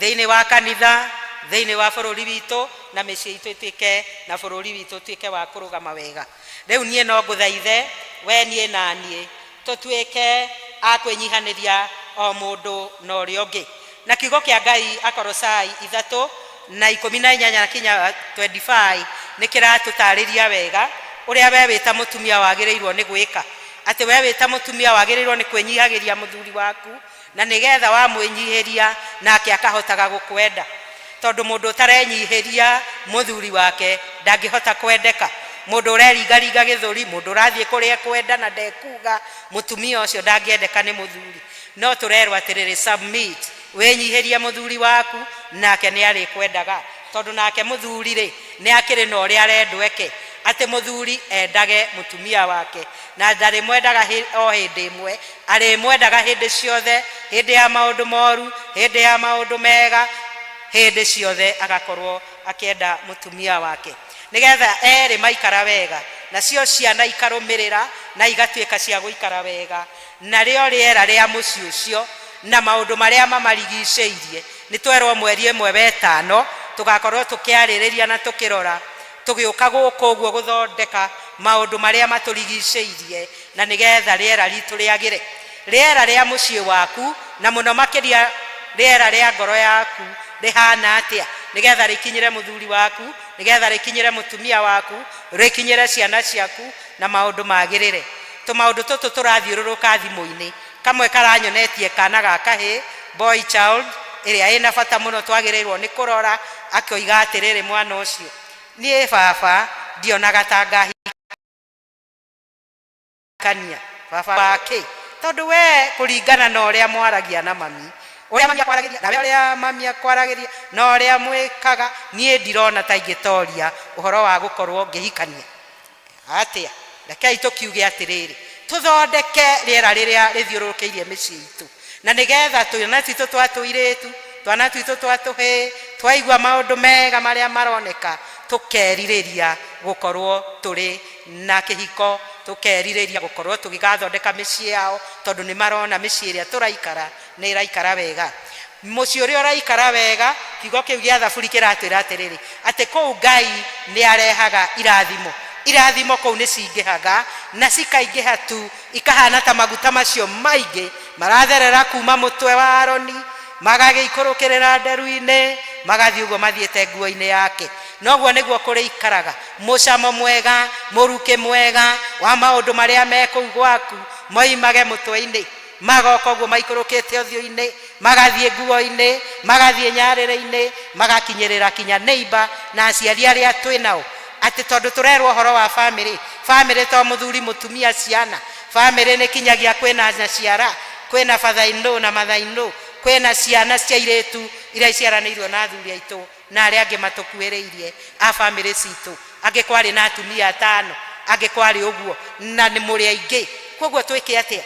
thĩinĩ wa kanitha thĩinĩ wa bũrũri witũ na mĩciĩ itũ ĩtuĩke na bũrũri witũ ũtuĩke wa kũrũgama wega. Rĩu niĩ no ngũthaithe we niĩ na niĩ tũtuĩke a kwĩnyihanĩria o mũndũ na ũrĩa ũngĩ. Na kiugo kĩa Ngai Akolosai 3 na 18 kinya 25 nĩ kĩratũtarĩria wega ũrĩa we wĩta mũtumia wagĩrĩirwo nĩ gwĩka. Atĩ we wĩta mũtumia wagĩrĩirwo nĩ kwĩnyihagĩria mũthuri waku na nĩgetha wamwĩnyihĩria nake akahotaga gũkwenda. Tondũ mũndũ ũtarenyihĩria mũthuri wake ndangĩhota kwendeka. Mũndũ ũreringaringa gĩthũri mũndũ ũrathiĩ kũrĩa kwenda na ndekuga mũtumia ũcio ndangĩendeka nĩ mũthuri. No tũrerwo atĩrĩrĩ submit wĩnyihĩrie mũthuri waku nake nĩ arĩkwendaga tondũ nake mũthuri rĩ nĩ akĩrĩ na ũrĩa arendweke atĩ mũthuri endage mũtumia wake na ndarĩ mwendaga o hĩndĩ ĩmwe arĩmwendaga hĩndĩ ciothe hĩndĩ ya maũndũ moru hĩndĩ ya maũndũ mega hĩndĩ ciothe agakorwo akĩenda mũtumia wake nĩgetha erĩ maikara wega nacio ciana ikarũmĩrĩra na igatuĩka cia gũikara wega narĩo rĩera rĩa mũciĩ ũcio na maũndũ marĩa mamarigicĩirie. Nĩ twerwo mweri ĩmwe wa 5 tũgakorwo tũkĩarĩrĩria na tũkĩrora tũgĩũka gũkũ ũguo gũthondeka maũndũ marĩa matũrigicĩirie na nĩgetha rĩera ritũ rĩagĩre. Rĩera rĩa mũciĩ waku na mũno makĩria rĩera rĩa ngoro yaku rĩhana atĩa nĩgetha rĩkinyĩre mũthuri waku nĩgetha rĩkinyĩre mũtumia waku rĩkinyĩre ciana ciaku na maũndũ magĩrĩre. Tũmaũndũ tũtũ tũrathiũrũrũka thimũ-inĩ kamwe karanyonetie kana ga kahĩ boy child ĩrĩa ĩna bata mũno twagĩrĩirwo nĩ kũrora akĩoiga atĩrĩrĩ mwana ũcio niĩ baba ndionaga ta ngahikania baba wake tondũ we kũringana na ũrĩa mwaragia na mami ũrĩa mami akwaragĩria na ũrĩa mami akwaragĩria na ũrĩa mwĩkaga niĩ ndirona ta ingĩtoria ũhoro wa gũkorwo ngĩhikania atĩa. Rekei tũkiuge atĩrĩrĩ tũthondeke rĩera rĩrĩa rĩthiũrũrũkĩirie mĩciĩ itũ na nĩgetha twana twitũ twa tũirĩtu twana twitũ twa tũhĩ twaigua maũndũ mega marĩa maroneka tũkerirĩria gũkorwo tũrĩ na kĩhiko tũkerirĩria gũkorwo tũgĩgathondeka mĩciĩ yao tondũ nĩ marona mĩciĩ ĩrĩa tũraikara nĩ ĩraikara wega. Mũciĩ ũrĩa ũraikara wega kiugo kĩu gĩa Thaburi kĩratwĩra atĩrĩrĩ atĩ kũu Ngai nĩ arehaga irathimo kũu nĩ cingĩhaga na cikaingĩha tu ikahana ta maguta macio maingĩ maratherera kuma mũtwe wa Aroni magagĩikũrũkĩrĩra nderu-inĩ magathiĩ ũguo mathiĩte nguo-inĩ yake. Noguo nĩguo kũrĩikaraga mũcamo mwega mũrukĩ mwega wa maũndũ marĩa me kũu gwaku moimage mũtwe-inĩ magoka ũguo maikũrũkĩte ũthiũ-inĩ magathiĩ nguo-inĩ magathiĩ nyarĩrĩ-inĩ magakinyĩrĩra kinya neighbor na aciari arĩa twĩ nao. Atĩ tondũ tũrerwo ũhoro wa family to mũthuri mũtumia ciana family nĩ kinyagia kwĩna nyaciara kwĩna father in law na mother in law kwĩna ciana cia irĩtu iria iciaranĩirwo na athuri aitũ na arĩa angĩ matũkuhĩrĩirie a bamĩrĩ citũ, angĩ kwarĩ na atumia 5, angĩ kwarĩ ũguo, na nĩ mũrĩ aingĩ. Koguo twĩke atĩa?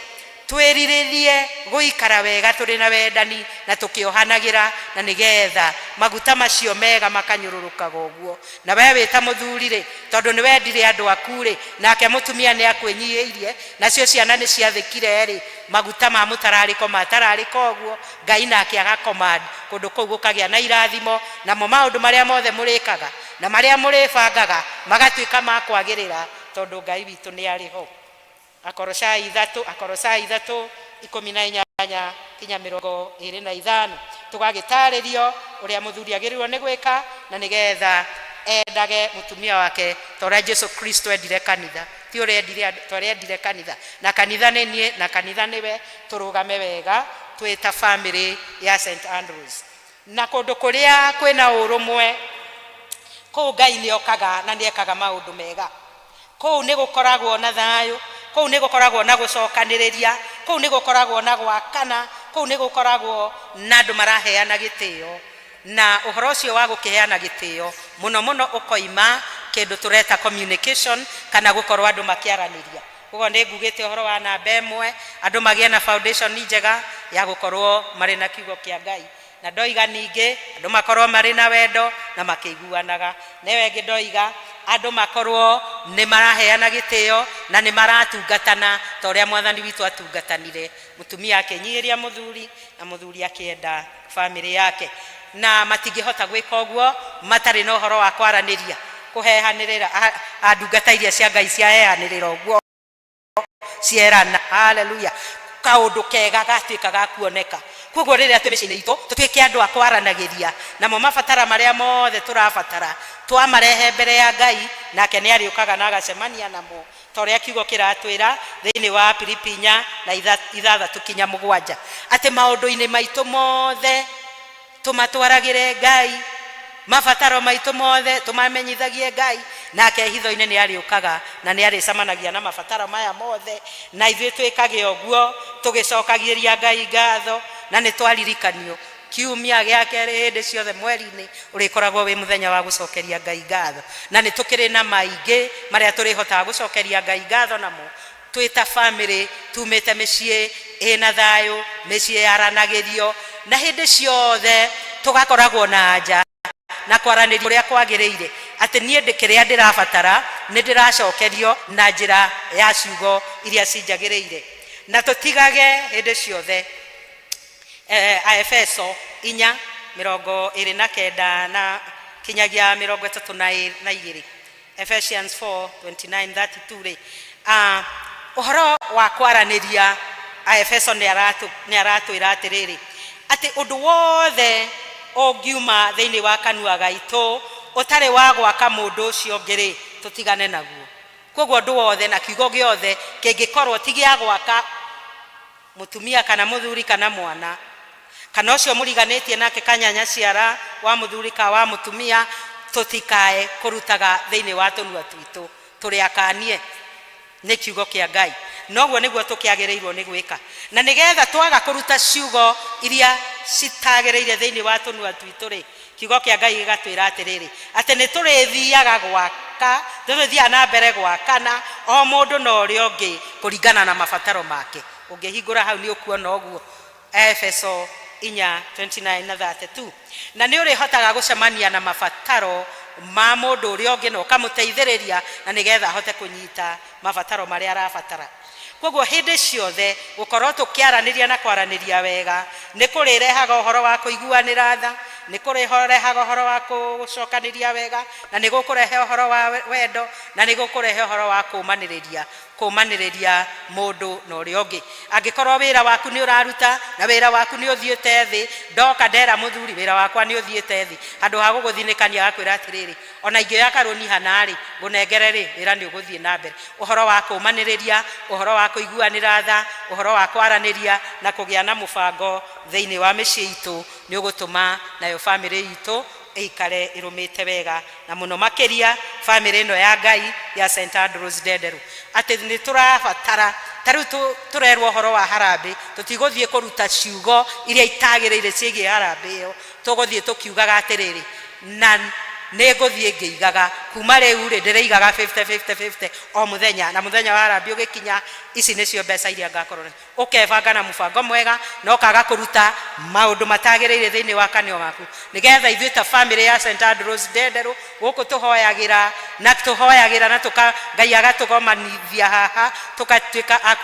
Twĩrirĩrie gũikara wega tũrĩ na wendani na tũkĩohanagĩra, na nĩgetha maguta macio mega makanyũrũrũkaga ũguo. Na we wĩta mũthuri rĩ, tondũ nĩ wendire andũ aku rĩ, nake mũtumia nĩ akwĩnyihĩirie, nacio ciana nĩ ciathĩkire rĩ, maguta ma mũtararĩko matararĩka ũguo, Ngai nake agacommand kũndũ kũu gũkagĩa na irathimo, namo maũndũ marĩa mothe mũrĩkaga na marĩa mũrĩbangaga magatuĩka ma kwagĩrĩra, tondũ Ngai witũ nĩ arĩ ho. Akorosai 3:18 kinya 25 tũgagĩtarĩrio ũrĩa mũthuri agĩrĩirwo nĩ gwĩka, na nĩgetha endage mũtumia wake torĩa Jesu Kristo endire kanitha, ti ũrĩa endire kanitha, na kanitha nĩ niĩ na kanitha nĩwe. Tũrũgame wega twĩ ta family ya St Andrews, na kũndũ kũrĩa kwĩna ũrũmwe kũu Ngai nĩ okaga na nĩ ekaga maũndũ mega. Kũu nĩ gũkoragwo na thayũ, kũu nĩ gũkoragwo na gũcokanĩrĩria, kũu nĩ gũkoragwo na gwakana, kũu nĩ gũkoragwo na andũ maraheana gĩtĩo, na ũhoro ũcio wa gũkĩheana gĩtĩo mũno mũno ũkoima kĩndũ tũreta communication, kana gũkorwo andũ makĩaranĩria. Koguo nĩ ngugĩte ũhoro wa namba ĩmwe, andũ magĩe na foundation njega ya gũkorwo marĩ na kiugo kĩa Ngai, na ndoiga ningĩ andũ makorwo marĩ na wendo na makĩiguanaga. Newe ngĩ ndoiga andũ makorwo nĩ maraheana gĩtĩo na nĩ maratungatana ta ũrĩa Mwathani witũ atungatanire, mũtumia akĩnyihĩria mũthuri na mũthuri akĩenda family yake, na matingĩhota gwĩka ũguo matarĩ na ũhoro wa kwaranĩria, kũheanĩrĩra. Ndungata iria cia Ngai ciaheanĩrĩra ũguo cierana, haleluya, kaũndũ kega gatuĩka ga kuoneka. Koguo rĩrĩa twĩ mĩciĩ-inĩ itũ tũtuĩke andũ a kwaranagĩria, namo mabatara marĩa mothe tũrabatara twamarehe mbere ya Ngai, nake nĩ arĩũkaga na agacemania namo, ta ũrĩa kiugo kĩratwĩra thĩinĩ wa Filipi 4:6-7, atĩ maũndũ-inĩ maitũ mothe tũmatwaragĩre Ngai, mabataro maitũ mothe tũmamenyithagie Ngai, nake hitho-inĩ nĩ arĩũkaga na nĩ arĩcemanagia na mabataro maya mothe, na ithuĩ twĩkage ũguo tũgĩcokagĩria Ngai ngatho, na nĩ twaririkanio kiumia gĩa kerĩ hĩndĩ ciothe mweri-inĩ ũrĩkoragwo wĩ mũthenya wa gũcokeria Ngai ngatho, na nĩ tũkĩrĩ na maingĩ marĩa tũrĩhotaga gũcokeria Ngai ngatho namo twĩ ta family tumĩte mĩciĩ ĩna thayũ, mĩciĩ yaranagĩrio, na hĩndĩ ciothe tũgakoragwo na anja na kwaranĩria ũrĩa kwagĩrĩire, atĩ niĩ kĩrĩa ndĩrabatara nĩ ndĩracokerio na njĩra ya ciugo iria cinjagĩrĩire, na tũtigage hĩndĩ ciothe Aefeso 4:29 na kinyagia 32, Ephesians 4:29-32 ũhoro wa kwaranĩria. Aefeso nĩ aratwĩra atĩrĩrĩ, atĩ ũndũ wothe ũngiuma thĩinĩ wa kanua gaitũ ũtarĩ wa gwaka mũndũ ũcio ũngĩ tũtigane naguo. Koguo ũndũ wothe na kiugo gĩothe kĩngĩkorwo ti gĩa gwaka mũtumia kana mũthuri kana mwana, kana ũcio mũriganĩtie nake kanyanya ciara wa mũthuri ka wa mũtumia, tũtikae kũrutaga thĩinĩ wa tũnua twitũ tũrĩ akanie nĩ kiugo kĩa Ngai. Noguo nĩguo tũkĩagĩrĩirwo nĩ gwĩka, na nĩgetha twaga kũruta ciugo iria citagĩrĩire thĩinĩ wa tũnua twitũ rĩ, kiugo kĩa Ngai gĩgatwĩra atĩrĩrĩ, atĩ nĩ tũrĩthiaga gwaka, tũrĩthiaga na mbere gwakana o mũndũ na ũrĩa ũngĩ kũringana na mabataro make. Ũngĩhingũra hau nĩ ũkuona ũguo, Efeso 4:29-32, na nĩ ũrĩhotaga gũcemania na mabataro ma mũndũ ũrĩa ũngĩ na ũkamũteithĩrĩria, na nĩgetha ahote kũnyita mabataro marĩa arabatara. Koguo hĩndĩ ciothe gũkorwo tũkĩaranĩria na kwaranĩria wega nĩ kũrĩrehaga ũhoro wa kũiguanĩra tha, nĩ kũrĩrehaga ũhoro wa gũcokanĩria wega, na nĩ gũkũrehe ũhoro wa wendo, na nĩ gũkũrehe ũhoro wa kũmanĩrĩria mũndũ na ũrĩa ũngĩ. Angĩkorwo wĩra waku nĩ ũraruta na wĩra waku nĩ ũthiĩte thĩ, ndoka ndera mũthuri wĩra wakwa nĩ ũthiĩte thĩ, handũ ha gũgũthinĩkania agakwĩra atĩrĩrĩ, ona ingĩoya karũni hanarĩ ngũnengere rĩ, wĩra nĩ ũgũthiĩ na mbere. Ũhoro wa kũmanĩrĩria, ũhoro wa kũiguanĩra tha, ũhoro wa kwaranĩria na kũgĩa na mũbango thĩinĩ wa mĩciĩ itũ nĩ ũgũtũma nayo family itũ ĩikare ĩrũmĩte wega, na mũno makĩria family ĩno ya Ngai ya St Andrews Ndenderu, atĩ nĩ tũrabatara. Tarĩu tũrerwo ũhoro wa harambĩ, tũtigũthiĩ kũruta ciugo iria itagĩrĩire ciĩgiĩ harambĩ ĩyo, tuguthie tukiugaga atiriri na nĩngũthiĩ ngĩigaga kuma rĩu rĩ ndĩrĩigaga 50 o mũthenya na mũthenya wa Arambia ũgĩkinya ici nĩcio mbeca iria ngakorwo ũkebanga na mũbango mwega no kaga kũruta maũndũ matagĩrĩire thĩinĩ wa kanio gaku nĩgetha ithuĩ ta family ya St Andrews Ndenderu gũkũ tũhoyagĩra na Ngai agatũgomanithia haha tũgatuĩka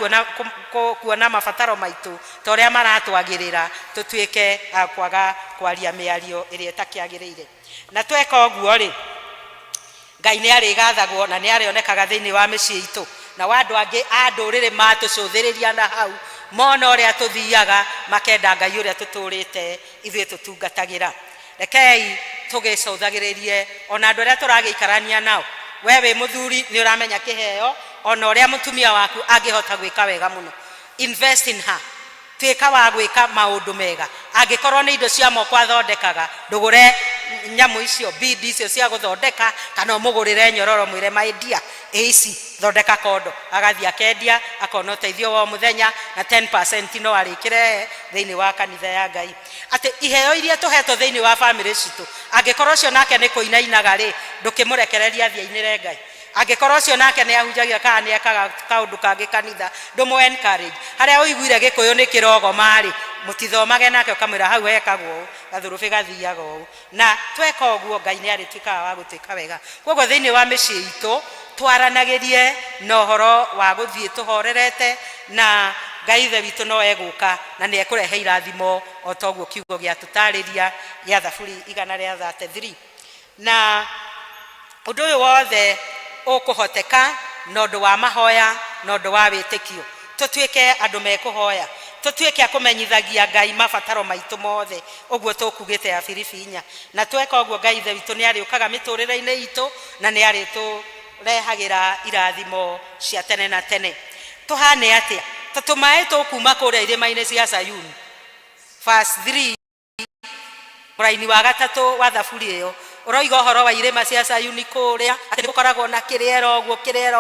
kuona mabataro maitũ ta ũrĩa maratwagĩrĩra tũtuĩke kwaga kwaria mĩario ĩrĩa ĩtakĩagĩrĩire na tweka ũguo rĩ Ngai nĩ arĩgathagwo na nĩ arĩonekaga thĩinĩ wa mĩciĩ itũ na andũ angĩ a ndũrĩrĩ matũcũthĩrĩria na hau mona ũrĩa tũthiaga makenda Ngai ũrĩa tũtũrĩte ithuĩ tũtungatagĩra rekei tũgĩcũthagĩrĩrie ona andũ arĩa tũragĩikarania nao we wĩ mũthuri nĩ ũramenya kĩheo ona ũrĩa mũtumia waku angĩhota gwĩka wega mũno invest in her tuĩka wa gwĩka maũndũ mega angĩkorwo nĩ indo cia moko athondekaga ndũgũre nyamũ icio bead icio cia gũthondeka kana ũmũgũrĩre nyororo mwĩre maidia ici thondeka kondo agathiĩ akendia akona ũteithio wa mũthenya na 10% no arĩkĩre thĩinĩ wa kanitha ya Ngai atĩ iheo iria tũhetwo thĩinĩ wa family citũ angĩkorwo ũcio nake nĩ kũinainaga rĩ ndũkĩmũrekereria athiainĩre Ngai angĩkorwo ũcio nake nĩ ahunjagia kana nĩ ekaga kaũndũ kangĩ kanitha ndũmũ encourage harĩa ũiguire gĩkũyũ nĩ kĩrogoma rĩ mũtithomage nake ũkamwĩra hau hekagwo gathũrũbĩ gathiaga ũũ na tweka ũguo Ngai nĩ arĩtuĩkaga wa gũtuĩka wega koguo thĩinĩ wa mĩciĩ itũ twaranagĩrie na ũhoro wa gũthiĩ tũhorerete na Ngai ithe witũ no egũka na nĩ ekũrehe irathimo o ta ũguo kiugo gĩa tũtarĩria gĩa Thaburi 133 na ũndũ ũyũ wothe ũkũhoteka na ũndũ wa mahoya na ũndũ wa wĩtĩkio tũtuĩke andũ mekũhoya tũtuĩke akũmenyithagia Ngai mabataro maitũ mothe ũguo tũkugĩte ya Filipi 4 na tweka ũguo Ngai ithe witũ nĩ arĩũkaga mĩtũrĩre-inĩ itũ na nĩ arĩtũrehagĩra irathimo cia tene na tene tũhane atĩa tũtũmaĩ tũkuma kũrĩa irĩma-inĩ cia Sayuni verse 3 mũraini wa gatatũ wa thaburi ĩyo ũroiga ũhoro wa irĩma cia Sayuni kũrĩa atĩ nĩgũkoragwo na kĩrĩera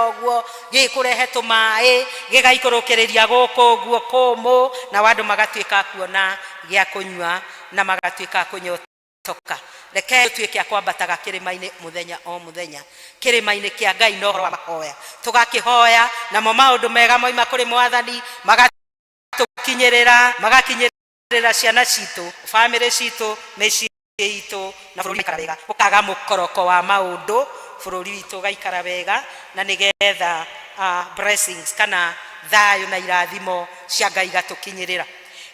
ũguo gĩkũrehe tũmaĩ gĩgaikũrũkĩrĩria gũkũ ũguo kũmũ na andũ magatuĩka kuona gĩa kũnyua na magatuĩka kũnyotoka reke tuĩke akwambataga kĩrĩma-inĩ mũthenya o mũthenya kĩrĩma-inĩ kĩa Ngai no ũhoro wa mahoya tũgakĩhoya namo maũndũ mega moima kũrĩ Mwathani magakinyĩrĩra ciana citũ family citũ mĩciĩ itũ na bũrũri wĩikara wega ũkaga mũkoroko wa maũndũ bũrũri witũ gaikara wega na nĩgetha blessings kana thayũ na irathimo cia Ngai gatũkinyĩrĩra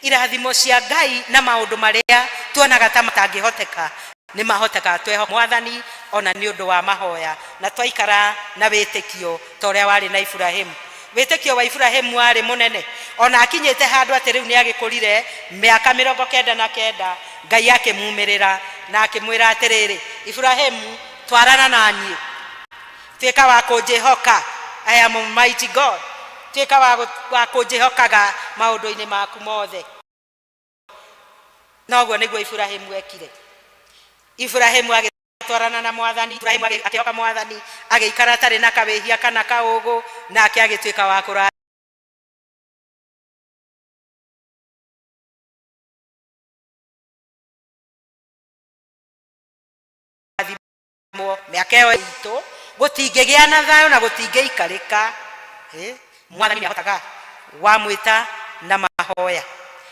irathimo cia Ngai na maũndũ marĩa tuonaga ta matangĩhoteka nĩ mahoteka tweho Mwathani ona nĩ ũndũ wa mahoya na twaikara na wĩtĩkio ta ũrĩa warĩ na Ibrahimu wĩtĩkio wa Ibrahimu warĩ mũnene ona akinyĩte handũ atĩ rĩu nĩ agĩkũrire mĩaka 99 Ngai akĩmumĩrĩra na akĩmwĩra atĩrĩrĩ Ibrahimu twarana na niĩ tuĩka wa kũnjĩhoka I am a mighty God tuĩka wa kũnjĩhokaga maũndũ-inĩ maku mothe noguo nĩguo Ibrahimu ekire Ibrahimu agĩtwarana na Mwathani Ibrahimu akĩhoka Mwathani agĩikara atarĩ na kawĩhia kana kaũgũ nake agĩtuĩka wa kũra mĩaka ĩyo itũ gũtingĩgĩa na thayũ na gũtingĩikarĩka Mwathani nĩahotaga wamwĩta na mahoya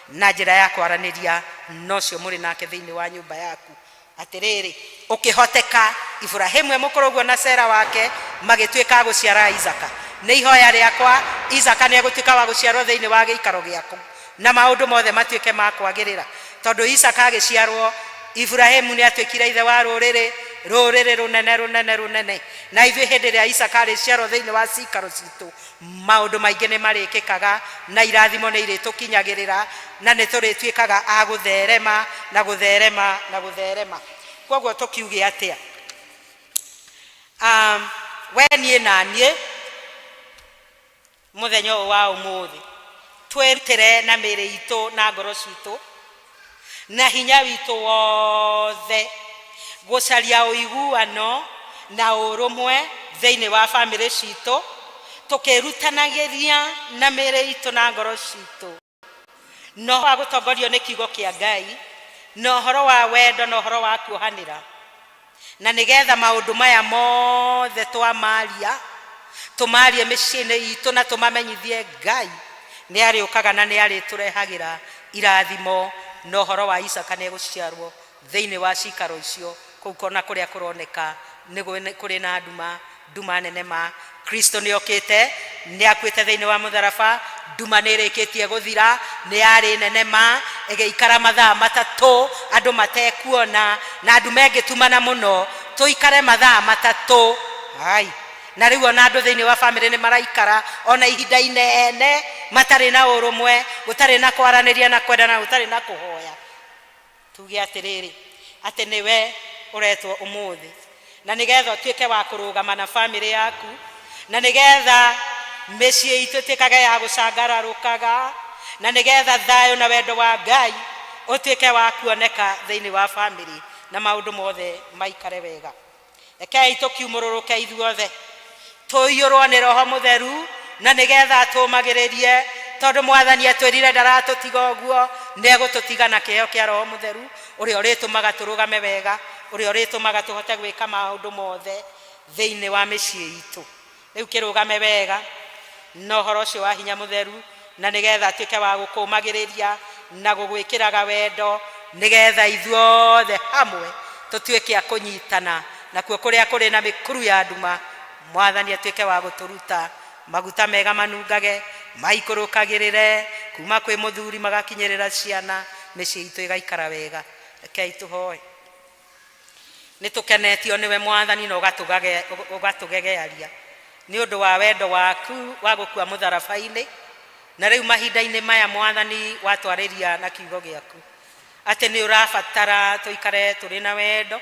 na njĩra ya kwaranĩria nocio mũrĩ nake thĩinĩ wa nyũmba yaku atĩrĩrĩ ũkĩhoteka Ibrahimu mũkũrũguo na Sera wake magĩtuĩka gũciara Isaka nĩ ihoya rĩakwa Isaka nĩ egũtuĩka wa gũciarwo thĩinĩ wa gĩikaro gĩaku na maũndũ mothe matuĩke ma kwagĩrĩra tondũ Isaka agĩciarwo Ibrahimu nĩ atuĩkire ithe wa rũrĩrĩ rũnene na ithuĩ hĩndĩ ĩrĩa Isaka arĩciarwo thĩinĩ wa cikaro citũ maũndũ maingĩ nĩ marĩkĩkaga na irathimo nĩ irĩtũkinyagĩrĩra na nĩ tũrĩtuĩkaga a gũtherema na gũtherema koguo tũkiuge atĩa we niĩ na niĩ mũthenya ũyũ wa ũmũthĩ twĩrutĩre na mĩĩrĩ itũ na ngoro citũ na hinya witũ wothe gũcaria ũiguano na ũrũmwe thĩinĩ wa family citũ tũkĩrutanagĩria na mĩĩrĩ itũ na ngoro citũ no agũtongorio nĩ kiugo kĩa Ngai no horo wa wendo no horo wa kuohanira na nigetha maundu maya mothe twamaria tumarie miciini itu na tumamenyithie Ngai ni ari ukaga na ni ari turehagira irathimo no horo wa Isaka ne guciarwo thiini wa cikaro icio kukona kuria kuroneka ni kuri na nduma nene ma Kristo ni okite ni akwite thiini wa mutharaba nduma ni rikitie guthira ni ari nene ma egeikara mathaa matatu andu matekuona na nduma engitumana muno tuikare mathaa matatu ai na riu ona andu thiini wa family ni maraikara ona ihinda inene matari na urumwe gutari na kwaraniria na kwendana gutari na kuhoya tuge atiriri ati niwe uretwo umuthi na nigetha tuike wa kurugama na family yaku na nigetha mecii itu tikage ya gucangararukaga na nigetha thayo na wendo wa Ngai utuike wa kuoneka thiini wa family na maundu mothe maikare wega ekei tukiumururuke ithuothe tuyurwo ni Roho Mutheru na nigetha tumagiririe tondu Mwathani atwirire ndaratutiga uguo negututiga na kiheo kia Roho Mutheru uri uritumaga turugame wega uri uritumaga tuhote gwika maundu mothe thiini wa micii itu riu kirugame wega no horo cio wa hinya Mutheru na nigetha tuike wa gukumagiriria na gugwikiraga wendo nigetha ithuothe hamwe tutuike a kunyitana na kuo kuria kuri na mikuru ya nduma Mwathani atuike wa guturuta maguta mega manungage maikurukagirire kuma kwi muthuri magakinyirira ciana micii itu igaikara wega rekei tuhoe nitukenetio niwe Mwathani no ugatugegearia ni undu wa wendo waku wa gukua mutharabaini na riu mahinda-ini maya Mwathani watwariria na kiugo giaku ati ni urabatara tuikare turi na wendo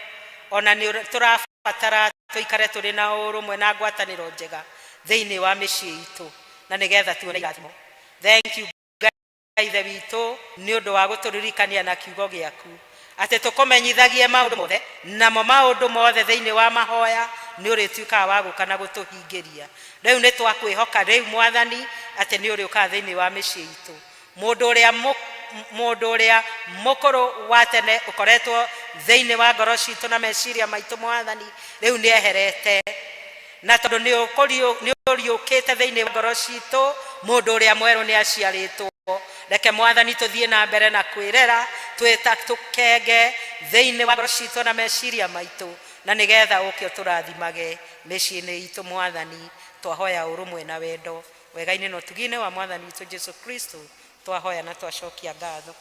ona ni turabatara tuikare turi na urumwe na ngwataniro njega thiini wa micii itu na nigetha tuone irathimo. Thank you Ngai the witu ni undu wa guturirikania na kiugo giaku ati tukumenyithagie maundu mothe namo maundu mothe thiini wa mahoya ni urituika wa gukana gutuhingiria riu ni twakwihoka riu Mwathani ati ni uriuka thiini wa micii itu mundu uria mukuru wa tene ukoretwo thiini wa ngoro citu na meciria maitu Mwathani riu ni eherete na tondu ni uriukite thiini wa ngoro citu mundu uria mweru ni aciaritwo reke Mwathani tuthie na mbere na kwirera twita tukenge thiini wa ngoro citu na meciria maitu na nigetha ukio turathimage micii-ini itu Mwathani twahoya urumwe na wendo wega-ini no tugine wa Mwathani witu Jesu Kristo twahoya na twacokia ngatho.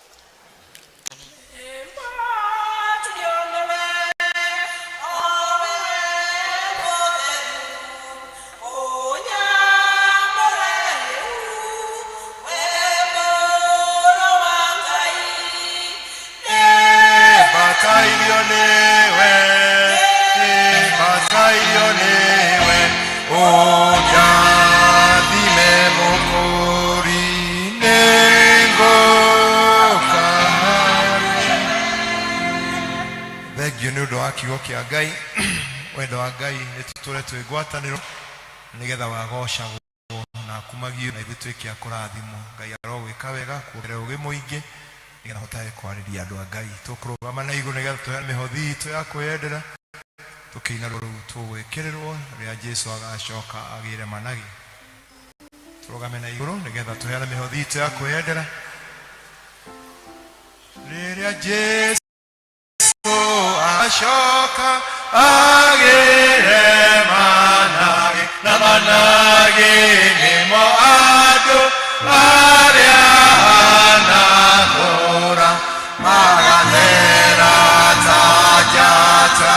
kiugo kia Ngai wendo wa Ngai ni tuture twi ngwataniro nigetha wagocagwo na kumagio na ithuike akurathimo Ngai arogwika wega kuongerera ugi muingi nigetha hotae kwariria andu a Ngai tukurugama na iguru nigetha tuhe mihothi itu ya kwendera tukiina ruru tugwikirirwo ria Jesu agacoka agire managi turugame na iguru nigetha tuhe mihothi itu ya kwendera ria Jesu ashoka agire managi na managi ni moado aria anakora maganera tajata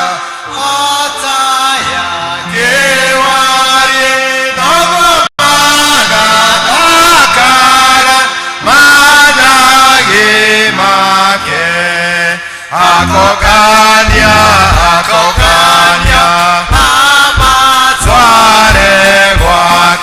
otaya gewari nogo magadakara managi make akokanya mama tware kwa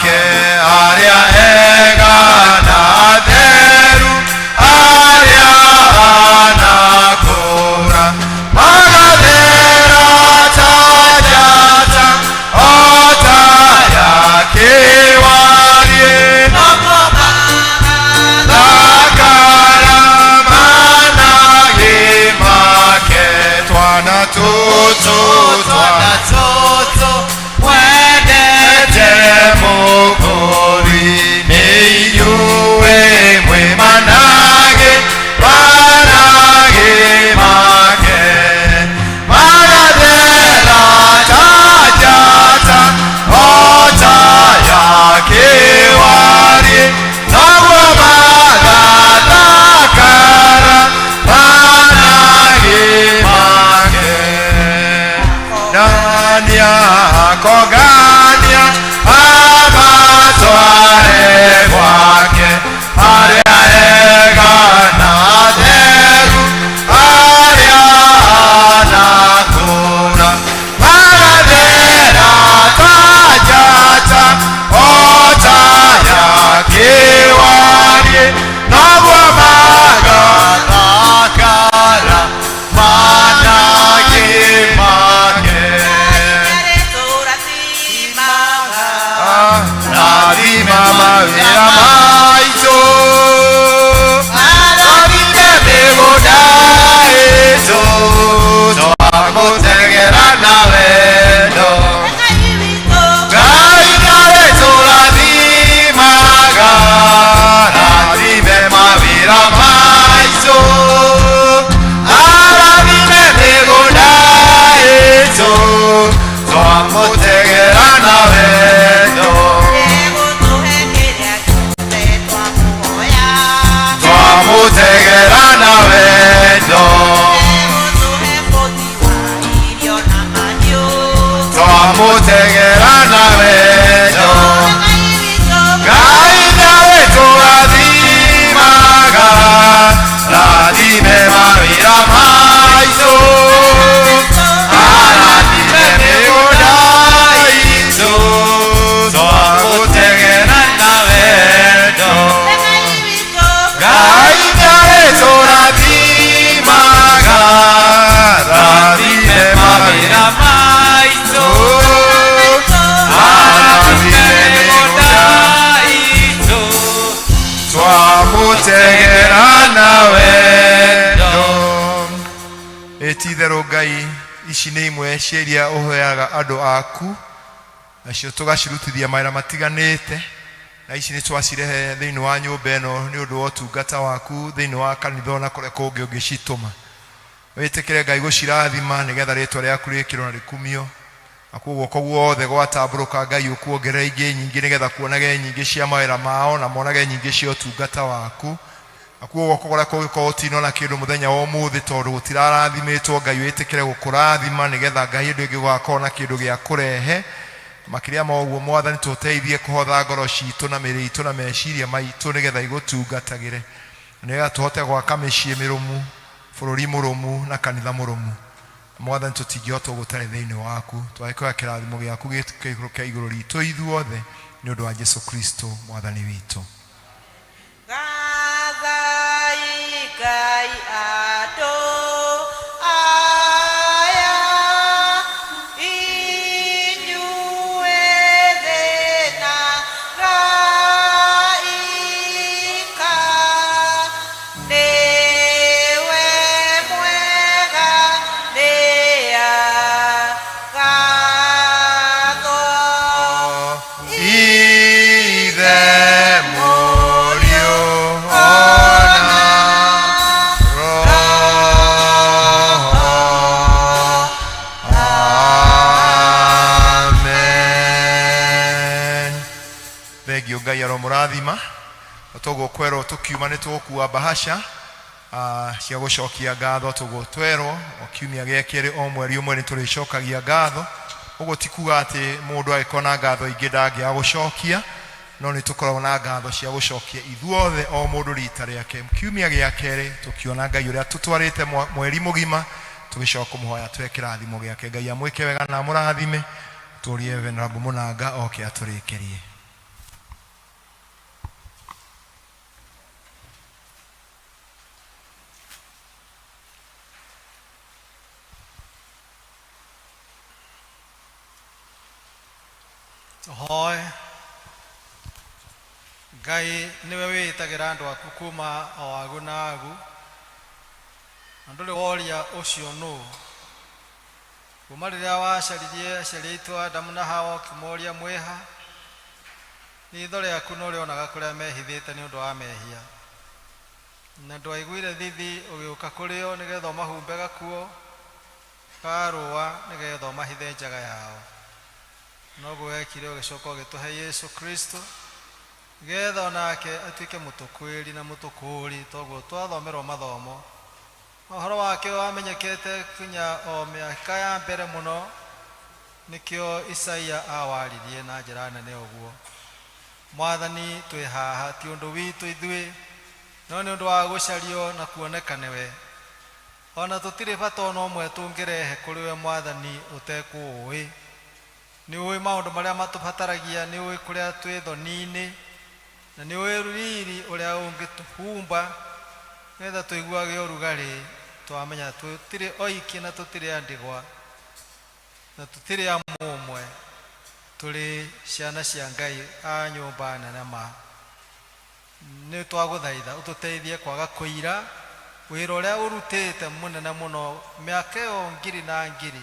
mawĩra maitũ arathime mĩgũnda itũ twamũtegera na wendo Ngai nĩwe tũrathimaga rathime mawĩra maitũ arathime mĩgũnda itũ twamũtegera na wendo twamũtegera na wendo twamũtegera na wendo Ngai nĩwe tũrathimaga rathime mawĩra maitũ arathime mĩgũnda itũ twamũtegera na wendo Ngai nĩwe tũrathimaga rathime mawĩra maitũ arathime mĩgũnda itũ twamũtegera na wendo Ti-itherũ Ngai ici nĩ imwe cia iria ũheaga andũ aku nacio tũgacirutithia mawĩra matiganĩte na ici nĩ twacirehe thĩinĩ wa nyũmba ĩno nĩ ũndũ wa ũtungata waku thĩinĩ wa kanitha ona kũrĩa kũngĩ ũngĩcitũma wĩtĩkĩre Ngai gũcirathima nĩgetha rĩtwa rĩaku rĩkĩrwo na rĩkumio akuo guothe gwatambũrũka Ngai ũkuongerera ingĩ nyingĩ nĩgetha kuonage nyingĩ cia mawĩra mao na monage nyingĩ cia ũtungata waku akuo guoko kũrĩa kũngĩkorwo tino na kĩndũ mũthenya wa ũmũthĩ tondũ gũtirarathimĩtwo Ngai wĩtĩkĩre gũkũrathima nĩgetha Ngai hĩndĩ ĩngĩ gũgakorwo na kĩndũ gĩa kũrehe makĩria ma ũguo Mwathani tũteithie kũhotha ngoro citũ na mĩĩrĩ itũ na meciria maitũ nĩgetha igũtungatagĩre nĩgetha tũhote gwaka mĩciĩ mĩrũmu bũrũri mũrũmu na kanitha mũrũmu Mwathani tũtingĩhota gũtarĩ thĩinĩ waku twagĩkũra kĩrathimo gĩaku gĩkĩrũke kĩa igũrũ ritũ ithuothe nĩ ũndũ wa Jesũ Kristo Mwathani witũ Ngai andũ aya inyuĩ thĩna gaika nĩwe mwega nĩagatho Ithe Mũriũ ona Roho Amen Thengio Ngai aromũrathima tũguo kwerwo tũkiuma nĩ tũgũkua bahasha cia gũcokia ngatho tũguo twerwo o kiumia gĩa kerĩ o mweri ũmwe nĩ tũrĩcokagia ngatho ũguo ti kuga atĩ mũndũ agĩkorwo na ngatho ingĩ ndangĩaga gũcokia no nĩ tũkoragwo na ngatho cia gũcokia ithuothe o mũndũ rita rĩake kiumia gĩa kerĩ tũkiona Ngai ũrĩa tũtwarĩte mweri mũgima tũgĩcoka kũmũhoya twe kĩrathimo gĩake Ngai amwĩke wega na mũrathime tũrie Venerable Mũnanga oke atũrĩkĩrie Tũhoe. Ngai niwe wĩtagĩra andũ aku kuma o agu na agu na ndũrĩ woria ũcio nũ kuma rĩrĩa wacaririe aciari aitũ Adamu na Hawa ũkĩmoria mwĩha ritho rĩaku no rĩonaga kũrĩa mehithĩte nĩ ũndũ wa mehia na ndwaiguire thithi ũgĩũka kũrĩ o nĩgetha ũmahumbe gakuo karũa nĩgetha ũmahithe njaga yao noguo wekire ũgĩcoka ũgĩtũhe Yesu Kristo getha onake atuĩke mũtũkwĩri na mũtũkũri toguo twathomerwo mathomo ũhoro wake wamenyekete kinya o mĩaka ya mbere mũno nĩkĩo Isaia awaririe na njĩra nene ũguo Mwathani twĩ haha ti ũndũ witũ ithuĩ no nĩ ũndũ wa gũcario na kuoneka nĩwe ona tũtirĩ bata ona ũmwe tũngĩrehe kũrĩ we Mwathani ũtekũũĩ nĩ ũĩ maũndũ marĩa matũbataragia nĩ ũĩ kũrĩa twĩ thoni-inĩ na nĩ ũĩ riri ũrĩa ũngĩtũhumba nĩgetha tũiguage ũrugarĩ twamenya tũtirĩ oiki na tũtirĩ andigwa na tũtirĩ amwe ũmwe tũrĩ ciana cia Ngai a nyũmba nene ma nĩ twagũthaitha ũtũteithie kwaga kũira wĩra ũrĩa ũrutĩte mũnene mũno mĩaka ĩyo ngiri na ngiri,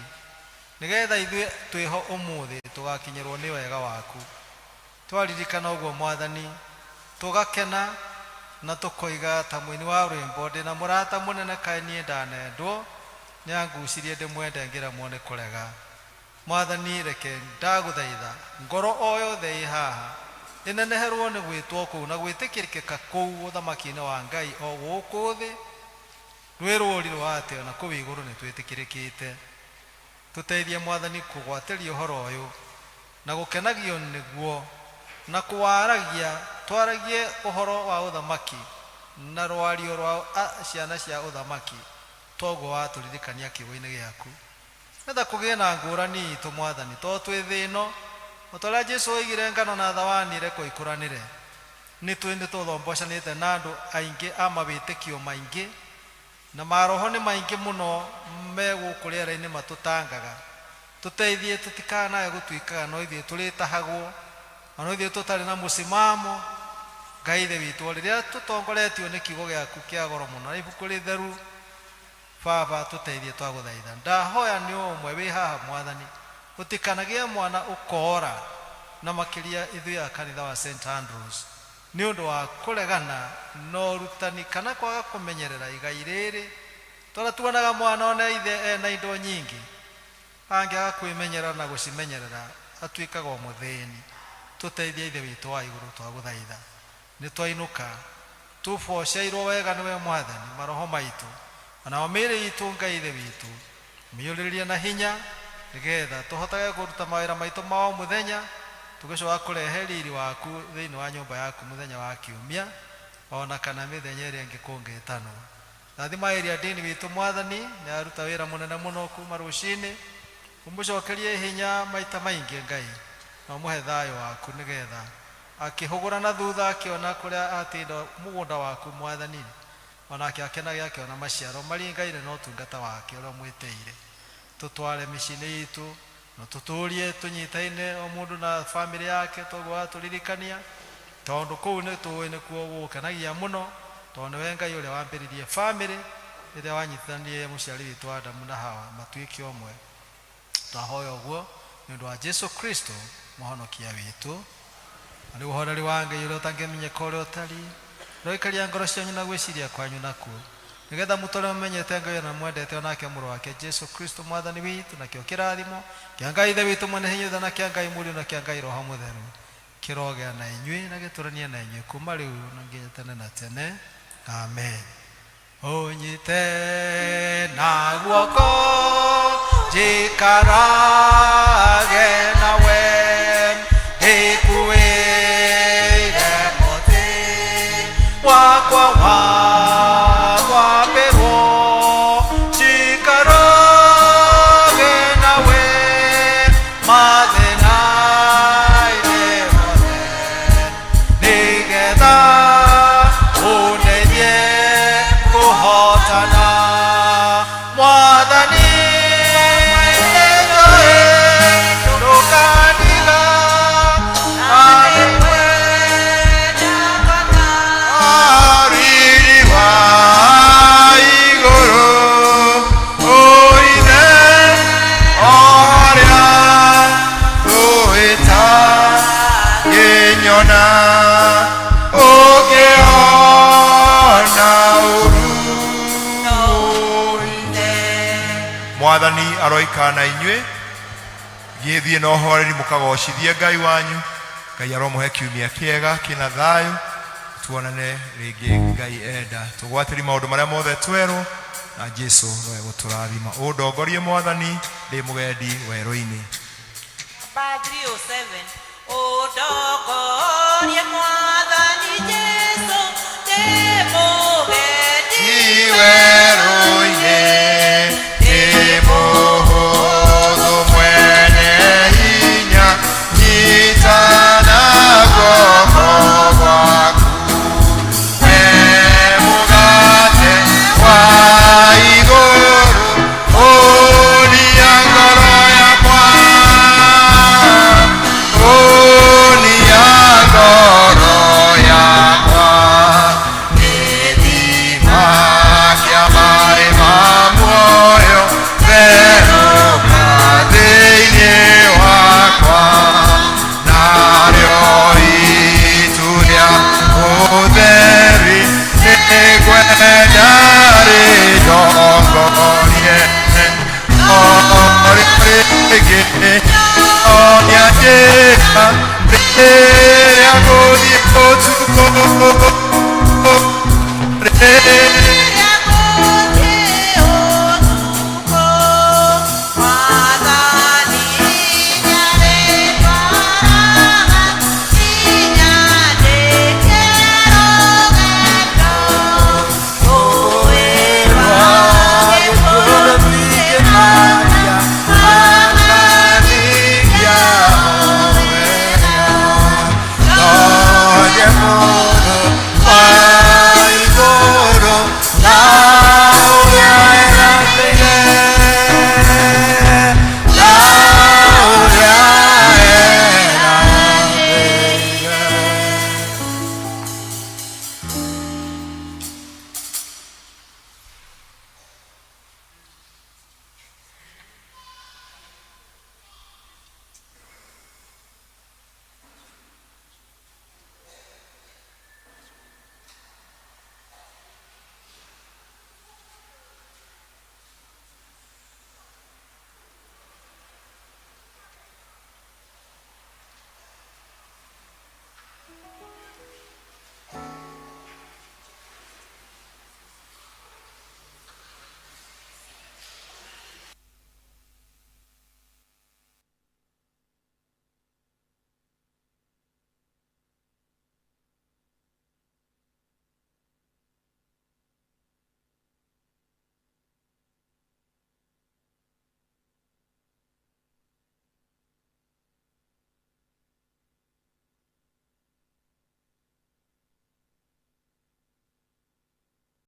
nĩgetha ithuĩ twĩho ũmũthĩ tũgakinyĩrwo nĩ wega waku. Twaririkana ũguo Mwathani, tũgakena na tũkoiga ta mũini wa rwĩmbo, ndĩna mũrata mũnene kaĩ niĩ ndanendwo, nĩangucirie ndĩmwende ngĩremwo nĩ kũrega. Mwathani, reke ndagũthaitha ngoro o yothe ĩ haha ĩneneherwo nĩ gwĩtwo kũu na gwĩtĩkĩrĩka kũu ũthamaki-inĩ wa Ngai o gũkũ thĩ. Rwĩrũri rwa atĩ ona kũu igũrũ nĩ twĩtĩkĩrĩkĩte. Tũteithie Mwathani kũgwatĩria ũhoro ũyũ na gũkenagio nĩguo na kũwaragia, twaragie ũhoro wa ũthamaki na rwario rwa ciana cia ũthamaki toguo watũririkania kiugo-inĩ gĩaku, nĩgetha kũgĩe na ngũrani itũ Mwathani, to twĩ thĩ ĩno o ta ũrĩa Jesũ oigire ngano na thawani reko ikũranĩre. Nĩ tũthombocanĩte na andũ aingĩ a mawĩtĩkio maingĩ na maroho nĩ maingĩ mũno me gũkũ rĩera-inĩ matũtangaga. Tũteithie tũtikanae gũtuĩkaga no ithuĩ tũrĩtahagwo, no ithuĩ tũtarĩ na mũsimamo. Ngai Ithe witũ, rĩrĩa tũtongoretio nĩ kiugo gĩaku kĩa goro mũno na ibuku rĩtheru, Baba tũteithie twagũthaitha. Ndahoya nĩ ũmwe wĩ haha Mwathani, ũtikanagie mwana ũkora na makĩria ithuĩ a kanitha wa St Andrews nĩ ũndũ wa kũregana na ũrutani kana kwaga kũmenyerera igai rĩrĩ. Tondũ tuonaga mwana ona ithe ena indo nyingĩ, angĩaga kwĩmenyerera na gũcimenyerera atuĩkaga o mũthĩni. Tũteithie Ithe witũ wa igũrũ, twagũthaitha. Nĩ twainũka tũboceirwo wega nĩwe Mwathani, maroho maitũ ona mĩĩrĩ itũ Ngai Ithe witũ mĩũrĩrĩrie na hinya, nĩgetha tũhotage kũruta mawĩra maitũ ma o mũthenya, tũgĩcoka kũrehe riri waku thĩinĩ wa nyũmba yaku mũthenya wa Kiumia ona kana mĩthenya ĩrĩa ĩngĩ kũngĩtanwo. Rathima ĩrĩa ndini witũ Mwathani, nĩ aruta wĩra mũnene mũno kuma rũcinĩ, ũmũcokerie hinya maita maingĩ Ngai, na ũmũhe thayũ waku, nĩgetha akĩhũgũra na thutha akĩona kũrĩa atinda mũgũnda waku Mwathani, onake akenaga akĩona maciaro maringaine na ũtungata wake ũrĩa mwĩtĩire. Tũtware mĩciĩ-inĩ itũ na tũtũrie tũnyitaine o mũndũ na bamĩrĩ yake, toguo watũririkania, tondũ kũu nĩ tũĩ nĩkuo gũkenagia mũno, tondũ nĩwe Ngai ũrĩa wambĩrĩirie bamĩrĩ rĩrĩa wanyitithanirie mũciari witũ Adamu na Hawa matuĩke ũmwe. Twahoya ũguo nĩ ũndũ wa Jesũ Kristo mũhonokia witũ, na nĩ ũhoreri wa Ngai ũrĩa ũtangĩmenyeka ũrĩa ũtariĩ, roikaria ngoro cianyu na gwĩciria kwanyu nakuo, nĩgetha mũtũũre mũmenyete Ngai na mwendete onake mũrũ wake Jesũ Kristo Mwathani witũ, na kĩo kĩrathimo kĩa Ngai Ithe witũ mwene hinya na kĩa Ngai Mũriũ na kĩa Ngai Roho Mũtheru kĩrogĩa na inyuĩ na gĩtũranie na inyuĩ kuma rĩu na nginya tene na tene. Amen. Ũnyite na guoko njikarage nawe, ikuĩre mũtĩ wakwa wa mbĩrwo, njikarage nawe mathĩna-inĩ mothe, nĩgetha ũndeithie kũhotana. Mwathani ndũkaniga, riri wa igũrũ ũithe ũrĩa tũĩta ngĩnyona ũkĩona ũru. Mwathani aroikara na inyuĩ, gĩthiĩ na ũhoreri mũkagocithie Ngai wanyu. Ngai aromũhe kiumia kĩega kĩna thayũ, tuonane rĩngĩ Ngai enda, tũgwatĩri maũndũ marĩa mothe twerwo na Jesũ nowe gũtũrathima. Ũndongorie Mwathani, ndĩ mũgendi werũ-inĩ. Number 307. Ũndongorie Mwathani Jesũ, ndĩ mũgendi werũ-inĩ, ndĩ mũhũthũ mwene hinya, nyitana guoko gwaku, we mũgate wa igũrũ, ũnia ngoro yakwa, ũnia Onia cheka,